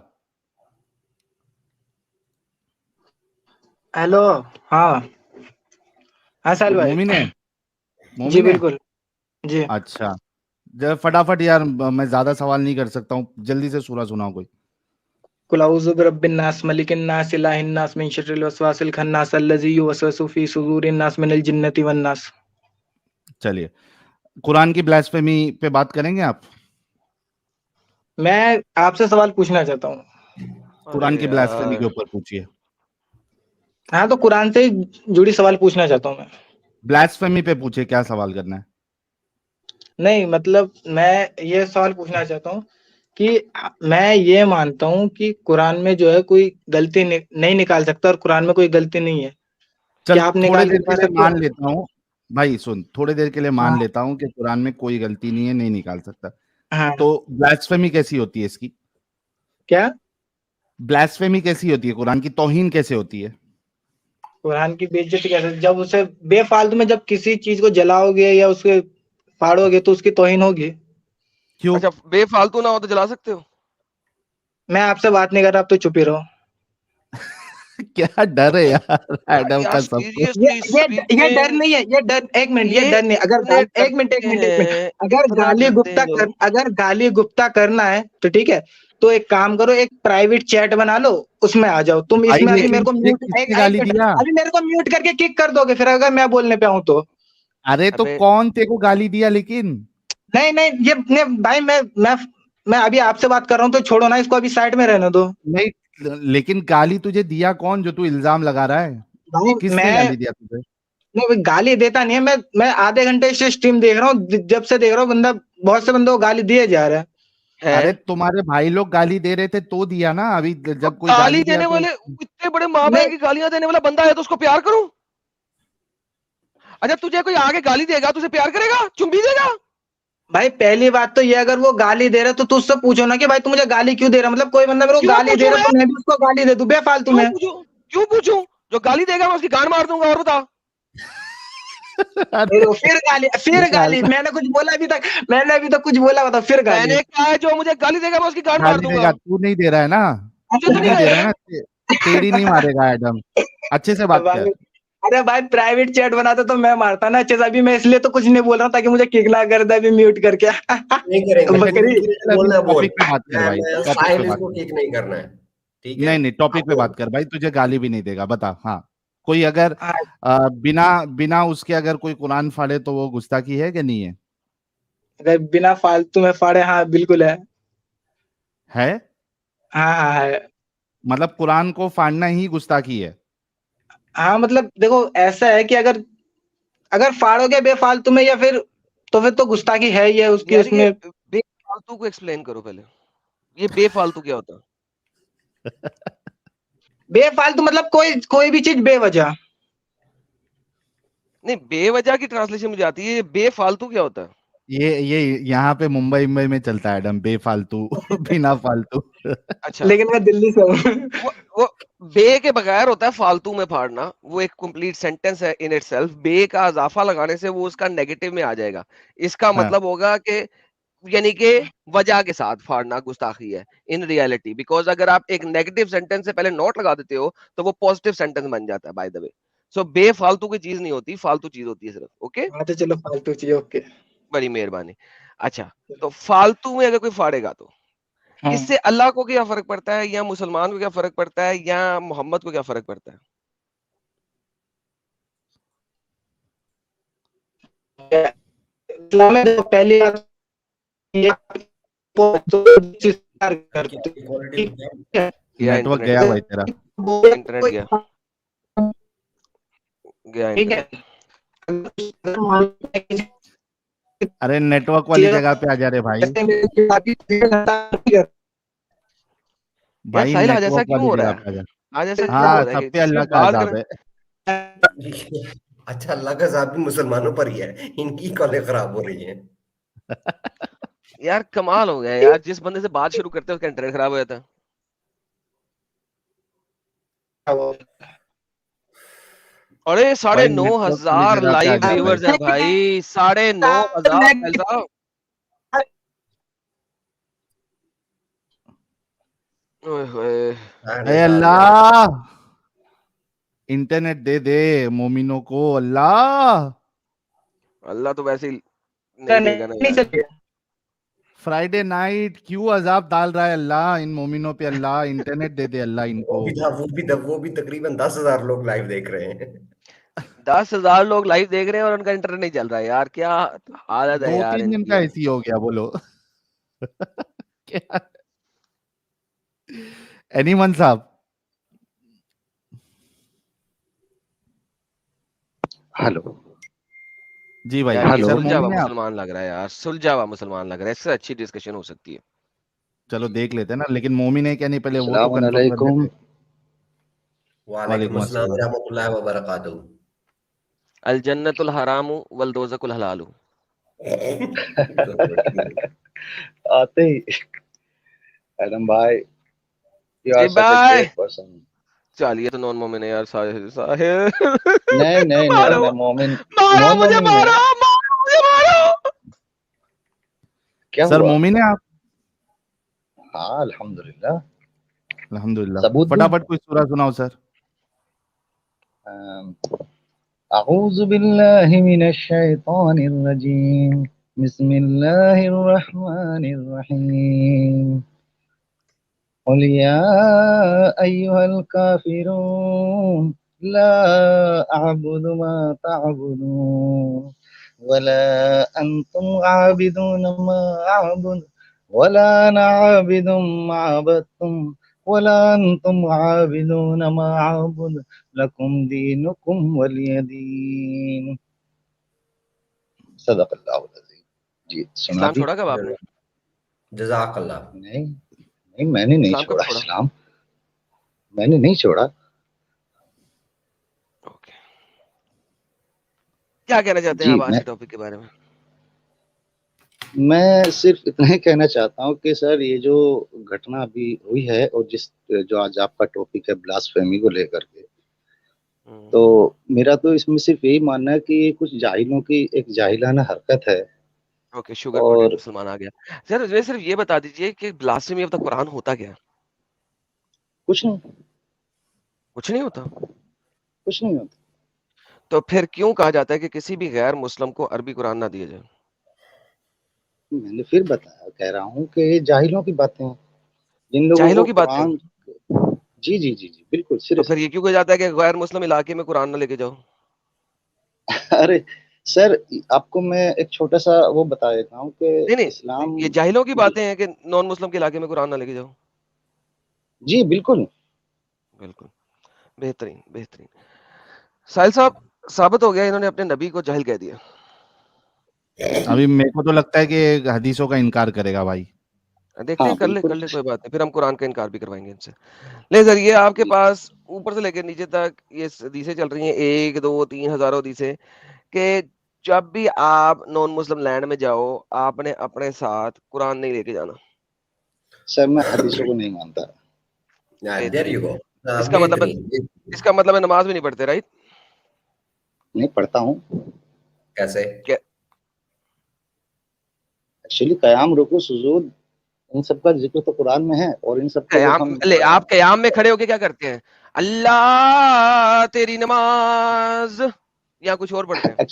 हेलो। हाँ साहिल भाई।
मोमिन है?
जी बिल्कुल जी।
अच्छा जब फटाफट यार, मैं ज्यादा सवाल नहीं कर सकता हूँ, जल्दी से सूरा सुनाओ कोई।
कुल औज़ु बिरब्बिन नास मलिकिन नास इलाहिन नास मिन शर्रिल वसवासिल खन्नास अल्लज़ी युवस्विसु फी सुदूरिन नास मिनल जिन्नति वन नास।
चलिए, कुरान की ब्लास्फेमी पे बात करेंगे आप?
मैं आपसे सवाल पूछना चाहता हूँ।
कुरान की ब्लास्फेमी के ऊपर पूछिए।
हाँ, तो कुरान से जुड़ी सवाल पूछना चाहता हूँ मैं।
ब्लास्फेमी पे पूछिए, क्या सवाल करना है?
नहीं, मतलब मैं ये सवाल पूछना चाहता हूँ कि मैं ये मानता हूँ कि कुरान में जो है कोई गलती नहीं निकाल सकता और कुरान में कोई गलती नहीं है।
चल,
क्या आप
थोड़ी
निकाल
देर
के
के
बता
लिए
सकते हो?
मान लेता हूँ भाई, सुन, थोड़ी देर के लिए मान
हाँ।
लेता हूँ कि कुरान में कोई गलती नहीं है, नहीं निकाल सकता।
हाँ।
तो ब्लास्फेमी कैसी होती है इसकी?
क्या?
ब्लास्फेमी कैसी होती है? कुरान की तौहीन कैसे होती है?
कुरान की बेइज्जती कैसे? जब उसे बेफालतू में जब किसी चीज को जलाओगे या उसके फाड़ोगे तो उसकी तौहीन होगी।
क्यों?
अच्छा, बेफालतू ना हो तो जला सकते हो?
मैं आपसे बात नहीं कर रहा, आप तो चुप ही रहो।
क्या डर है यार एडम
यार
का सबको?
ये डर नहीं है, ये डर, एक मिनट, ये डर नहीं। एक मिनट, अगर गाली गुप्ता करना है तो ठीक है, तो एक काम करो, एक प्राइवेट चैट बना लो, उसमें आ जाओ तुम। इसमें अभी मेरे को म्यूट,
गाली दिया?
अभी मेरे को म्यूट करके किक कर दोगे फिर अगर मैं बोलने पे आऊं तो।
अरे तो कौन तेरे को गाली दिया? लेकिन
नहीं, ये भाई मैं अभी आपसे बात कर रहा हूँ तो छोड़ो ना इसको, अभी साइड में रहने दो।
नहीं, लेकिन गाली तुझे दिया कौन, जो तू इल्जाम लगा रहा है? किसने गाली दिया तुझे?
नहीं, गाली देता नहीं है। मैं आधे घंटे से स्ट्रीम देख रहा हूँ, जब से देख रहा हूँ बंदा, बहुत से बंदों को गाली दिए जा रहा है।
अरे तुम्हारे भाई लोग गाली दे रहे थे तो दिया ना। अभी जब कोई
गाली
दिया
देने
तो
वाले इतने बड़े माँ बहन की गालियां देने वाला बंदा है तो उसको प्यार करूं? अच्छा, तुझे कोई आगे गाली देगा तुझे प्यार करेगा, चुम्बी देगा?
भाई पहली बात तो ये, अगर वो गाली दे रहा है तो तू उससे पूछो ना कि भाई तू मुझे गाली क्यों दे रहा है। मतलब कोई बंदा मेरे को गाली दे रहा है तो मैं भी उसको गाली दे दूं बेफालतू में?
क्यों पूछूं? जो गाली देगा मैं उसकी गांड मार दूंगा। और बता।
फिर गाली मैंने कुछ बोला अभी तक? मैंने अभी तक कुछ बोला? बता फिर गाली।
मैंने कहा है जो मुझे गाली देगा मैं उसकी गांड मार
गाली
दूंगा।
देगा, तू नहीं दे रहा है ना? तू नहीं दे रहा है ना? तेरी नहीं मारेगा एडम, अच्छे से बात कर।
अरे भाई प्राइवेट चैट बनाते तो मैं मारता ना अच्छे से। अभी मैं इसलिए तो कुछ नहीं बोल रहा हूँ ताकि मुझे किक ना कर दे अभी म्यूट करके।
नहीं करेंगे,
टॉपिक पे बात कर भाई, टॉपिक पे बात कर।
किक नहीं करना है, ठीक है?
नहीं, टॉपिक पे बात कर भाई, तुझे गाली भी नहीं देगा, बता। हाँ, कोई अगर बिना उसके अगर कोई कुरान फाड़े तो वो गुस्ताखी है कि नहीं है?
अगर बिना फालतू में फाड़े, हाँ बिल्कुल है। हाँ है।
मतलब कुरान को फाड़ना ही गुस्ताखी है?
हाँ, मतलब देखो ऐसा है कि अगर फाड़ोगे बेफालतू में या फिर तो गुस्ताखी है ही है उसकी। उसमें
बेफालतू को एक्सप्लेन करो पहले, ये बेफालतू क्या होता है?
बेफालतू मतलब कोई भी चीज बेवजह।
नहीं, बेवजह की ट्रांसलेशन मुझे आती है, बेफालतू क्या होता है?
ये यहाँ पे मुंबई में चलता है एडम, बेफालतू बिना फालतू।
अच्छा,
लेकिन मैं दिल्ली से हूँ।
वो बे के बगैर होता है फालतू में फाड़ना, वो एक कंप्लीट सेंटेंस है इन इटसेल्फ। बे का इजाफा लगाने से वो उसका नेगेटिव में आ जाएगा। इसका मतलब होगा कि यानी कि वजह के साथ फाड़ना गुस्ताखी है इन रियलिटी, बिकॉज अगर आप एक नेगेटिव सेंटेंस से पहले नोट लगा देते हो तो वो पॉजिटिव सेंटेंस बन जाता है बाय द वे। सो बेफालतू की चीज नहीं होती, फालतू चीज होती है सिर्फ। ओके,
हाँ तो चलो फालतू चीज, ओके,
बड़ी मेहरबानी। अच्छा, तो फालतू में अगर कोई फाड़ेगा तो इससे अल्लाह को क्या फर्क पड़ता है, या मुसलमान को क्या फर्क पड़ता है, या मोहम्मद को क्या फर्क पड़ता है?
इस्लाम में तो पहली बात
नेटवर्क गया भाई तेरा,
इंटरनेट गया इंटरनेट।
अरे नेटवर्क वाली जगह पे आ जा रहे भाई। भाई
साहिल आज ऐसा
नेटवर्क
क्यों
वाली
हो रहा
जगह पे आ
है?
जा।
आज ऐसा क्यों
हाँ,
हो रहा है
सब पे अल्लाह का अज़ाब है।
अच्छा, अल्लाह का अज़ाब भी मुसलमानों पर ही है, इनकी कॉलें खराब हो रही हैं।
यार कमाल हो गया यार, जिस बंदे से बात शुरू करते हैं उसका इंटरनेट खराब हो जाता है। अरे 9,500 लाइव व्यूअर्स हैं भाई, 9,500।
अरे अल्लाह, इंटरनेट दे दे मोमिनों को अल्लाह।
अल्लाह तो वैसे ही नहीं देगा ना यार।
फ्राइडे नाइट क्यों अजाब डाल रहा है अल्लाह इन मोमिनों पे। अल्लाह इंटरनेट दे दे अल्लाह इनको।
वो भी तकरीबन 10,000 लोग लाइव देख रहे हैं।
10,000 लोग लाइव देख रहे हैं और उनका इंटरनेट नहीं चल रहा है यार, क्या हालत है यार
2-3 दिन
इनकी।
का ऐसी हो गया बोलो। क्या एनीवन साहब।
हेलो
जी भाई।
यार ये
सर
सुलझा हुआ
मोमिन है आप?
मुसलमान लग रहा है यार, सुलझा हुआ मुसलमान लग रहा है, इससे अच्छी डिस्कशन हो सकती है।
चलो देख लेते हैं ना, लेकिन मोमिन है क्या नहीं पहले वो तो
अस्सलाम
कंफर्म कर
वालेकुम।
लेते।
वालेकुम अस्सलाम व रहमतुल्लाहि व बरकातहू।
अल जन्नतुल हरामु वल दोज़कुल हलालु।
आते ही एडम भाई, यू आर
जी
सच अ
भाई
ग्रेट पर्सन।
चल ये तो नॉन मोमिन है यार, साहिल साहिल।
नहीं नहीं नहीं,
मारो
मैं मोमिन
मारो
नॉन
मुझे,
मोमिन नहीं।
मारो मुझे, मारो।
क्या
सर
हुआ?
मोमिन है आप?
हाँ अल्हम्दुलिल्लाह।
अल्हम्दुलिल्लाह।
सबूत दूं?
फटाफट कोई सूरा सुनाओ सर।
अऊज़ु बिल्लाहि मिनश शैतानिर रजीम। बिस्मिल्लाहिर रहमानिर रहीम। क़ुल या अय्युहल काफ़िरून ला अअबुदु मा तअबुदून वला अंतुम आबिदून मा अअबुद वला अना आबिदुम मा अबदतुम वला अंतुम आबिदून मा अअबुद लकुम दीनुकुम वलिय दीन। सदक़ल्लाहुल अज़ीम। जी सुना
इस्लाम
दी।
छोड़ा कब आपने?
जज़ाकल्लाह।
नहीं नहीं, मैंने नहीं
इस्लाम कब
छोड़ा
छोड़ा?
इस्लाम, मैंने नहीं छोड़ा।
क्या कहना चाहते हैं
जी
आप आज के टॉपिक के बारे में?
मैं सिर्फ इतना ही कहना चाहता हूँ कि सर ये जो घटना अभी हुई है और जो आज आपका टॉपिक है ब्लास्फेमी को लेकर के, तो मेरा तो इसमें सिर्फ यही मानना है कि ये कुछ जाहिलों की एक जाहिलाना हरकत है।
ओके, शुगर कोटेड
और
मुसलमान आ गया। सर मुझे सिर्फ ये बता दीजिए कि ब्लास्फेमी ऑफ द कुरान होता क्या है?
कुछ नहीं,
कुछ नहीं होता।
कुछ नहीं होता।
तो फिर क्यों कहा जाता है कि किसी भी गैर मुस्लिम को अरबी कुरान ना दिया जाए?
मैंने फिर बताया, कह रहा हूँ कि ये जाहिलों की बातें हैं, जिन लोगों
जाहिलों
को
की बातें।
कुरान। जी जी जी जी बिल्कुल
तो
सीरियस।
फिर ये क्यों कहा जाता है कि गैर मुस्लिम इलाके में कुरान ना लेके जाओ?
अरे सर, आपको मैं एक छोटा सा वो बता देता हूँ कि
नहीं नहीं,
इस्लाम।
ये जाहिलों की
जी
बातें हैं कि नॉन मुस्लिम के इलाके में कुरान ना लेके जाओ।
जी बिल्कुल।
बिल्कुल, बेहतरीन बेहतरीन। साहिल साहब, साबित हो गया इन्होंने अपने नबी को जाहिल कह दिया।
अभी मेरे को तो लगता है कि हदीसों का इनकार करेगा भाई।
देखते
हाँ
हैं, कर ले
बिल्कुल।
कोई बात नहीं, फिर हम कुरान का इनकार भी करवाएंगे इनसे। ले सर, ये आपके पास ऊपर से लेकर नीचे तक ये हदीसें चल रही हैं, 1 2 3 हजारों हदीसें, कि जब भी आप नॉन मुस्लिम लैंड में जाओ आपने अपने साथ कुरान नहीं लेके जाना।
सर मैं हदीसों को नहीं मानता।
There you go.
इसका मतलब है नमाज भी नहीं पढ़ते, राइट?
नहीं पढ़ता हूँ।
कैसे?
एक्चुअली कयाम, रुकू, सुजूद, इन सब का जिक्र तो कुरान में है, और इन सब को जब हम
आप कयाम में खड़े होके क्या करते हैं? अल्लाह तेरी नमाज, या कुछ और पढ़ते हैं?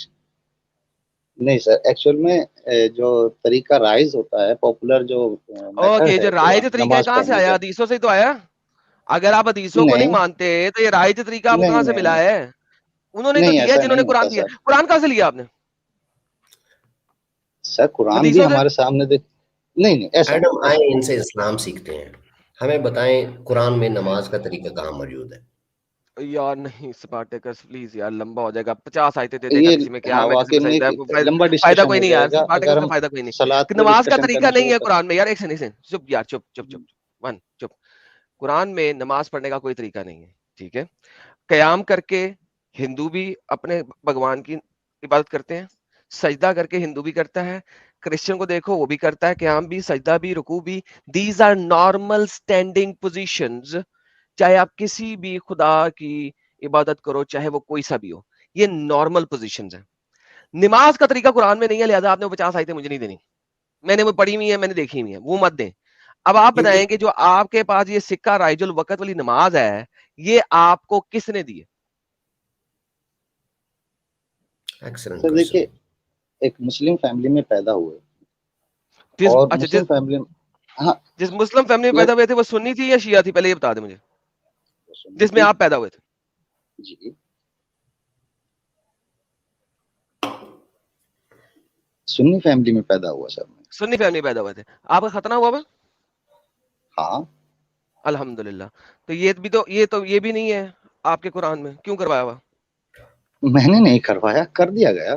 नहीं सर, एक्चुअल में जो तरीका राइज होता है, पॉपुलर जो मेथड
ओके,
है
जो राइज
कुरान
तरीका है
नमाज
कहाँ से
पढ़ने
आया?
का।
हदीसों से ही तो आया। अगर आप हदीसों को नहीं
नहीं
मानते तो ये राइज तरीका आपको
नहीं
कहाँ से
नहीं
मिला
नहीं
है? उन्होंने तो
नहीं,
दिया
ऐसा
जिन्होंने
नहीं
कुरान
होता
दिया।
सर।
कुरान कहाँ से लिया आपने?
सर कुरान भी
हदीसों से।
हमारे सामने देख। नहीं नहीं, ऐसा
मैडम
नहीं,
आए
ऐसा नहीं।
इनसे इस्लाम सीखते हैं। हमें बताएं कुरान में नमाज का तरीका कहाँ मौजूद है।
यार नहीं स्पार्टेकस प्लीज यार, लंबा हो जाएगा। 50 आयतें दे देगा,
ये
किसी में क्या
हाँ
है किसी
वाकई
में
में
सजदा है,
एक लंबा
फायदा
डिस्कशन
कोई
हो
नहीं यार,
जाएगा
स्पार्टेकस
अगर
का
हम
फायदा कोई नहीं।
सलात
कि
पे
नमाज का
डिस्कशन
तरीका
करना
नहीं
शुरू
है
कर।
कुरान में यार। एक सेकंड चुप यार, चुप चुप चुप वन चुप। कुरान में नमाज पढ़ने का कोई तरीका नहीं है, ठीक है? कयाम करके हिंदू भी अपने भगवान की इबादत करते हैं, सजदा करके हिंदू भी करता है, क्रिश्चियन को देखो वो भी करता है, कयाम भी, सजदा भी, रुकू भी। These are normal standing positions. चाहे आप किसी भी खुदा की इबादत करो, चाहे वो कोई सा भी हो, ये नॉर्मल पोजीशंस है। नमाज का तरीका कुरान में नहीं है, लिहाजा आपने 50 आयतें मुझे नहीं देनी। मैंने वो पढ़ी हुई है, मैंने देखी हुई है, वो मत दें। अब आप
क्योंकि
बताएं कि जो आपके पास ये सिक्का राइजुल वक़्त वाली नमाज है, ये आपको किसने दी है?
Excellent
sir
question.
देखिए, एक मुस्लिम फैमिली में पैदा हुए, और मुस्लिम फैमिली, हाँ,
जिस मुस्लिम फैमिली में पैदा हुए थे वो सुन्नी थी या शिया थी, पहले ये बता दे मुझे, जिसमें आप पैदा हुए थे।
जी, सुन्नी फैमिली में पैदा हुआ सर।
सुन्नी फैमिली में पैदा हुए थे, आपका खतना हुआ हुआ?
हाँ,
अल्हम्दुलिल्लाह। तो ये भी नहीं है आपके कुरान में, क्यों करवाया हुआ?
मैंने नहीं करवाया, कर दिया गया।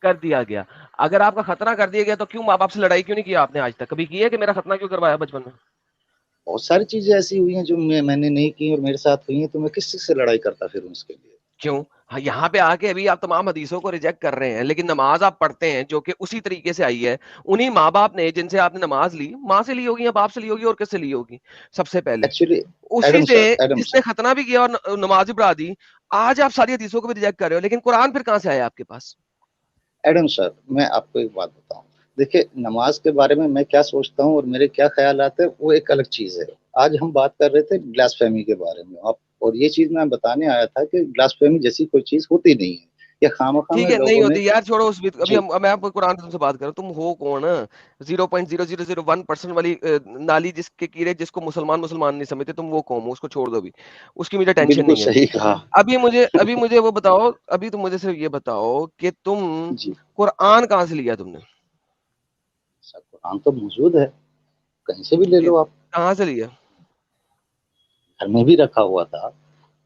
कर दिया गया। अगर आपका खतना कर दिया गया तो क्यों माँ बाप से लड़ाई क्यों नहीं किया आपने आज तक? कभी की है कि मेरा खतना क्यों करवाया बचपन में?
बहुत सारी चीजें ऐसी हुई हैं जो मैंने नहीं की और मेरे साथ हुई हैं, तो मैं किस चीज से लड़ाई करता फिर उसके लिए?
क्यों? हाँ, यहाँ पे आके अभी आप तमाम हदीसों को रिजेक्ट कर रहे हैं, लेकिन नमाज आप पढ़ते हैं जो कि उसी तरीके से आई है। उन्हीं माँ बाप ने जिनसे आपने नमाज ली, माँ से ली होगी या बाप से ली होगी और किससे ली होगी सबसे पहले?
एक्चुअली
उसी से जिसने खतना भी किया और नमाज भी पढ़ा दी। आज आप सारी हदीसों को भी रिजेक्ट कर रहे हो, लेकिन कुरान फिर कहाँ से आया आपके पास?
एडम सर, मैं आपको एक बात बताऊं, देखिए नमाज के बारे में मैं क्या सोचता हूं और मेरे क्या ख्यालात है वो एक अलग चीज है। आज हम बात कर रहे थे ब्लास्फेमी के बारे में, और ये चीज मैं बताने आया था कि ब्लास्फेमी जैसी कोई चीज होती नहीं है, या खामखा
ठीक
में
है, नहीं
लोगों ने।
होती यार, छोड़ो उस अभी मैं आपको कुरान से तुमसे बात कर रहा हूँ। तुम हो कौन? 0.0001% वाली नाली जिसके कीड़े जिसको मुसलमान नहीं समझते, तुम वो कौन हो? उसको छोड़ दो अभी, उसकी मुझे टेंशन
बिल्कुल
नहीं है।
सही कहा।
अभी मुझे वो बताओ, अभी तुम मुझे सिर्फ ये बताओ कि तुम कुरान कहाँ से लिया तुमने?
कुरान तो मौजूद है, कहीं से भी ले लो आप।
कहाँ से लिया?
घर में भी रखा हुआ था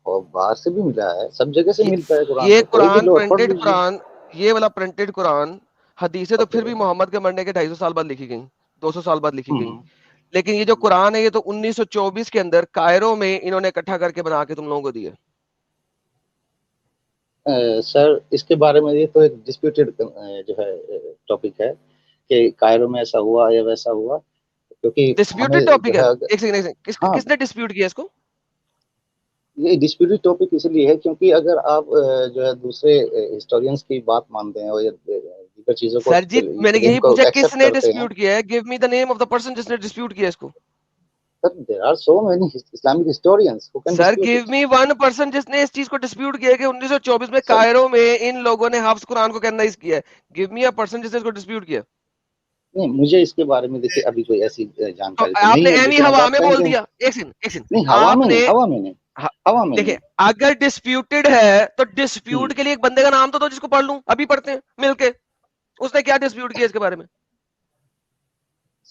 और बाहर से भी मिला है, सब जगह से मिलता है कुरान।
ये
तो कोई भी
कुरान
लो, पढ़
प्रिंटेड
लीजिए।
कुरान, ये वाला प्रिंटेड कुरान, हदीसें तो फिर भी मोहम्मद के मरने के 250 साल बाद लिखी गई, 200 साल बाद लिखी गई। लेकिन ये जो कुरान है ये तो 1924 के अंदर कायरो में इन्होंने इकट्ठा करके बना के तुम लोगों को दिए।
सर इसके बारे में ये तो एक डिस्प्यूटेड जो है टॉपिक है कि कायरो में ऐसा हुआ या वैसा हुआ, क्योंकि
डिस्प्यूटेड टॉपिक है। एक सेकंड, किसने डिस्प्यूट किया इसको?
ये डिस्प्यूटेड टॉपिक इसलिए है क्योंकि अगर आप जो है दूसरे हिस्टोरियंस की बात मानते हैं और दीगर चीजों को,
सर जी मैंने यही पूछा किसने डिस्प्यूट किया है? Give me the name of the person जिसने डिस्प्यूट किया इसको।
Sir, there are so many Islamic historians who can
sir
dispute
give
it.
Me one person जिसने इस चीज को डिस्प्यूट किया कि 1924 में कायरो में इन लोगों ने हाफ्स कुरान को कैनोनाइज किया है। गिव मी अ पर्सन जिसने इसको डिस्प्यूट किया।
नहीं, मुझे इसके बारे में देखिए अभी कोई ऐसी जानकारी
तो आपने एमी हवा में बोल दिया। एक सेकंड
नहीं, हवा में नहीं।
देखिए अगर डिस्प्यूटेड है तो डिस्प्यूट के लिए एक बंदे का नाम तो दो जिसको पढ़ लूं, अभी पढ़ते हैं मिलके। उसने क्या डिस्प्यूट किया इसके बारे में?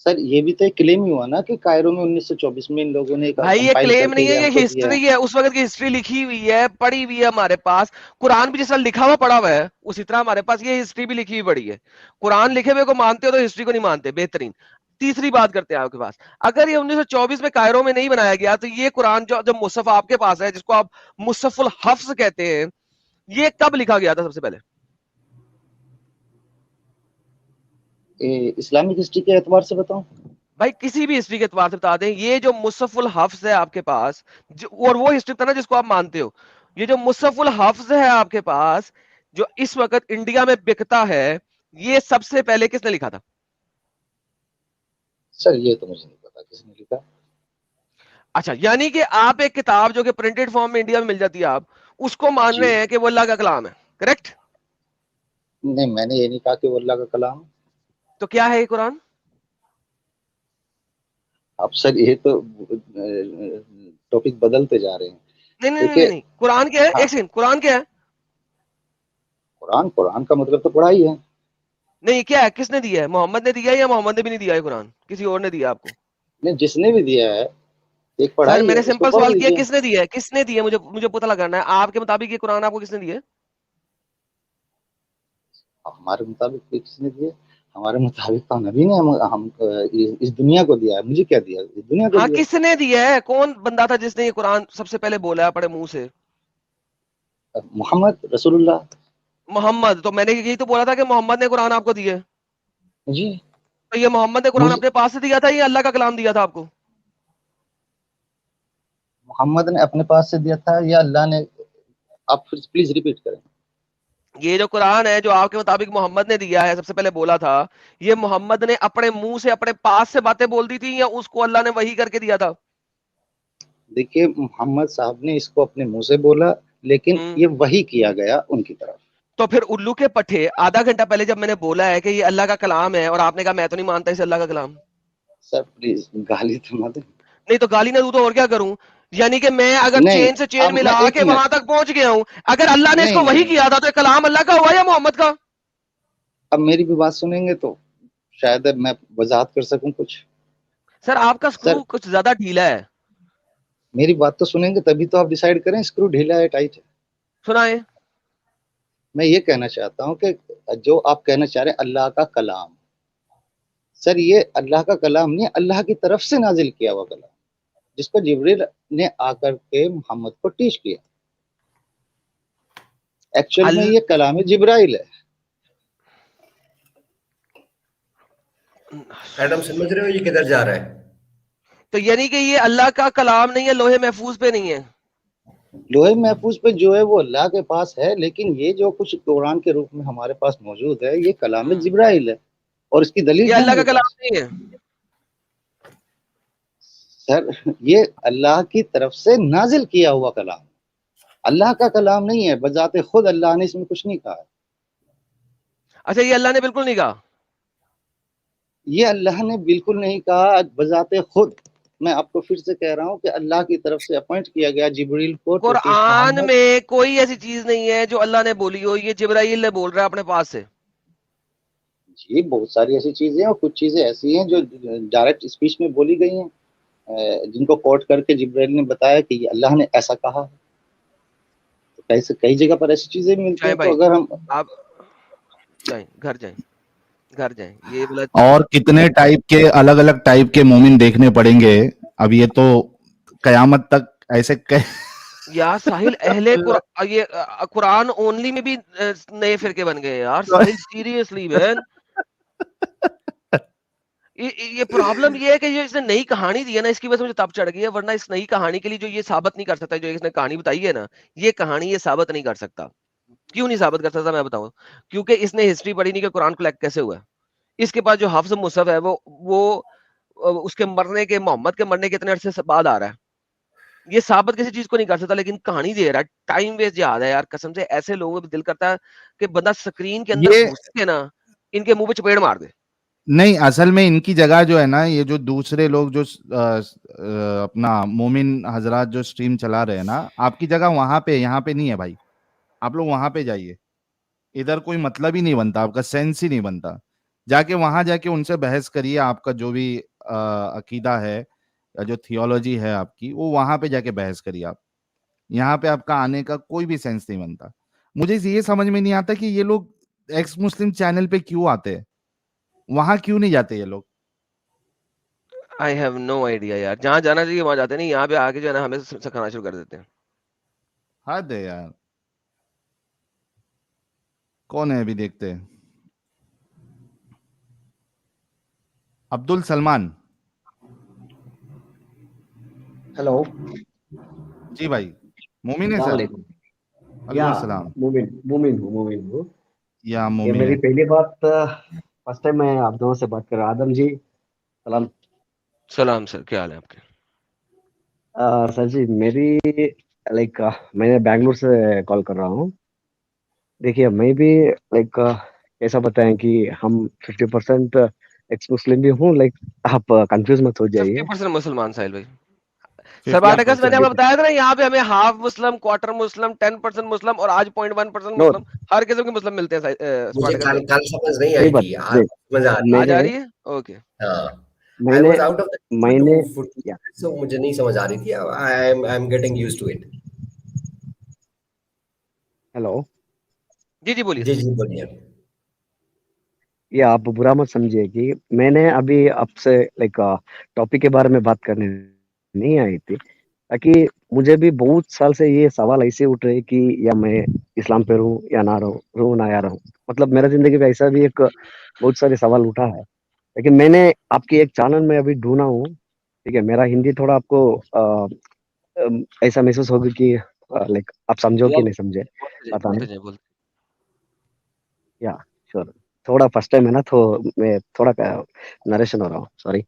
सर ये भी तो एक क्लेम ही हुआ ना कि कायरो में 1924 में इन लोगों ने
भाई ये क्लेम नहीं है, ये हिस्ट्री है। उस वक्त की हिस्ट्री लिखी हुई है, पढ़ी हुई है हमारे पास। कुरान भी जिस तरह लिखा हुआ पढ़ा हुआ है उसी तरह हमारे पास ये हिस्ट्री भी लिखी हुई पड़ी है। कुरान लिखे हुए को मानते हो तो हिस्ट्री को नहीं मानते। बेहतरीन। तीसरी बात करते हैं आपके पास, अगर ये 1924 में कायरो में नहीं बनाया गया तो ये कुरान जो मुसहफ आपके पास है, जिसको आप मुसहफुल हफ्स कहते हैं, ये कब लिखा गया था सबसे पहले?
इस्लामिक हिस्ट्री के एतबार से बताऊं?
भाई किसी भी हिस्ट्री के एतबार से बता दें। ये जो मुसहफुल हफ्स है आपके पास, और वो हिस्ट्री था ना जिसको आप मानते हो, ये जो मुसहफुल हफ्स है आपके पास जो इस वक्त इंडिया में बिकता है, ये सबसे पहले किसने लिखा था?
सर ये तो मुझे नहीं पता किसने लिखा।
अच्छा, यानी कि आप एक किताब जो कि प्रिंटेड फॉर्म में इंडिया में मिल जाती है, आप उसको मान रहे हैं कि वो अल्लाह का कलाम है, करेक्ट?
नहीं, मैंने ये नहीं कहा कि वो अल्लाह का कलाम।
तो क्या है ये कुरान?
अब सर ये तो टॉपिक बदलते जा रहे हैं।
नहीं, कुरान क्या है? एक सेकंड, कुरान क्या है?
कुरान का मतलब तो पढ़ाई है।
नहीं, क्या है? किसने दिया है? मोहम्मद ने दिया है या मोहम्मद ने भी नहीं दिया है कुरान? किसी और ने दिया आपको?
नहीं, जिसने भी दिया है एक पढ़ाई है।
मैंने सिंपल सवाल किया, किसने दिया है? किसने दिया? मुझे पता लगाना है। आपके मुताबिक ये कुरान आपको किसने दिया है?
हमारे मुताबिक किसने दिया? हमारे मुताबिक तो नबी ने हम इस दुनिया को दिया है। मुझे क्या दिया? इस दुनिया को दिया।
किसने दिया है? कौन बंदा था जिसने ये कुरान सबसे पहले बोला अपने मुंह से?
मोहम्मद रसूलुल्लाह।
मोहम्मद, तो मैंने यही तो बोला था कि मोहम्मद ने कुरान आपको दिया
जी।
तो ये मोहम्मद ने कुरान अपने पास से दिया था या अल्लाह का कलाम दिया था आपको?
मोहम्मद ने अपने पास से दिया था या अल्लाह ने? आप फिर प्लीज रिपीट करें।
ये जो कुरान है जो आपके मुताबिक मोहम्मद ने दिया है, सबसे पहले बोला था, ये मोहम्मद ने अपने मुंह से अपने पास से बातें बोल दी थी या उसको अल्लाह ने वही करके दिया था?
देखिए मोहम्मद साहब ने इसको अपने मुंह से बोला, लेकिन ये वही किया गया उनकी तरफ।
तो फिर उल्लू के पट्टे आधा घंटा पहले जब मैंने बोला है कि ये अल्लाह का कलाम है और आपने कहा मैं तो नहीं मानता इसे अल्लाह का कलाम।
सर प्लीज गाली तो मत।
नहीं तो गाली ना दूं तो और क्या करूं? यानी कि मैं अगर चेन से चेन मिला के वहां तक पहुंच गया हूं, अगर अल्लाह ने इसको वही किया था तो कलाम अल्लाह का हुआ या मोहम्मद का?
अब मेरी भी बात सुनेंगे तो शायद मैं वजाहत कर सकूं कुछ।
सर आपका स्क्रू कुछ ज्यादा ढीला है।
मेरी बात तो सुनेंगे तभी तो आप डिसाइड करें स्क्रू ढीला है टाइट है।
सुनाए।
मैं ये कहना चाहता हूं कि जो आप कहना चाह रहे हैं अल्लाह का कलाम, सर ये अल्लाह का कलाम नहीं, अल्लाह की तरफ से नाजिल किया हुआ कलाम, जिसको जिब्रील ने आकर के मोहम्मद को टीच किया। एक्चुअल में ये कलाम जिब्राइल है।
एडम समझ रहे हो ये किधर जा रहा है?
तो यानी कि ये अल्लाह का कलाम नहीं है, लोहे महफूज पे नहीं है।
लोहे महफूज पे जो है वो अल्लाह के पास है, लेकिन ये जो कुछ कुरान के रूप में हमारे पास मौजूद है ये कलाम जिब्राइल है और इसकी दलील
ये अल्लाह का कलाम नहीं है
सर। ये अल्लाह की तरफ से नाजिल किया हुआ कलाम, अल्लाह का कलाम नहीं है। बजाते खुद अल्लाह ने इसमें कुछ नहीं कहा।
अच्छा ये अल्लाह ने बिल्कुल नहीं कहा?
ये अल्लाह ने बिल्कुल नहीं कहा बजाते खुद। मैं आपको फिर से कह रहा हूँ कि अल्लाह की तरफ से अपॉइंट किया गया जिब्रील को।
कुरान में कोई ऐसी चीज नहीं है जो अल्लाह ने बोली हो, ये जिब्राइल ने बोल रहा है अपने पास से।
जी बहुत सारी ऐसी चीजें हैं और कुछ चीजें ऐसी हैं जो डायरेक्ट स्पीच में बोली गई हैं, जिनको कोट करके जिब्राइल ने बताया कि ये अल्लाह ने ऐसा कहा है। तो कई जगह पर ऐसी चीजें मिलती हैं। तो अगर हम
आप जाएं घर जाएं घर जाएं ये बोला।
और कितने टाइप के अलग अलग टाइप के मोमिन देखने पड़ेंगे अब, ये तो कयामत तक ऐसे
यार साहिल अहले ये कुरान ओनली में भी नए फिरके बन गए यार साहिल, सीरियसली मैन। ये प्रॉब्लम ये है कि ये इसने नई कहानी दी है ना, इसकी वजह से मुझे तब चढ़ गई है, वरना इस नई कहानी के लिए जो ये साबित नहीं कर सकता, जो इसने कहानी बताई है ना, ये कहानी ये साबित नहीं कर सकता। क्यों नहीं साबित कर सकता मैं बताऊं? क्योंकि इसने हिस्ट्री पढ़ी नहीं कि कुरान कलेक्ट कैसे हुआ है। इसके पास जो हफ्ज़ मुसहफ है वो उसके मरने के, मोहम्मद के मरने के इतने अरसे बाद आ रहा है। ये साबित किसी चीज को नहीं कर सकता, लेकिन कहानी दे रहा है। टाइम वेस्ट याद है यार कसम से। ऐसे लोगों को दिल करता है कि बंदा स्क्रीन के अंदर घुस के ना इनके मुंह पे चपेड़ मार दे।
नहीं, असल में इनकी जगह जो है ना, ये जो दूसरे लोग जो अपना मोमिन हजरात जो स्ट्रीम चला रहे हैं ना, आपकी जगह वहां पे, यहाँ पे नहीं है भाई। आप लोग वहां पे जाइए, इधर कोई मतलब ही नहीं बनता, आपका सेंस ही नहीं बनता। जाके वहां जाके उनसे बहस करिए, आपका जो भी अकीदा है या जो थियोलॉजी है आपकी, वो वहां पे जाके बहस करिए आप। यहाँ पे आपका आने का कोई भी सेंस नहीं बनता। मुझे ये समझ में नहीं आता कि ये लोग एक्स मुस्लिम चैनल पे क्यों आते हैं, वहां क्यों नहीं जाते ये लोग?
आई हैव नो आइडिया यार, जहां जाना चाहिए वहां जाते नहीं, यहाँ पे आके जो है ना हमें सिखाना शुरू कर देते हैं।
हद है यार। कौन है अभी देखते हैं? अब्दुल सलमान।
हेलो
जी भाई, मोमिन है सर?
या
सलाम।
मोमिन हूँ।
या
ये
मोमिन
मेरी
है।
पहली बात, फर्स्ट टाइम मैं आप दोनों से बात कर रहा। आदम जी सलाम।
सलाम सर, क्या हाल है आपके?
सर जी मेरी मैं बेंगलुरु से कॉल कर रहा हूँ। देखिए मैं भी ऐसा बताएं कि हम 50% एक्स मुस्लिम भी हूँ। आप कंफ्यूज मत हो जाइए।
50% मुसलमान साहिल भाई। सर्वाटिकस मैंने आपको बताया था ना, यहाँ पे हमें हाफ मुस्लिम, क्वार्टर मुस्लिम, 10% मुस्लिम और आज 0.1% मुस्लिम, हर किस्म के मुस्लिम मिलते हैं।
मुझे कल समझ नहीं आई थी, आज समझ आ
रही है। Okay
I was out of the so मुझे नहीं समझ आ रही थी। I'm getting used to it.
Hello
जी बोलिए।
जी बोलिए।
ये आप बुरा मत समझिए कि मैंने अभी आपसे टॉपिक के बारे में बात करने नहीं आई थी, ताकि मुझे भी बहुत साल से ये सवाल ऐसे उठ रहे कि या मैं इस्लाम पे रहूं या ना रहूं ना या रहूं। मतलब मेरा जिंदगी में ऐसा भी एक बहुत सारे सवाल उठा है, लेकिन मैंने आपकी एक चैनल में अभी ढूंढा हूँ। ठीक है, मेरा हिंदी थोड़ा आपको ऐसा महसूस होगा कि आप समझो कि नहीं समझे, पता नहीं। या श्योर, थोड़ा फर्स्ट टाइम है ना, तो मैं थोड़ा नरेशन हो रहा हूँ, सॉरी।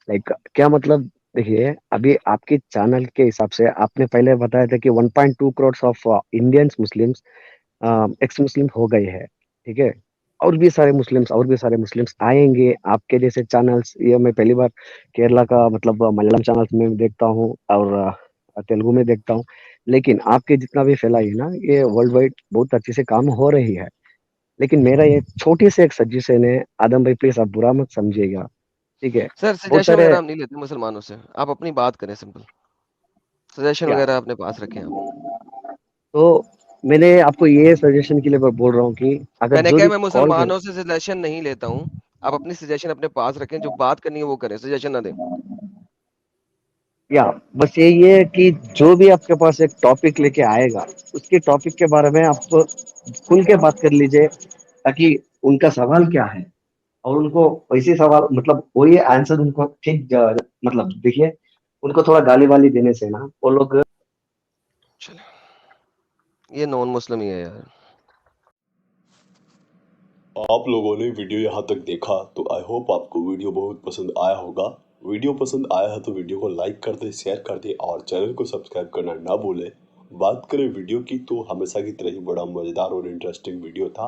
क्या मतलब, देखिए अभी आपके चैनल के हिसाब से आपने पहले बताया था कि 1.2 crore of Indians Muslims x मुस्लिम हो गए हैं, ठीक है। और भी सारे मुस्लिम्स आएंगे आपके जैसे चैनल्स। ये मैं पहली बार केरला का मतलब मलयालम चैनल्स में देखता हूँ और तेलुगु में देखता हूँ, लेकिन आपके जितना भी फैला है ना, ये वर्ल्ड वाइड बहुत अच्छे से काम हो रही है। लेकिन मेरा ये छोटी सी एक सजेशन है, आदम भाई प्लीज आप बुरा मत समझिएगा, ठीक है।
सर
बहुत
सजेशन
सारे
वगैरह हम नहीं लेते मुसलमानों से, आप अपनी बात करें सिंपल। सजेशन
क्या
वगैरह अपने पास रखें आप।
तो मैंने आपको ये सजेशन के लिए बोल रहा हूँ कि अगर
मैंने
जो
कहा
भी
मैं
कॉल कर
मुसलमानों से सजेशन नहीं लेता हूँ, आप अपनी सजेशन अपने पास रखें, जो बात करनी है वो करें, सजेशन ना दें।
या बस यही है कि जो भी आपके पास एक टॉपिक लेके आएगा, उसके टॉपिक के बारे में आप खुल के बात कर लीजिए, ताकि उनका सवाल क्या है और उनको वैसे सवाल मतलब वही आंसर उनको ठीक मतलब देखिए, उनको थोड़ा गाली वाली देने से ना वो लोग
ये नॉन मुस्लिम ही है यार।
आप लोगों ने वीडियो यहाँ तक देखा तो आई होप आपको वीडियो बहुत पसंद आया होगा। वीडियो पसंद आया है तो वीडियो को लाइक कर दे, शेयर कर दे और चैनल को सब्सक्राइब करना ना भूले। बात करें वीडियो की तो हमेशा की तरह ही बड़ा मजेदार और इंटरेस्टिंग वीडियो था।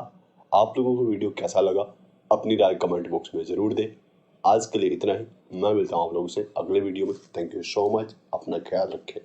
आप लोगों को वीडियो कैसा लगा अपनी राय कमेंट बॉक्स में जरूर दें। आज के लिए इतना ही, मैं मिलता हूँ आप लोगों से अगले वीडियो में। थैंक यू सो मच, अपना ख्याल रखें।